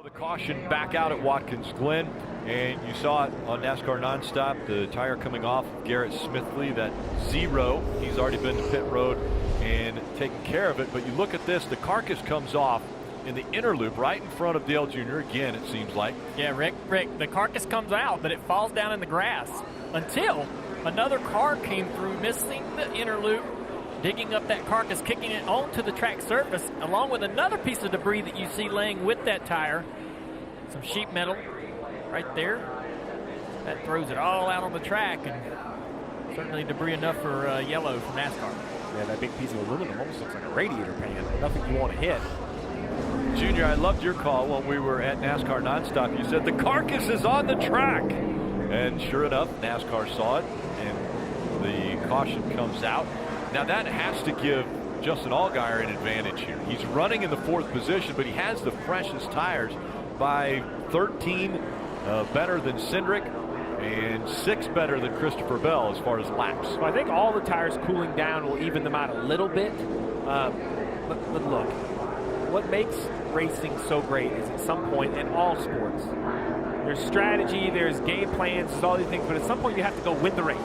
The caution back out at Watkins Glen, and you saw it on NASCAR Nonstop, the tire coming off of Garrett Smithley, that 0. He's already been to pit road and taken care of it, but you look at this, the carcass comes off in the inner loop right in front of Dale Jr. again, it seems like. Yeah, Rick, the carcass comes out, but it falls down in the grass until another car came through, missing the inner loop, digging up that carcass, kicking it onto the track surface, along with another piece of debris that you see laying with that tire. Some sheet metal right there. That throws it all out on the track, and certainly debris enough for yellow from NASCAR. Yeah, that big piece of aluminum almost looks like a radiator pan. Nothing you want to hit. Junior, I loved your call when we were at NASCAR Nonstop. You said the carcass is on the track. And sure enough, NASCAR saw it, and the caution comes out. Now that has to give Justin Allgaier an advantage here. He's running in the 4th position, but he has the freshest tires by 13 better than Cindric and 6 better than Christopher Bell as far as laps. So I think all the tires cooling down will even them out a little bit. But look, what makes racing so great is at some point in all sports, there's strategy, there's game plans, there's all these things, but at some point you have to go win the race.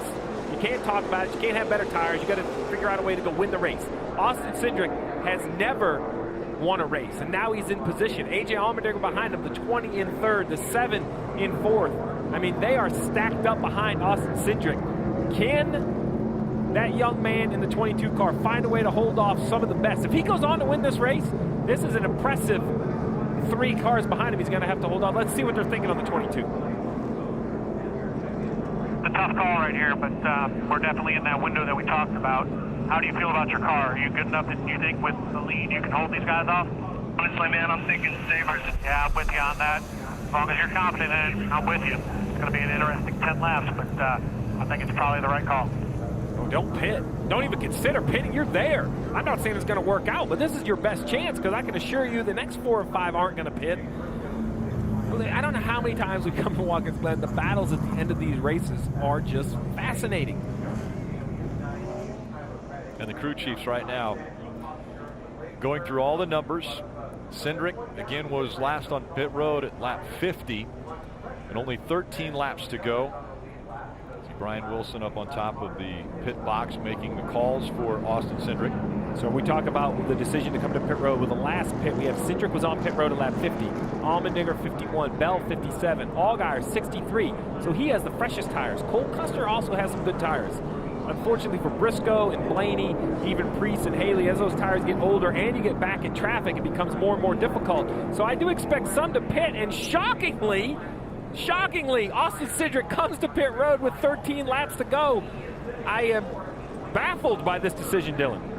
You can't talk about it. You can't have better tires. You got to figure out a way to go win the race. Austin Cindric has never won a race, and now he's in position. A.J. Allmendinger behind him, the 20 in third, the 7 in fourth. I mean, they are stacked up behind Austin Cindric. Can that young man in the 22 car find a way to hold off some of the best? If he goes on to win this race, this is an impressive 3 cars behind him he's going to have to hold on. Let's see what they're thinking on the 22. A tough call right here, but we're definitely in that window that we talked about. How do you feel about your car? Are you good enough that you think with the lead you can hold these guys off? Honestly, man, I'm thinking Sabres. Yeah, I'm with you on that. As long as you're confident in it, I'm with you. It's going to be an interesting 10 laps, but I think it's probably the right call. Oh, don't pit. Don't even consider pitting. You're there. I'm not saying it's going to work out, but this is your best chance because I can assure you the next 4 or 5 aren't going to pit. I don't know how many times we come to Watkins Glen. The battles at the end of these races are just fascinating. And the crew chiefs right now going through all the numbers. Cindric, again, was last on pit road at lap 50 and only 13 laps to go. See Brian Wilson up on top of the pit box making the calls for Austin Cindric. So we talk about the decision to come to pit road with the last pit. We have Cindric was on pit road at lap 50, Allmendinger 51, Bell 57, Allgaier 63. So he has the freshest tires. Cole Custer also has some good tires. Unfortunately for Briscoe and Blaney, even Priest and Haley, as those tires get older and you get back in traffic, it becomes more and more difficult. So I do expect some to pit, and shockingly, Austin Cindric comes to pit road with 13 laps to go. I am baffled by this decision, Dylan.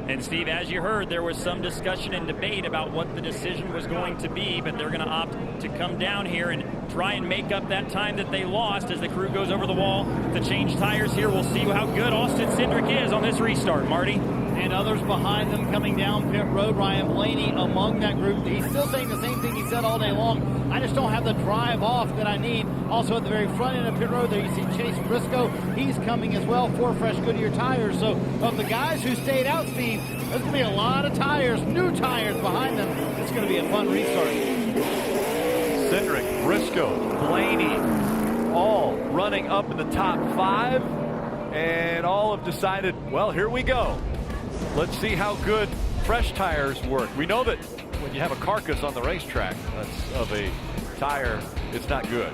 And Steve, as you heard, there was some discussion and debate about what the decision was going to be, but they're going to opt to come down here and try and make up that time that they lost as the crew goes over the wall to change tires here. We'll see how good Austin Cindric is on this restart, Marty. And others behind them coming down pit road. Ryan Blaney among that group. He's still saying the same thing he said all day long. I just don't have the drive off that I need. Also at the very front end of pit road there you see Chase Briscoe. He's coming as well. 4 fresh Goodyear tires. So of the guys who stayed out, Steve, there's going to be a lot of tires, new tires behind them. It's going to be a fun restart. Cindric, Briscoe, Blaney, all running up in the top 5. And all have decided, well, here we go. Let's see how good fresh tires work. We know that when you have a carcass on the racetrack that's of a tire, it's not good.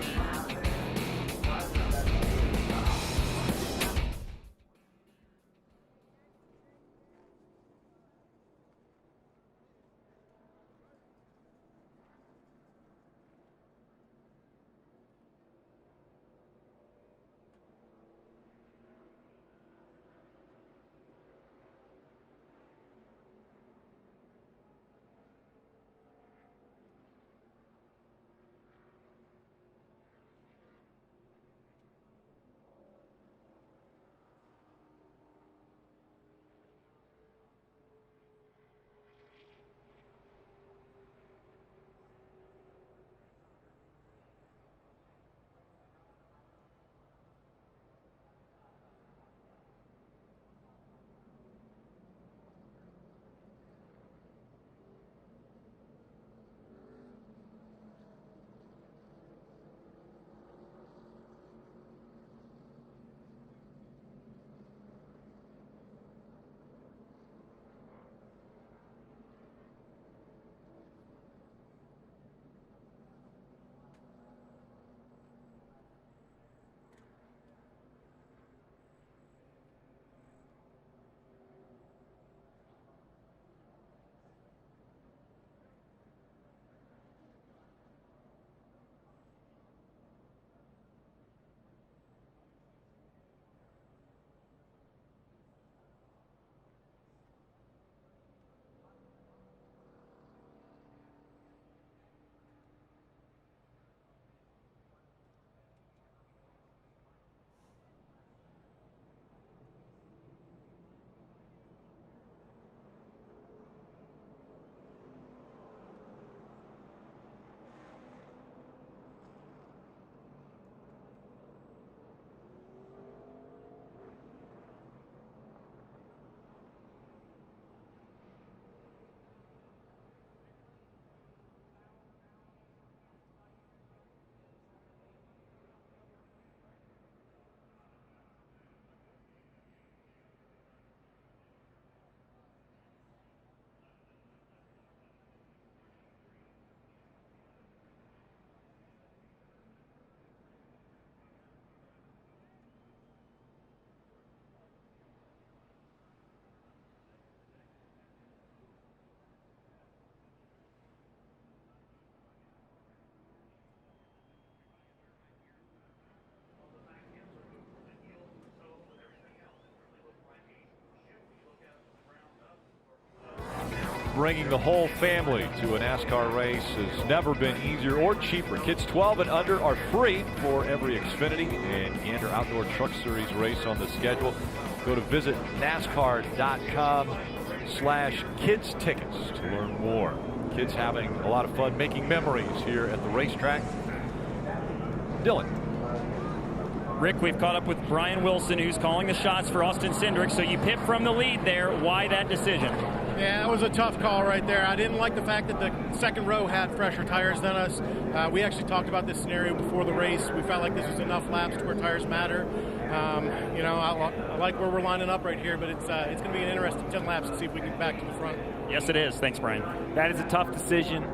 bringing the whole family to a NASCAR race has never been easier or cheaper. Kids 12 and under are free for every Xfinity and Gander Outdoor Truck Series race on the schedule. Go to visit NASCAR.com/kids tickets to learn more. Kids having a lot of fun making memories here at the racetrack. Dylan. Rick, we've caught up with Brian Wilson, who's calling the shots for Austin Cindric. So you pit from the lead there. Why that decision? Yeah, it was a tough call right there. I didn't like the fact that the second row had fresher tires than us. We actually talked about this scenario before the race. We felt like this was enough laps to where tires matter. I like where we're lining up right here, but it's going to be an interesting 10 laps to see if we can get back to the front. Yes, it is. Thanks, Brian. That is a tough decision.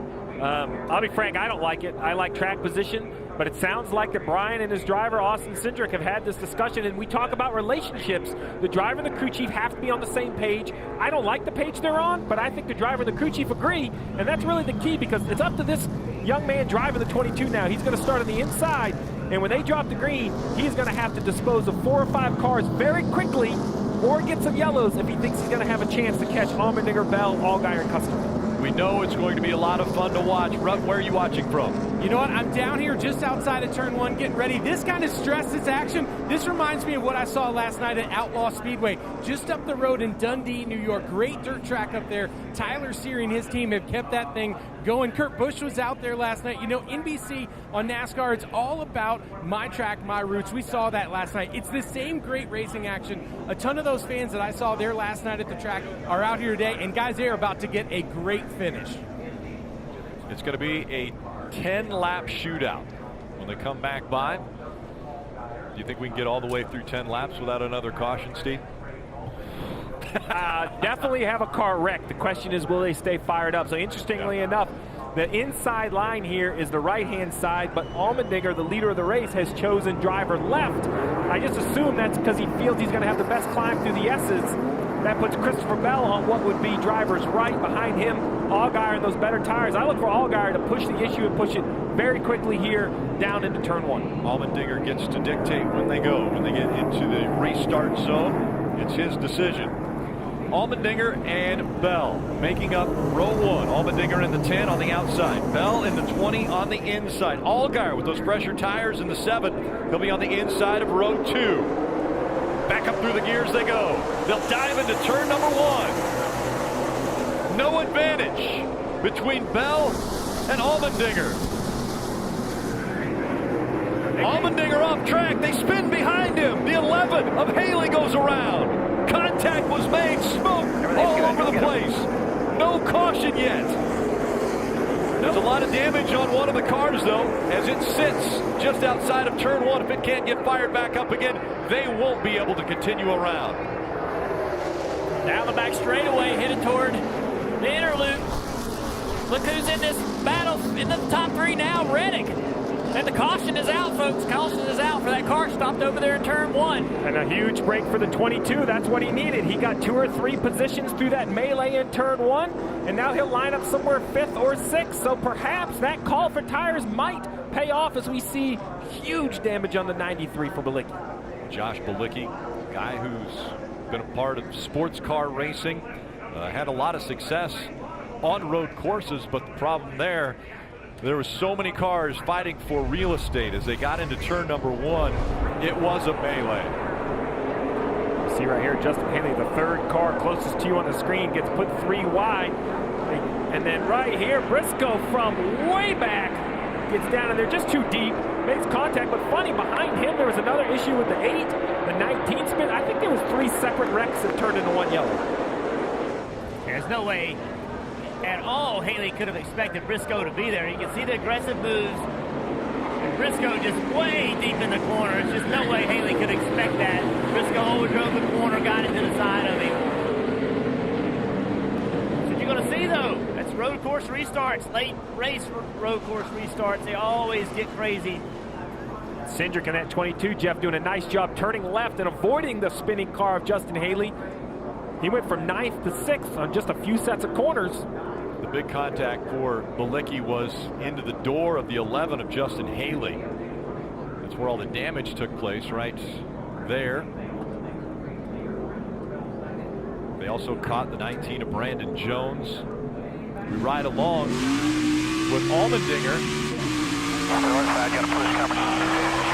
I'll be frank, I don't like it. I like track position, but it sounds like that Brian and his driver, Austin Cindric, have had this discussion, and we talk about relationships. The driver and the crew chief have to be on the same page. I don't like the page they're on, but I think the driver and the crew chief agree, and that's really the key, because it's up to this young man driving the 22 now. He's going to start on the inside, and when they drop the green, he's going to have to dispose of 4 or 5 cars very quickly or get some yellows if he thinks he's going to have a chance to catch Allmendinger, Bell, Allgaier, and Custer. We know it's going to be a lot of fun to watch. Rutt, where are you watching from? You know what? I'm down here just outside of Turn 1 getting ready. This kind of stress, this action, this reminds me of what I saw last night at Outlaw Speedway, just up the road in Dundee, New York. Great dirt track up there. Tyler Seary and his team have kept that thing going. Kurt Busch was out there last night. You know, NBC on NASCAR, it's all about my track, my roots. We saw that last night. It's the same great racing action. A ton of those fans that I saw there last night at the track are out here today, and guys, they're about to get a great finish. It's going to be a 10-lap shootout when they come back by. Do you think we can get all the way through 10 laps without another caution, Steve? Definitely have a car wreck. The question is, will they stay fired up? So interestingly enough, the inside line here is the right-hand side, but Allmendinger, the leader of the race, has chosen driver left. I just assume that's because he feels he's going to have the best climb through the S's. That puts Christopher Bell on what would be driver's right. Behind him, Allgaier and those better tires. I look for Allgaier to push the issue and push it very quickly here down into turn 1. Allmendinger gets to dictate when they go. When they get into the restart zone, it's his decision. Allmendinger and Bell making up row 1. Allmendinger in the 10 on the outside. Bell in the 20 on the inside. Allgaier with those fresher tires in the 7. He'll be on the inside of row 2. Back up through the gears they go. They'll dive into turn number 1. No advantage between Bell and Allmendinger. Allmendinger off track. They spin behind him. The 11 of Haley goes around. Contact was made. Smoke all over the place. No caution yet. There's a lot of damage on one of the cars, though, as it sits just outside of turn 1. If it can't get fired back up again, they won't be able to continue around. Down the back straightaway, headed toward the inner loop. Look who's in this battle in the top 3 now, Reddick. And the caution is out, folks. Caution is out for that car stopped over there in turn 1. And a huge break for the 22. That's what he needed. He got 2 or 3 positions through that melee in turn 1, and now he'll line up somewhere 5th or 6th. So perhaps that call for tires might pay off as we see huge damage on the 93 for Bilicki. Josh Bilicki, guy who's been a part of sports car racing, had a lot of success on road courses, but the problem there were so many cars fighting for real estate as they got into turn number 1. It was a melee. See right here, Justin Haley, the 3rd car closest to you on the screen, gets put 3 wide. And then right here, Briscoe from way back gets down, and they're just too deep. Makes contact, but funny, behind him there was another issue with the 8, the 19 spin. I think there was 3 separate wrecks that turned into 1 yellow. There's no way at all Haley could have expected Briscoe to be there. You can see the aggressive moves. And Briscoe just way deep in the corner. It's just no way Haley could expect that. Briscoe overdrove the corner, got into the side of him. So you're going to see, though, that's road course restarts. Late race road course restarts. They always get crazy. Cindric in that 22, Jeff, doing a nice job turning left and avoiding the spinning car of Justin Haley. He went from 9th to 6th on just a few sets of corners. The big contact for Bilicki was into the door of the 11 of Justin Haley. That's where all the damage took place, right there. They also caught the 19 of Brandon Jones. We ride along with Allmendinger. North side, got a push coming.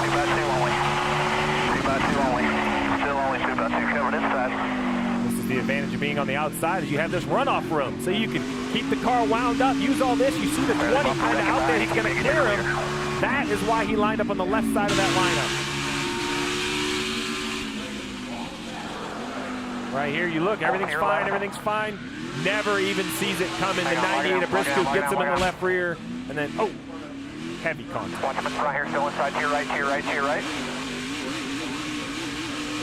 2x2 only. 3x2 only. Still only 2x2 covered inside. This is the advantage of being on the outside is you have this runoff room. So you can keep the car wound up, use all this. You see the 20 kind of out there. He's going to clear him. That is why he lined up on the left side of that lineup. Right here, you look, everything's fine, everything's fine. Never even sees it coming. The 98 of Briscoe gets him in the left rear. And then, oh, heavy contact. Watch him in front here, still inside, to your right, to your right, to your right.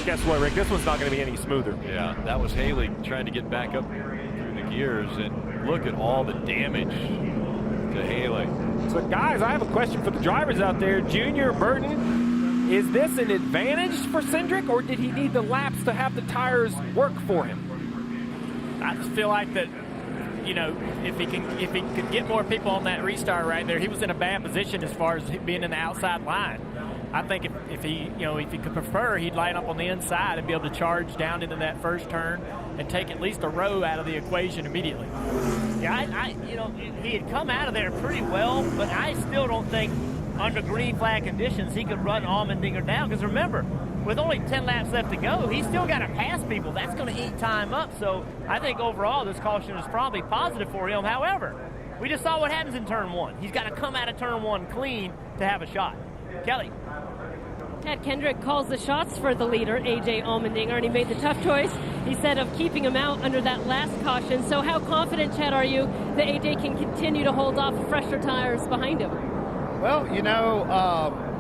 Guess what, Rick? This one's not going to be any smoother. Yeah, that was Haley trying to get back up through the gears. And look at all the damage to Haley. So, guys, I have a question for the drivers out there. Junior, Burton, is this an advantage for Cindric, or did he need the laps to have the tires work for him? I just feel like that, you know, if he could get more people on that restart right there, he was in a bad position as far as being in the outside line. I think if he could prefer, he'd line up on the inside and be able to charge down into that first turn and take at least a row out of the equation immediately. Yeah, he had come out of there pretty well, but I still don't think under green flag conditions he could run Allmendinger down. Because remember, with only 10 laps left to go, he's still got to pass people. That's going to eat time up. So I think overall this caution is probably positive for him. However, we just saw what happens in turn one. He's got to come out of turn one clean to have a shot. Kelly. Chad Kendrick calls the shots for the leader, A.J. Allmendinger, and he made the tough choice, he said, of keeping him out under that last caution. So how confident, Chad, are you that A.J. can continue to hold off fresher tires behind him? Well, you know,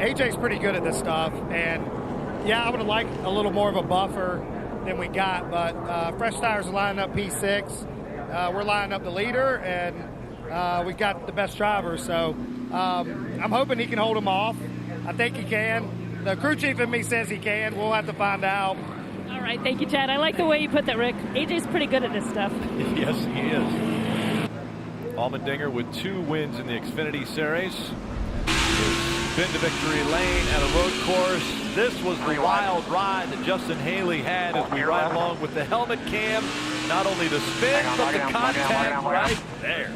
A.J.'s pretty good at this stuff, and yeah, I would have liked a little more of a buffer than we got, but fresh tires are lining up P6. We're lining up the leader, and we've got the best driver, so I'm hoping he can hold him off. I think he can. The crew chief in me says he can. We'll have to find out. All right, thank you, Chad. I like the way you put that, Rick. AJ's pretty good at this stuff. Yes, he is. Allmendinger with 2 wins in the Xfinity Series. He's been to victory lane at a road course. This was the wild ride that Justin Haley had as we ride along with the helmet cam. Not only the spin, but the contact right there.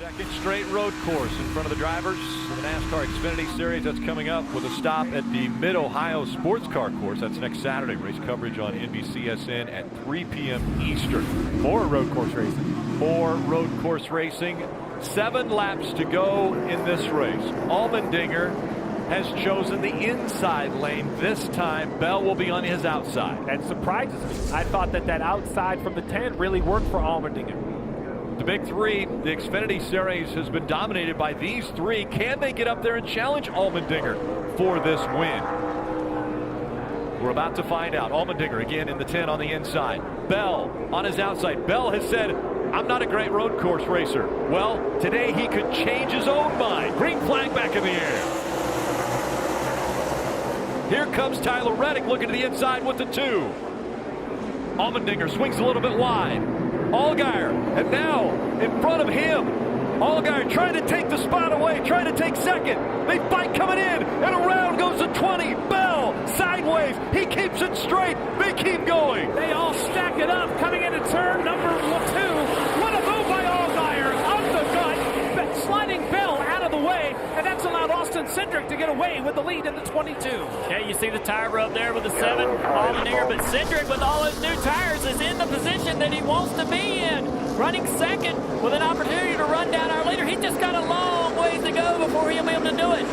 Second straight road course in front of the drivers. The NASCAR Xfinity Series, that's coming up with a stop at the Mid-Ohio Sports Car Course. That's next Saturday. Race coverage on NBCSN at 3 p.m. Eastern. More road course racing. More road course racing. 7 laps to go in this race. Allmendinger has chosen the inside lane. This time, Bell will be on his outside. That surprises me. I thought that outside from the 10 really worked for Allmendinger. The big three, the Xfinity Series has been dominated by these three. Can they get up there and challenge Allmendinger for this win? We're about to find out. Allmendinger again in the 10 on the inside. Bell on his outside. Bell has said, I'm not a great road course racer. Well, today he could change his own mind. Green flag back in the air. Here comes Tyler Reddick looking to the inside with the 2. Allmendinger swings a little bit wide. Allgaier, and now in front of him, Allgaier trying to take the spot away, trying to take second. They fight coming in, and around goes the 20. Bell sideways. He keeps it straight. They keep going. They all stack it up coming into turn number 2. What a move by Allgaier. Up the gut, sliding Bell out of the way, and that's allowed Austin Cindric to get away with the lead in the 22. Okay, you see the tire rub there with the 7, Allmendinger, but Cindric with all his new tires is in the position that he wants to be in. Running second with an opportunity to run down our leader. He's just got a long ways to go before he'll be able to do it.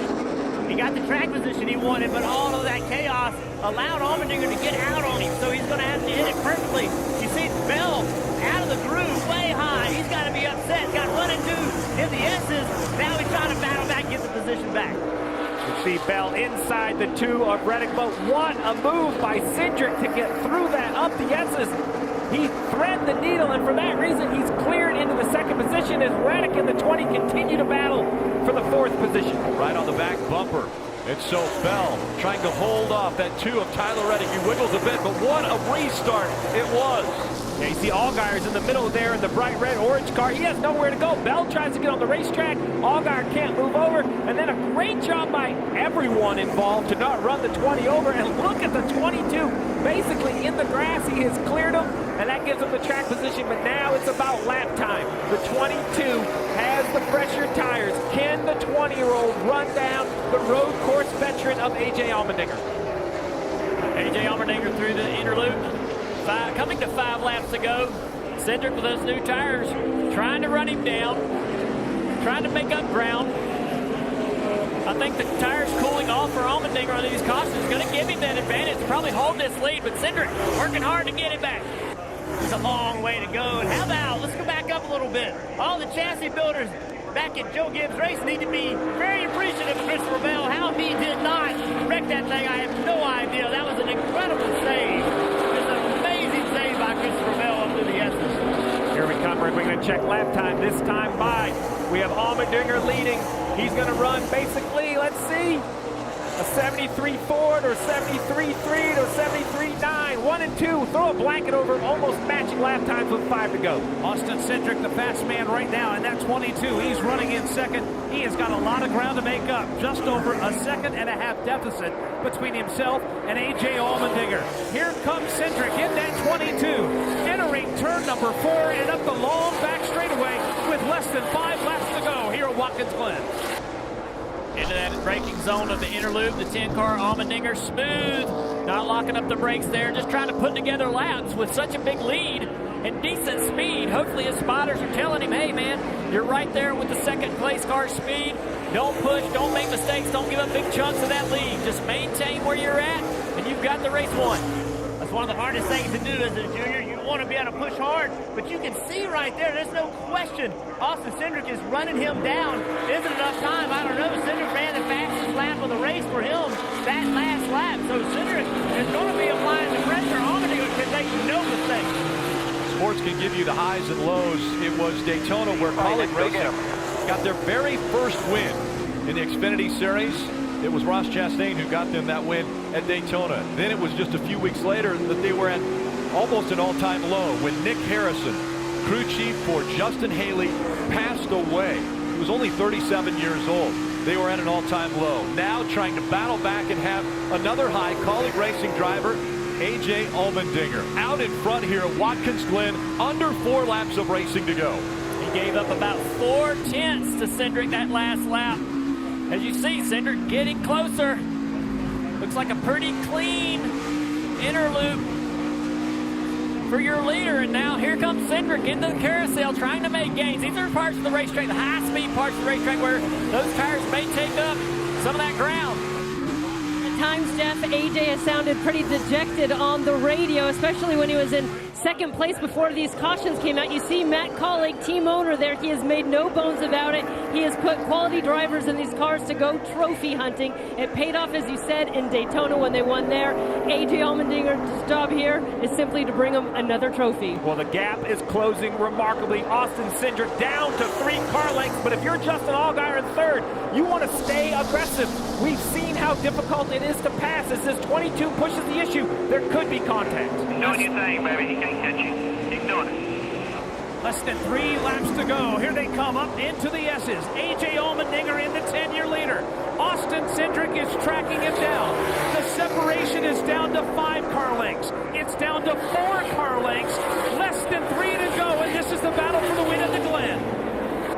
He got the track position he wanted, but all of that chaos allowed Allmendinger to get out on him, so he's going to have to hit it perfectly. You see Bell out of the groove, way high. He's got to be upset. Got run into in the S's. Now he's trying to battle back, get the position back. You see Bell inside the 2 of Reddick, but what a move by Cindric to get through that up the S's. He threaded the needle, and for that reason, he's cleared into the second position as Reddick and the 20 continue to battle for the 4th position. Right on the back bumper. And so Bell trying to hold off that 2 of Tyler Reddick. He wiggles a bit, but what a restart it was. Yeah, you see Allgaier's in the middle there in the bright red orange car. He has nowhere to go. Bell tries to get on the racetrack. Allgaier can't move over. And then a great job by everyone involved to not run the 20 over. And look at the 22. Basically in the grass, he has cleared him. And that gives him the track position. But now it's about lap time. The 22 has the fresher tires. Can the 20-year-old run down the road course veteran of A.J. Allmendinger? A.J. Allmendinger through the inner loop. Coming to 5 laps to go. Cindric with those new tires, trying to run him down, trying to make up ground. I think the tires cooling off for Allmendinger on these cautions is going to give him that advantage, probably hold this lead, but Cindric working hard to get it back. It's a long way to go. And how about, let's go back up a little bit. All the chassis builders back at Joe Gibbs Race need to be very appreciative of Christopher Bell. How he did not wreck that thing, I have no idea. That was an incredible save. Just an amazing save by Christopher Bell up to the S's. Here we come. We're going to check lap time. This time by, we have Allmendinger leading. He's going to run basically, let's see, a 73 Ford or 73 3 or 73 9. 1 and 2. Throw a blanket over almost matching lap times with 5 to go. Austin Cindric, the fast man right now in that 22. He's running in second. He has got a lot of ground to make up. Just over a 1.5 second deficit between himself and A.J. Allmendinger. Here comes Cindric in that 22. Entering turn number 4 and up the long back straightaway with less than 5 laps to go here at Watkins Glen. Into that braking zone of the inner loop, the 10-car Allmendinger, smooth, not locking up the brakes there, just trying to put together laps with such a big lead and decent speed. Hopefully his spotters are telling him, hey man, you're right there with the second place car speed. Don't push, don't make mistakes, don't give up big chunks of that lead. Just maintain where you're at, and you've got the race won. That's one of the hardest things to do as a junior. You want to be able to push hard, but you can see right there, there's no question. Austin Cindric is running him down. Isn't enough time? I don't know. Cindric ran the fastest lap of the race for him that last lap. So Cindric is going to be applying the pressure. Allmendinger can make no mistake. Sports can give you the highs and lows. It was Daytona where Colleague Racing got their very first win in the Xfinity Series. It was Ross Chastain who got them that win at Daytona. Then it was just a few weeks later that they were at almost an all-time low when Nick Harrison, crew chief for Justin Haley, passed away. He was only 37 years old. They were at an all-time low. Now trying to battle back and have another high. Colleague Racing driver A.J. Allmendinger out in front here at Watkins Glen, under 4 laps of racing to go. He gave up about 4 tenths to Cindric that last lap. As you see, Cindric getting closer. Looks like a pretty clean inner loop for your leader. And now here comes Cindric into the carousel trying to make gains. These are parts of the racetrack, the high-speed parts of the racetrack where those tires may take up some of that ground. At times, Jeff, AJ has sounded pretty dejected on the radio, especially when he was in second place before these cautions came out. You see Matt Colleague, team owner there. He has made no bones about it. He has put quality drivers in these cars to go trophy hunting. It paid off, as you said, in Daytona when they won there. AJ Allmendinger's job here is simply to bring him another trophy. Well, the gap is closing remarkably. Austin Cindric down to 3 car lengths, but if you're Justin Allgaier in third, you want to stay aggressive. We've seen how difficult it is to pass. As this 22 pushes the issue, there could be contact. Doing your thing, baby. He can't catch you. Keep doing it. Less than 3 laps to go. Here they come up into the S's. AJ Allmendinger in the 10-year leader. Austin Cindric is tracking him down. The separation is down to 5 car lengths. It's down to 4 car lengths. Less than 3 to go, and this is the battle for the win at the Glen.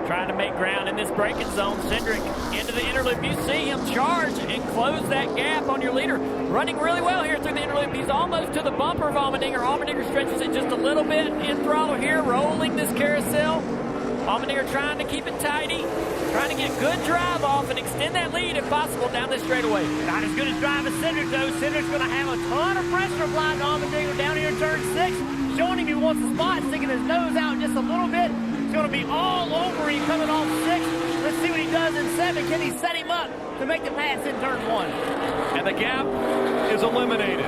Trying to make ground in this braking zone. Cindric into the interloop. You see him charge and close that gap on your leader. Running really well here through the interloop. He's almost to the bumper of Allmendinger. Allmendinger stretches it just a little bit in throttle here, rolling this carousel. Allmendinger trying to keep it tidy, trying to get good drive off and extend that lead if possible down this straightaway. Not as good as driving Cindric, though. Cindric's going to have a ton of pressure applied to Allmendinger down here in turn 6, showing him he wants the spot, sticking his nose out just a little bit. It's going to be all over him coming off 6. Let's see what he does in 7. Can he set him up to make the pass in turn 1? And the gap is eliminated.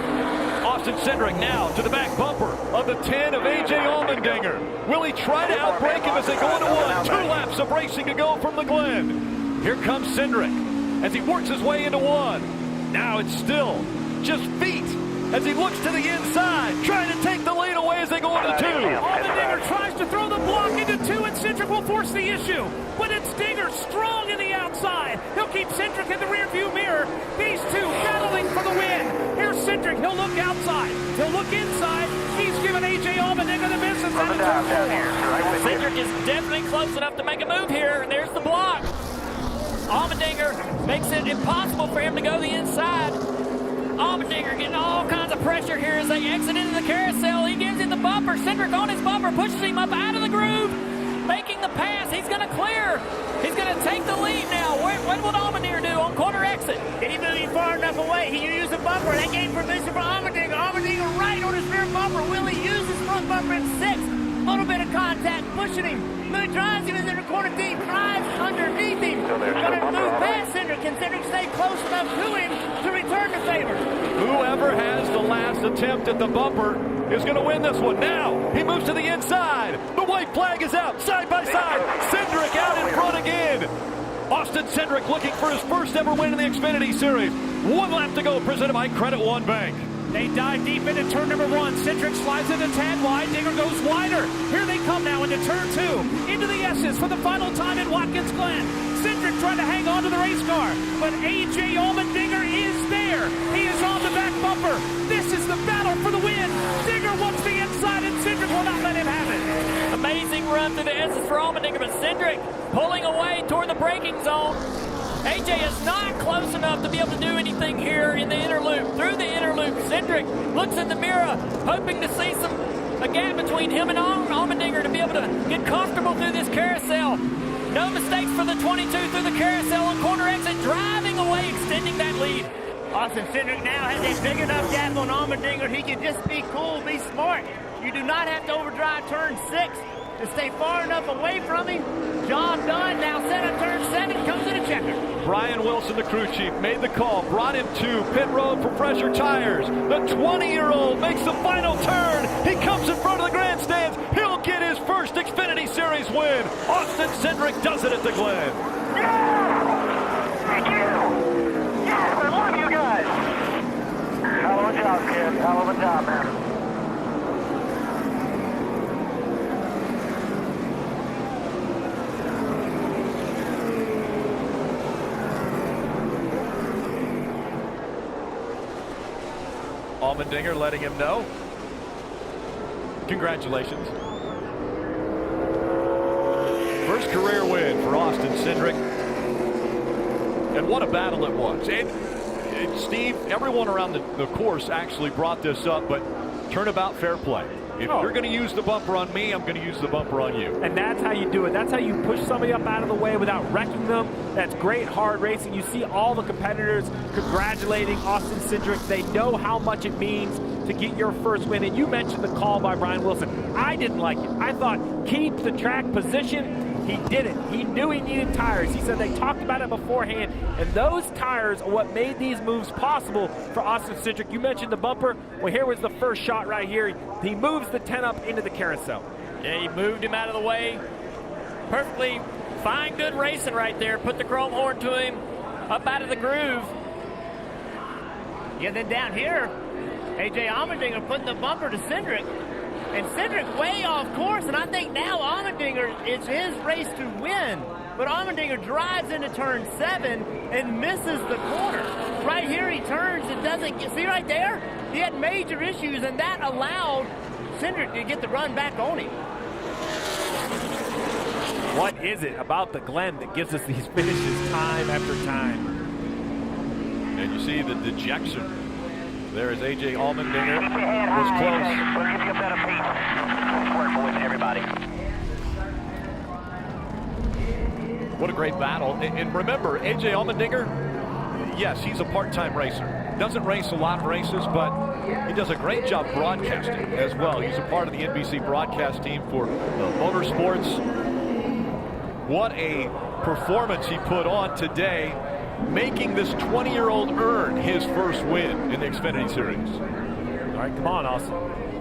Austin Cindric now to the back bumper of the 10 of AJ Allmendinger. Will he try to outbrake him as they go into 1? 2 laps of racing to go from the Glen. Here comes Cindric as he works his way into 1. Now it's still just feet as he looks to the inside, trying to take the lead away as they go into 2. Allmendinger tries to throw the block into 2, and Cindric will force the issue. But it's Dinger strong in the outside. He'll keep Cindric in the rearview mirror. These 2 battling for the win. Here's Cindric. He'll look outside. He'll look inside. He's given AJ Allmendinger the business out of turn 4. Cindric is definitely close enough to make a move here. There's the block. Allmendinger makes it impossible for him to go the inside. Allmendinger getting all kinds of pressure here as they exit into the carousel. He gives him the bumper. Cindric on his bumper, pushes him up out of the groove, making the pass. He's going to clear. He's going to take the lead now. What will Allmendinger do on corner exit? Did he move him far enough away? He used the bumper. That gave permission for Allmendinger. Allmendinger right on his rear bumper. Will he use his front bumper in 6? A little bit of contact, pushing him. Moon drives him in the corner deep, drives underneath him. Going to move past Cindric. Can Cindric stay close enough to him to return the favor? Whoever has the last attempt at the bumper is going to win this one. Now he moves to the inside. The white flag is out, side by side. Cindric out in front again. Austin Cindric looking for his first ever win in the Xfinity Series. 1 lap to go, presented by Credit One Bank. They dive deep into turn number 1. Cindric slides into 10 wide. Dinger goes wider. Here they come now into turn 2. Into the S's for the final time in Watkins Glen. Cindric trying to hang on to the race car, but AJ Allmendinger is there. He is on the back bumper. This is the battle for the win. Dinger wants the inside, and Cindric will not let him have it. Amazing run through the S's for Allmendinger, but Cindric pulling away toward the braking zone. AJ is not close enough to be able to do anything here in the interloop. Through the interloop, Cindric looks in the mirror, hoping to see a gap between him and Allmendinger to be able to get comfortable through this carousel. No mistakes for the 22 through the carousel on corner exit, driving away, extending that lead. Austin Cindric now has a big enough gap on Allmendinger. He can just be cool, be smart. You do not have to overdrive turn 6 to stay far enough away from him. Job done. Now set up turn 7, comes in a checker. Brian Wilson, the crew chief, made the call, brought him to pit road for fresher tires. The 20-year-old makes the final turn. He comes in front of the grandstands. He'll get his first Xfinity Series win. Austin Cindric does it at the Glen. Yeah! Thank you! Yes, I love you guys! Hell of a job, kid. Hell of a job, man. Allmendinger letting him know. Congratulations. First career win for Austin Cindric. And what a battle it was. And Steve, everyone around the course actually brought this up, but turnabout fair play. If you're going to use the bumper on me, I'm going to use the bumper on you. And that's how you do it. That's how you push somebody up out of the way without wrecking them. That's great hard racing. You see all the competitors congratulating Austin Cindric. They know how much it means to get your first win. And you mentioned the call by Brian Wilson. I didn't like it. I thought keep the track position. He didn't. He knew he needed tires. He said they talked about it beforehand, and those tires are what made these moves possible for Austin Cindric. You mentioned the bumper. Well, here was the first shot right here. He moves the 10 up into the carousel. Yeah, he moved him out of the way. Perfectly fine, good racing right there. Put the chrome horn to him, up out of the groove. Yeah, then down here, A.J. Allmendinger putting the bumper to Cindric. And Cindric way off course, and I think now Allmendinger, it's his race to win. But Allmendinger drives into turn 7 and misses the corner. Right here he turns and doesn't get, see right there? He had major issues, and that allowed Cindric to get the run back on him. What is it about the Glen that gives us these finishes time after time? And you see the dejection. There is A.J. Allmendinger. Was close. What a great battle. And remember, A.J. Allmendinger, yes, he's a part-time racer. Doesn't race a lot of races, but he does a great job broadcasting as well. He's a part of the NBC broadcast team for motorsports. What a performance he put on today, making this 20-year-old earn his first win in the Xfinity Series. All right, come on, Austin.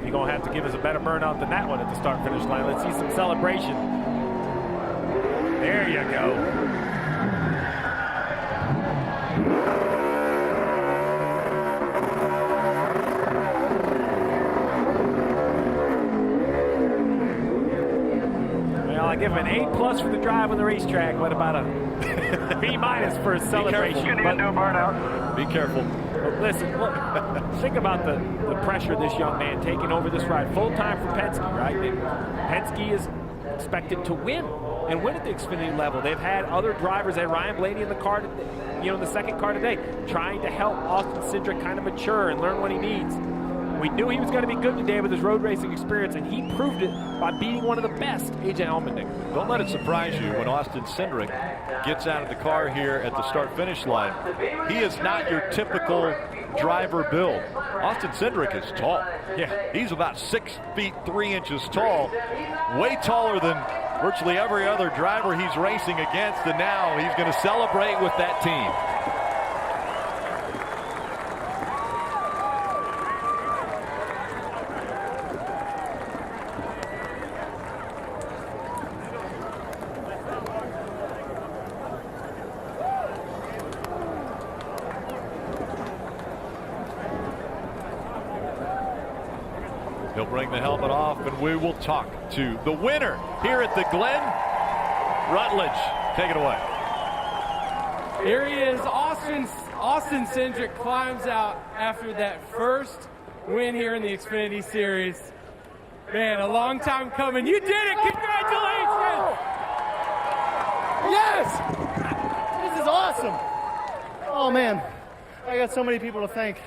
You're going to have to give us a better burnout than that one at the start-finish line. Let's see some celebration. There you go. Well, I give him an A+ for the drive on the racetrack. What about a B- for a celebration? Be careful. But listen, look, think about the pressure this young man taking over this ride. Full time for Penske, right? Penske is expected to win and win at the Xfinity level. They've had other drivers, and Ryan Blaney in the car, in the second car today, trying to help Austin Cindric kind of mature and learn what he needs. We knew he was going to be good today with his road racing experience, and he proved it by beating one of the best, A.J. Allmendinger. Don't let it surprise you when Austin Cindric gets out of the car here at the start-finish line. He is not your typical driver build. Austin Cindric is tall. Yeah, he's about 6 feet 3 inches tall, way taller than virtually every other driver he's racing against, and now he's going to celebrate with that team. He'll bring the helmet off, and we will talk to the winner here at the Glen, Rutledge. Take it away. Here he is. Austin Cindric climbs out after that first win here in the Xfinity Series. Man, a long time coming. You did it. Congratulations. Yes. This is awesome. Oh, man. I got so many people to thank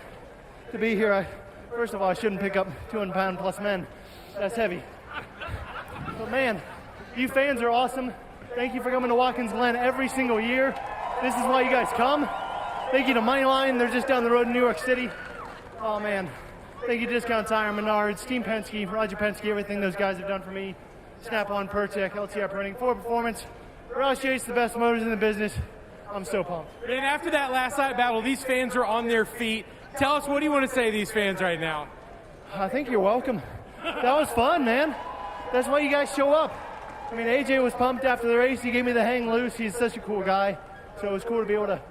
to be here. First of all, I shouldn't pick up 200-pound plus men. That's heavy. But man, you fans are awesome. Thank you for coming to Watkins Glen every single year. This is why you guys come. Thank you to Moneyline. They're just down the road in New York City. Oh man. Thank you to Discount Tire, Menards, Team Penske, Roger Penske, everything those guys have done for me. Snap-on, Pertec, LTR Printing, Ford Performance. Roush Chase, the best motors in the business. I'm so pumped. And after that last night battle, these fans are on their feet. Tell us, what do you want to say to these fans right now? I think you're welcome. That was fun, man. That's why you guys show up. I mean, AJ was pumped after the race. He gave me the hang loose. He's such a cool guy. So it was cool to be able to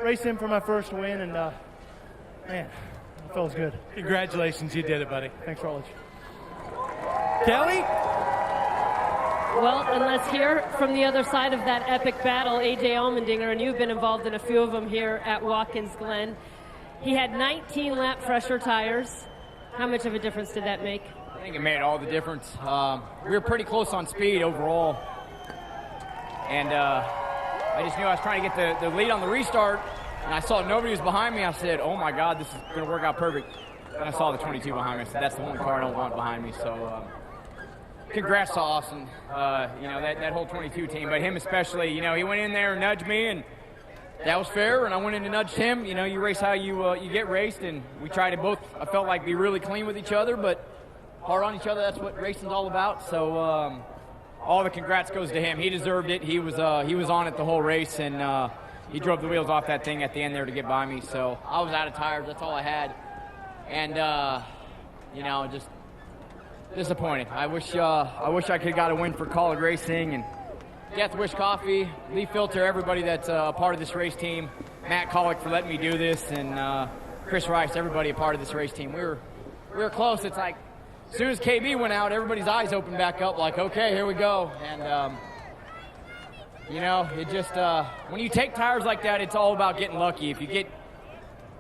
race him for my first win. And, man, it feels good. Congratulations. You did it, buddy. Thanks, Rutledge. Kelly? Well, and let's hear from the other side of that epic battle, A.J. Allmendinger, and you've been involved in a few of them here at Watkins Glen. He had 19-lap fresher tires. How much of a difference did that make? I think it made all the difference. We were pretty close on speed overall. And I just knew I was trying to get the lead on the restart, and I saw nobody was behind me. I said, oh, my God, this is going to work out perfect. and I saw the 22 behind me. I said, that's the one car I don't want behind me. So congrats to Austin, that whole 22 team, but him especially. He went in there and nudged me, and that was fair, and I went in and nudged him. You race how you get raced, and we tried to both, I felt like, be really clean with each other, but hard on each other. That's what racing's all about. So all the congrats goes to him. He deserved it. He was on it the whole race, and he drove the wheels off that thing at the end there to get by me. So I was out of tires. That's all I had, and just disappointed. I wish I could have got a win for College Racing and Death Wish Coffee, Lee Filter, everybody that's a part of this race team, Matt Collick for letting me do this, and Chris Rice, everybody a part of this race team. We were close. It's like as soon as KB went out, everybody's eyes opened back up like, okay, here we go. And it just when you take tires like that, it's all about getting lucky. If you get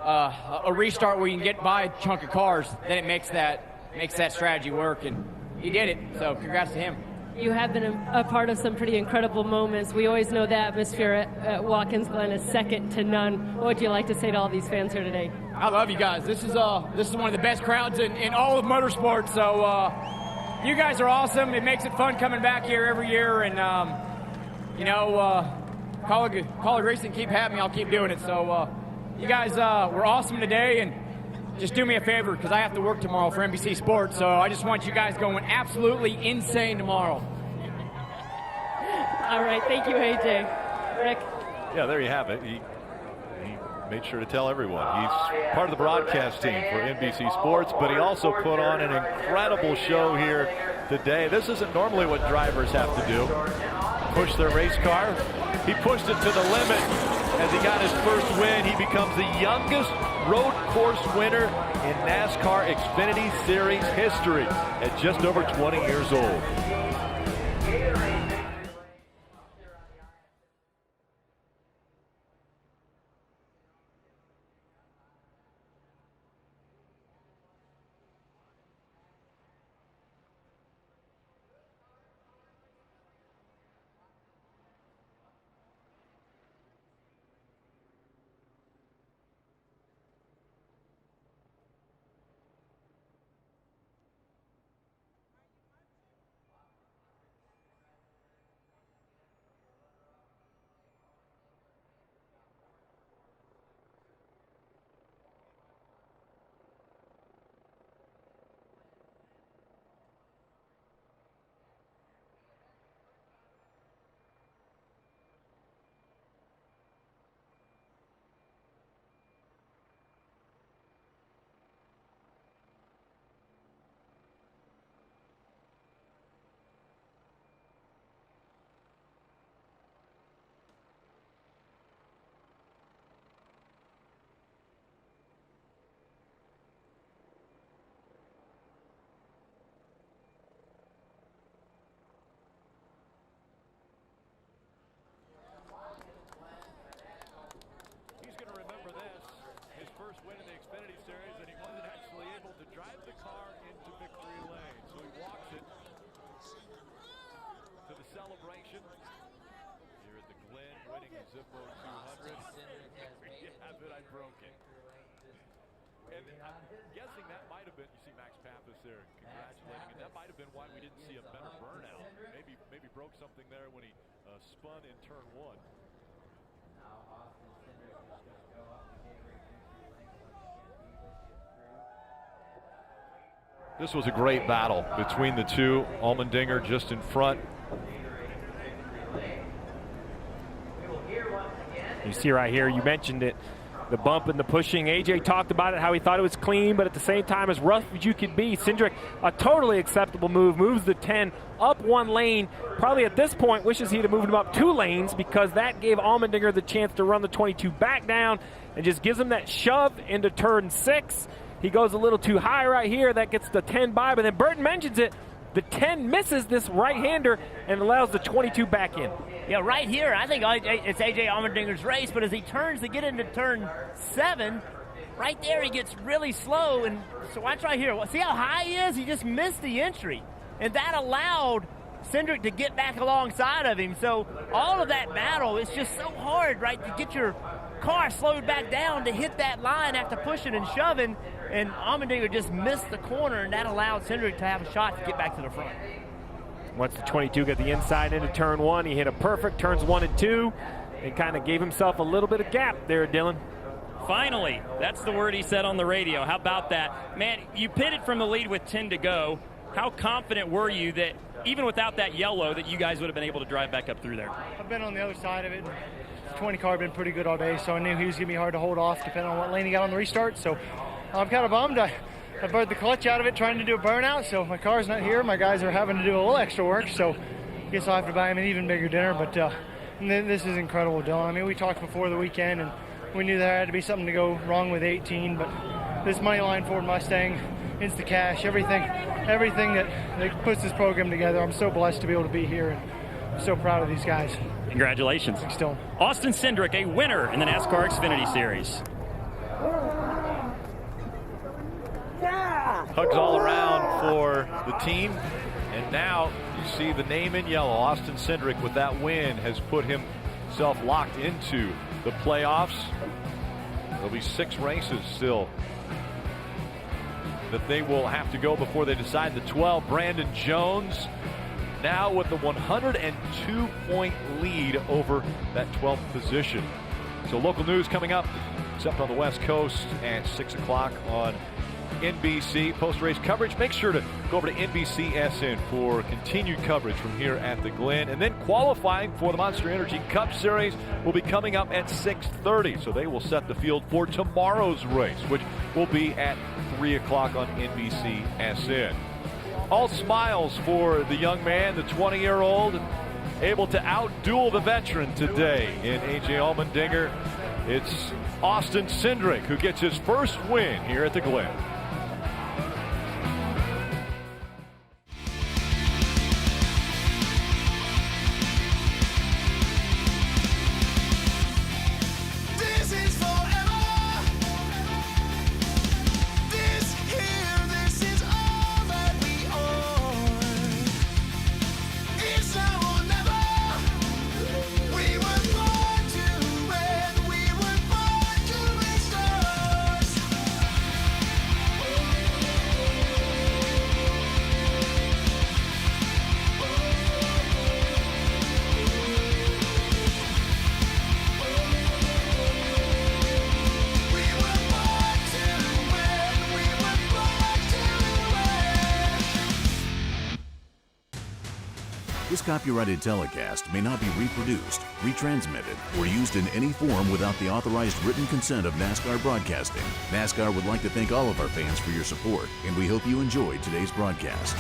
a restart where you can get by a chunk of cars, then it makes that strategy work, and he did it. So congrats to him. You have been a part of some pretty incredible moments. We always know the atmosphere at Watkins Glen is second to none. What would you like to say to all these fans here today? I love you guys. This is one of the best crowds in all of motorsports. So you guys are awesome. It makes it fun coming back here every year, and College Racing, keep having me. I'll keep doing it. So you guys were awesome today, and just do me a favor because I have to work tomorrow for NBC Sports. So I just want you guys going absolutely insane tomorrow. All right, thank you, AJ. Rick? Yeah, there you have it. He made sure to tell everyone. He's part of the broadcast team for NBC Sports, but he also put on an incredible show here today. This isn't normally what drivers have to do. Push their race car. He pushed it to the limit. As he got his first win, he becomes the youngest road course winner in NASCAR Xfinity Series history at just over 20 years old. First win in the Xfinity Series, and he wasn't actually able to drive the car into victory lane. So he walks it to the celebration here at the Glen, winning the Zippo 200. Yeah, but I broke it. And I'm guessing that might have been, you see Max Pappas there congratulating, and that might have been why we didn't see a better burnout. Maybe broke something there when he spun in turn one. This was a great battle between the two. Allmendinger just in front. You see right here, you mentioned it, the bump and the pushing. AJ talked about it, how he thought it was clean, but at the same time, as rough as you could be, Cindric, a totally acceptable move, moves the 10 up one lane. Probably at this point wishes he'd have moved him up 2 lanes because that gave Allmendinger the chance to run the 22 back down and just gives him that shove into turn 6. He goes a little too high right here. That gets the 10 by, but then Burton mentions it. The 10 misses this right-hander and allows the 22 back in. Yeah, right here, I think it's A.J. Allmendinger's race, but as he turns to get into turn 7, right there he gets really slow. And so watch right here. See how high he is? He just missed the entry. And that allowed Cindric to get back alongside of him. So all of that battle is just so hard, right, to get your car slowed back down to hit that line after pushing and shoving. and Allmendinger just missed the corner, and that allowed Cindric to have a shot to get back to the front. Once the 22 got the inside into turn 1, he hit a perfect turns 1 and 2 and kind of gave himself a little bit of gap there, Dylan. Finally, that's the word he said on the radio. How about that? Man, you pitted from the lead with 10 to go. How confident were you that even without that yellow that you guys would have been able to drive back up through there? I've been on the other side of it. The 20 car had been pretty good all day, so I knew he was going to be hard to hold off depending on what lane he got on the restart. So I'm kind of bummed. I burned the clutch out of it trying to do a burnout, so my car's not here. My guys are having to do a little extra work, so I guess I'll have to buy him an even bigger dinner. But this is incredible, Dylan. I mean, we talked before the weekend, and we knew there had to be something to go wrong with 18, but this Moneyline Ford Mustang, Instacash, everything that puts this program together, I'm so blessed to be able to be here, and I'm so proud of these guys. Congratulations. Thanks, Dylan. Austin Cindric, a winner in the NASCAR Xfinity Series. Hugs all around for the team. And now you see the name in yellow. Austin Cindric, with that win, has put himself locked into the playoffs. There'll be 6 races still that they will have to go before they decide the 12. Brandon Jones now with the 102-point lead over that 12th position. So local news coming up, except on the West Coast at 6 o'clock on NBC. Post-race coverage. Make sure to go over to NBCSN for continued coverage from here at the Glen. And then qualifying for the Monster Energy Cup Series will be coming up at 6:30. So they will set the field for tomorrow's race, which will be at 3 o'clock on NBCSN. All smiles for the young man, the 20-year-old, able to outduel the veteran today in A.J. Allmendinger. It's Austin Cindric who gets his first win here at the Glen. This copyrighted telecast may not be reproduced, retransmitted, or used in any form without the authorized written consent of NASCAR Broadcasting. NASCAR would like to thank all of our fans for your support, and we hope you enjoyed today's broadcast.